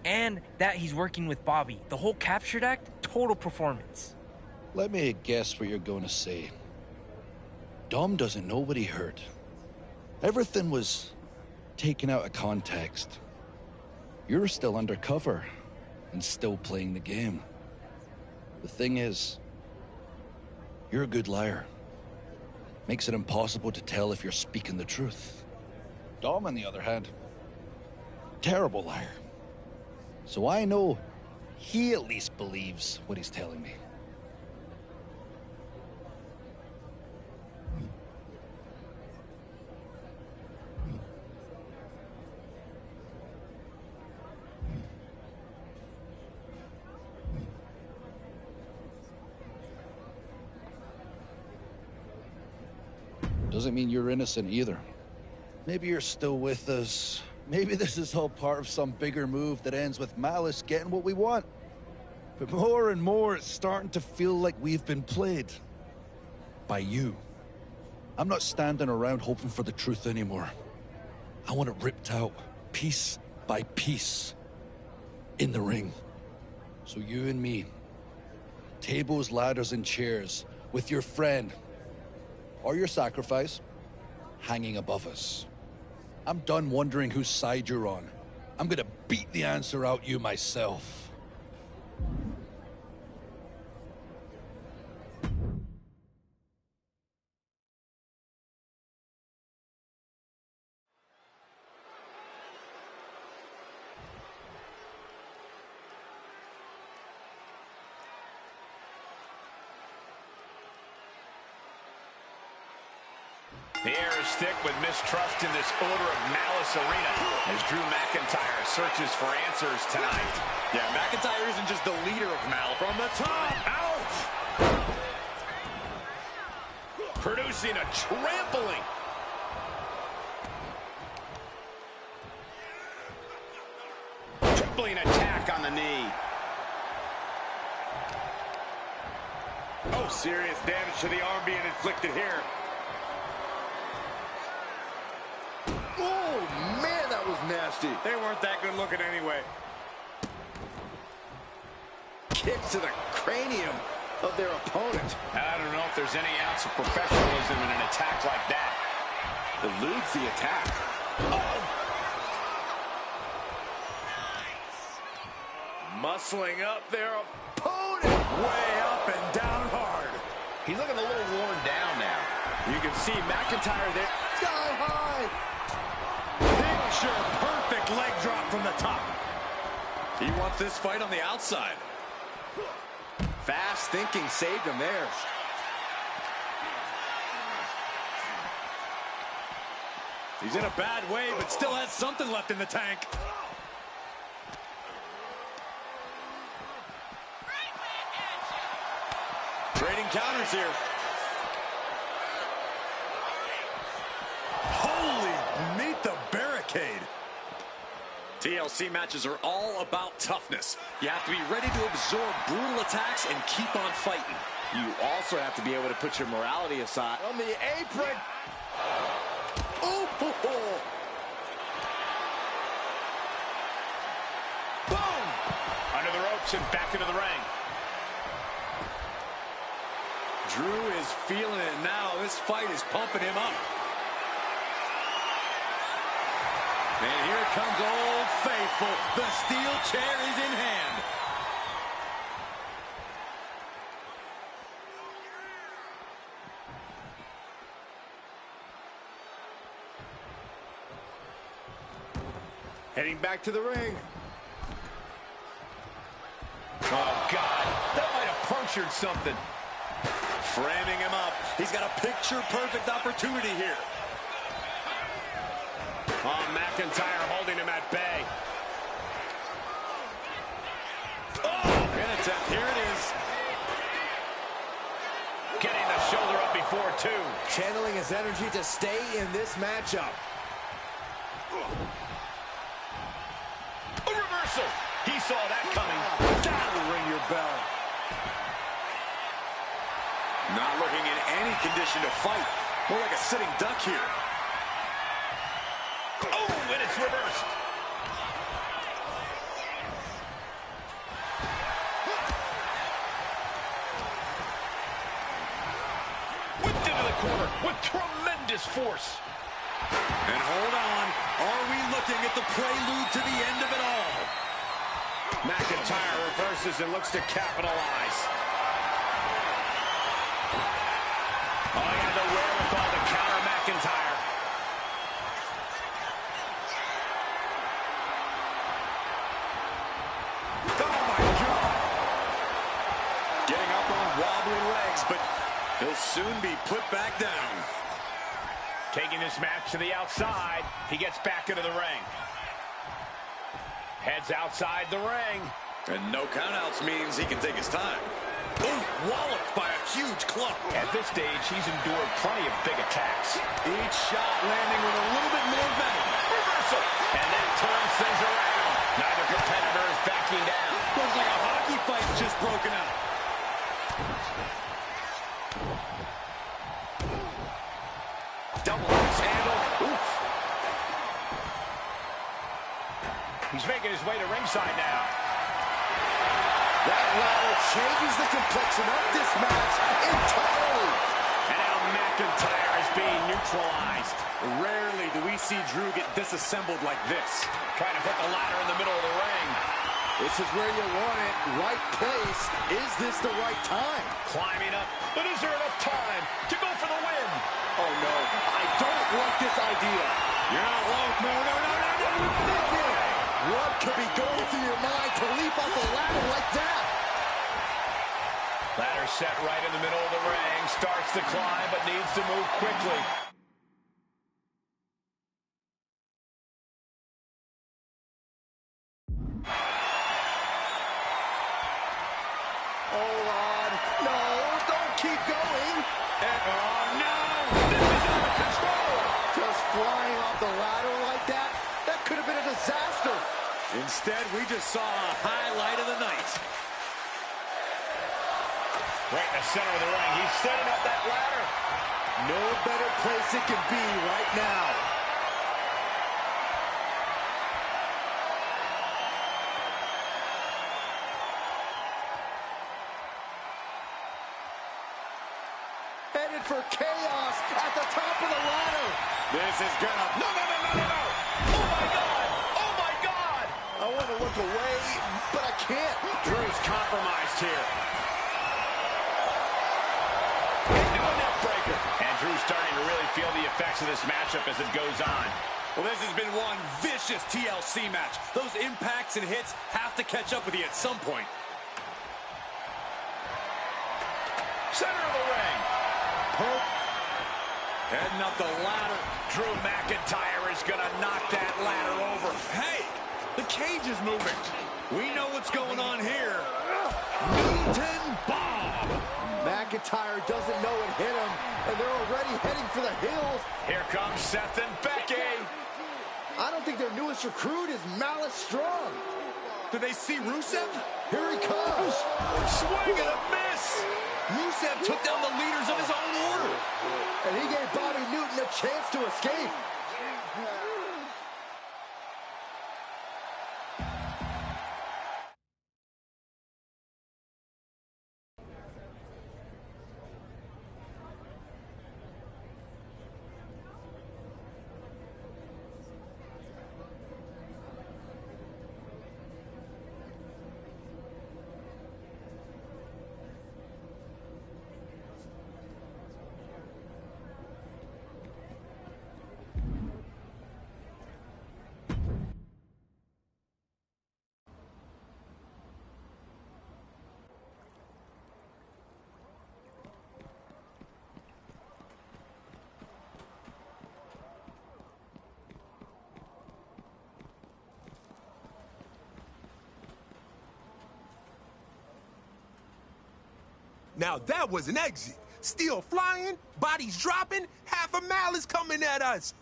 Speaker 16: And that he's working with Bobby. The whole captured act, total performance.
Speaker 1: Let me guess what you're going to say. Dom doesn't know what he heard. Everything was taken out of context. You're still undercover and still playing the game. The thing is, you're a good liar. Makes it impossible to tell if you're speaking the truth. Dom, on the other hand, terrible liar. So I know he at least believes what he's telling me. Doesn't mean you're innocent either. Maybe you're still with us. Maybe this is all part of some bigger move that ends with Malice getting what we want. But more and more, it's starting to feel like we've been played. By you. I'm not standing around hoping for the truth anymore. I want it ripped out, piece by piece. In the ring. So you and me. Tables, ladders, and chairs. With your friend. Or your sacrifice. Hanging above us. I'm done wondering whose side you're on. I'm gonna beat the answer out you myself.
Speaker 11: The air is thick with mistrust in this Order of Malice arena as Drew McIntyre searches for answers tonight.
Speaker 10: Yeah, McIntyre isn't just the leader of Malice.
Speaker 11: From the top, ouch! Producing a trampling. Tripling attack on the knee. Oh, serious damage to the arm being inflicted here.
Speaker 9: Oh, man, that was nasty.
Speaker 11: They weren't that good looking anyway.
Speaker 9: Kicks to the cranium of their opponent.
Speaker 11: I don't know if there's any ounce of professionalism in an attack like that.
Speaker 9: Eludes the attack.
Speaker 11: Oh! Muscling up their opponent. Way up and down hard.
Speaker 9: He's looking a little worn down now.
Speaker 11: You can see McIntyre there.
Speaker 9: Sky high.
Speaker 11: Picture perfect leg drop from the top.
Speaker 10: He wants this fight on the outside.
Speaker 9: Fast thinking saved him there.
Speaker 10: He's in a bad way, but still has something left in the tank. Trading counters here. Holy, meet the barricade. TLC matches are all about toughness. You have to be ready to absorb brutal attacks and keep on fighting.
Speaker 9: You also have to be able to put your morality aside. On the apron. Oh, ho, ho.
Speaker 11: Boom! Under the ropes and back into the ring.
Speaker 10: Drew is feeling it now. This fight is pumping him up. And here comes Old Faithful. The steel chair is in hand.
Speaker 9: Heading back to the ring.
Speaker 11: Oh, God. That might have punctured something.
Speaker 10: Framing him up. He's got a picture-perfect opportunity here.
Speaker 11: Oh, McIntyre holding him at bay.
Speaker 10: Oh, pin attempt. Here it is.
Speaker 11: Getting the shoulder up before two.
Speaker 9: Channeling his energy to stay in this matchup.
Speaker 11: A reversal. He saw that coming.
Speaker 9: That'll ring your bell.
Speaker 10: Not looking in any condition to fight. More like a sitting duck here.
Speaker 11: Oh, and it's reversed. Whipped into the corner with tremendous force.
Speaker 10: And hold on. Are we looking at the prelude to the end of it all?
Speaker 11: McIntyre reverses and looks to capitalize. Oh, he had the wherewithal to counter McIntyre.
Speaker 10: Oh, my God. Getting up on wobbly legs, but he'll soon be put back down.
Speaker 11: Taking this match to the outside, he gets back into the ring. Heads outside the ring.
Speaker 10: And no countouts means he can take his time. Ooh, walloped by a huge club.
Speaker 11: At this stage, he's endured plenty of big attacks.
Speaker 10: Each shot landing with a little bit more venom.
Speaker 11: Reversal. And that turns things around. Neither competitor is backing down.
Speaker 10: Looks like a hockey fight just broken out.
Speaker 11: Double axe handle. Oof. He's making his way to ringside now.
Speaker 9: That ladder changes the complexion of this match entirely.
Speaker 11: And now McIntyre is being neutralized.
Speaker 10: Rarely do we see Drew get disassembled like this.
Speaker 11: Trying to put the ladder in the middle of the ring.
Speaker 9: This is where you want it. Right place. Is this the right time?
Speaker 11: Climbing up. But is there enough time to go for the win?
Speaker 9: Oh, no. I don't like this idea.
Speaker 10: You're not alone. No.
Speaker 9: Thinking. What could be going through your mind to leap off a ladder like that?
Speaker 11: Ladder set right in the middle of the ring. Starts to climb, but needs to move quickly.
Speaker 10: Oh, no! This is out of control!
Speaker 9: Just flying off the ladder like that, that could have been a disaster.
Speaker 10: Instead, we just saw a highlight of the night.
Speaker 11: Right in the center of the ring. He's setting up that ladder.
Speaker 9: No better place it can be right now. Headed for chaos at the top of the ladder.
Speaker 10: This is gonna... No, no, no, no, no, no!
Speaker 9: Oh, my God! Oh, my God! I want to look away, but I can't.
Speaker 11: Drew's compromised here. Into a neck breaker. And Drew's starting to really feel the effects of this matchup as it goes on.
Speaker 10: Well, this has been one vicious TLC match. Those impacts and hits have to catch up with you at some point.
Speaker 11: Center of the ring.
Speaker 10: Pope. Heading up the ladder.
Speaker 11: Drew McIntyre is going to knock that ladder over.
Speaker 10: Hey, the cage is moving. We know what's going on here. Newton bomb.
Speaker 9: McIntyre doesn't know it hit him, and they're already heading for the hills.
Speaker 11: Here comes Seth and Becky.
Speaker 9: I don't think their newest recruit is Malice Strong.
Speaker 10: Do they see Rusev?
Speaker 9: Here he comes.
Speaker 10: Swing and a miss. Rusev took down the leaders of his own order.
Speaker 9: And he gave Bobby Newton a chance to escape.
Speaker 13: Now that was an exit. Steel flying, bodies dropping, half a Malice coming at us.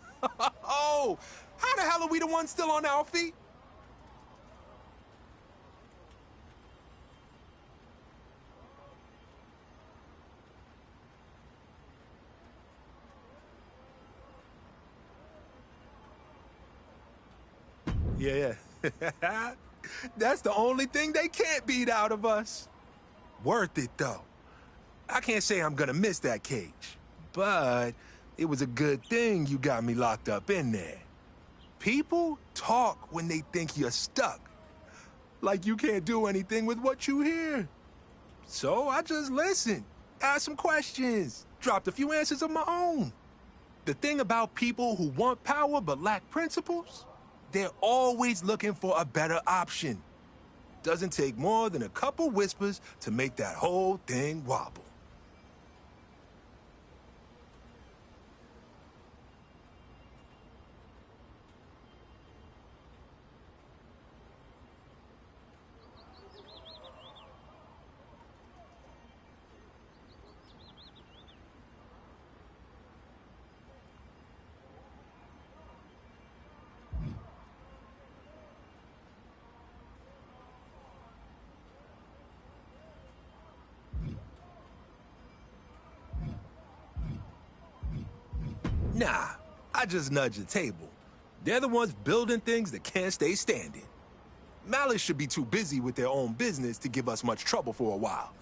Speaker 13: Oh, how the hell are we the ones still on our feet? Yeah. That's the only thing they can't beat out of us. Worth it, though. I can't say I'm gonna miss that cage, but it was a good thing you got me locked up in there. People talk when they think you're stuck, like you can't do anything with what you hear. So I just listened, asked some questions, dropped a few answers of my own. The thing about people who want power but lack principles, they're always looking for a better option. Doesn't take more than a couple whispers to make that whole thing wobble. Nah, I just nudge the table. They're the ones building things that can't stay standing. Malice should be too busy with their own business to give us much trouble for a while.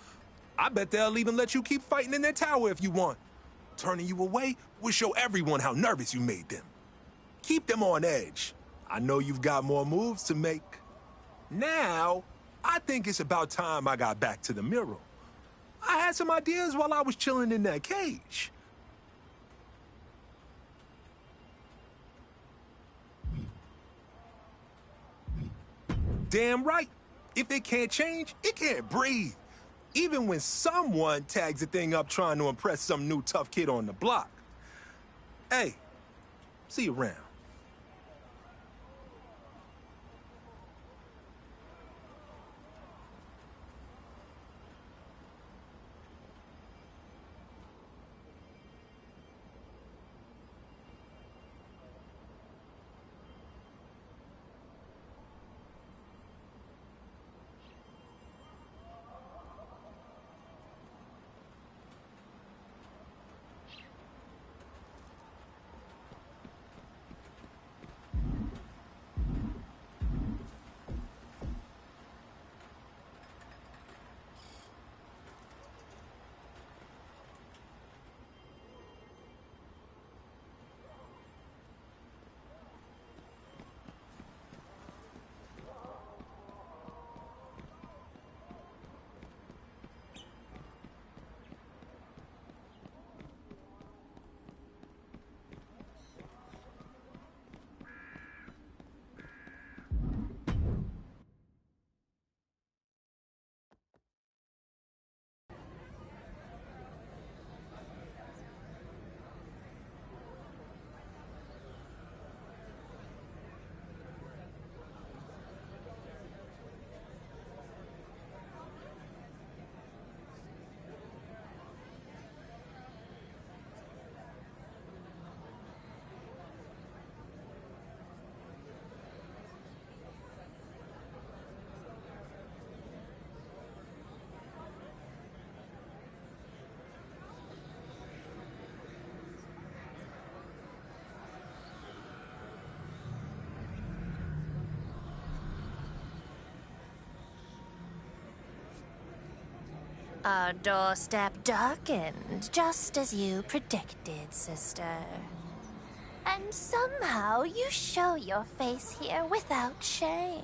Speaker 13: I bet they'll even let you keep fighting in their tower if you want. Turning you away will show everyone how nervous you made them. Keep them on edge. I know you've got more moves to make. Now, I think it's about time I got back to the mirror. I had some ideas while I was chilling in that cage. Damn right. If it can't change, it can't breathe. Even when someone tags the thing up trying to impress some new tough kid on the block. Hey, see you around.
Speaker 20: Our doorstep darkened, just as you predicted, sister. And somehow you show your face here without shame.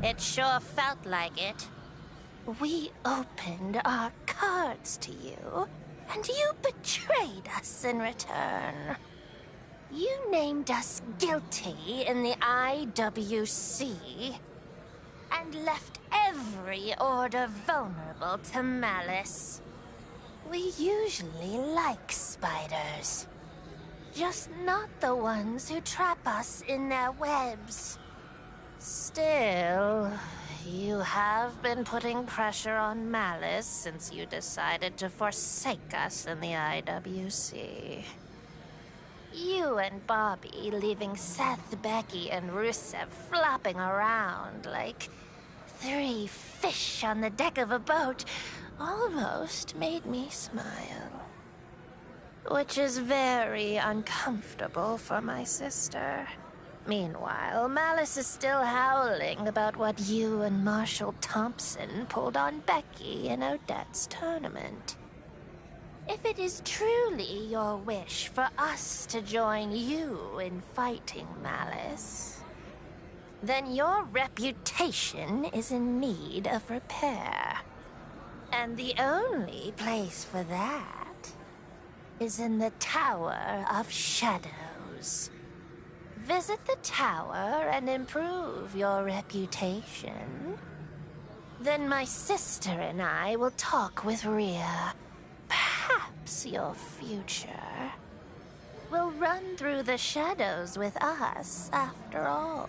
Speaker 20: It sure felt like it. We opened our cards to you, and you betrayed us in return. You named us guilty in the IWC, and left every order vulnerable to malice. We usually like spiders, just not the ones who trap us in their webs. Still, you have been putting pressure on Malice since you decided to forsake us in the IWC. You and Bobby leaving Seth, Becky, and Rusev flopping around like 3 fish on the deck of a boat almost made me smile. Which is very uncomfortable for my sister. Meanwhile, Malice is still howling about what you and Marshall Thompson pulled on Becky in Odette's tournament. If it is truly your wish for us to join you in fighting Malice, then your reputation is in need of repair. And the only place for that is in the Tower of Shadows. Visit the tower and improve your reputation. Then my sister and I will talk with Rhea. Perhaps your future will run through the shadows with us after all.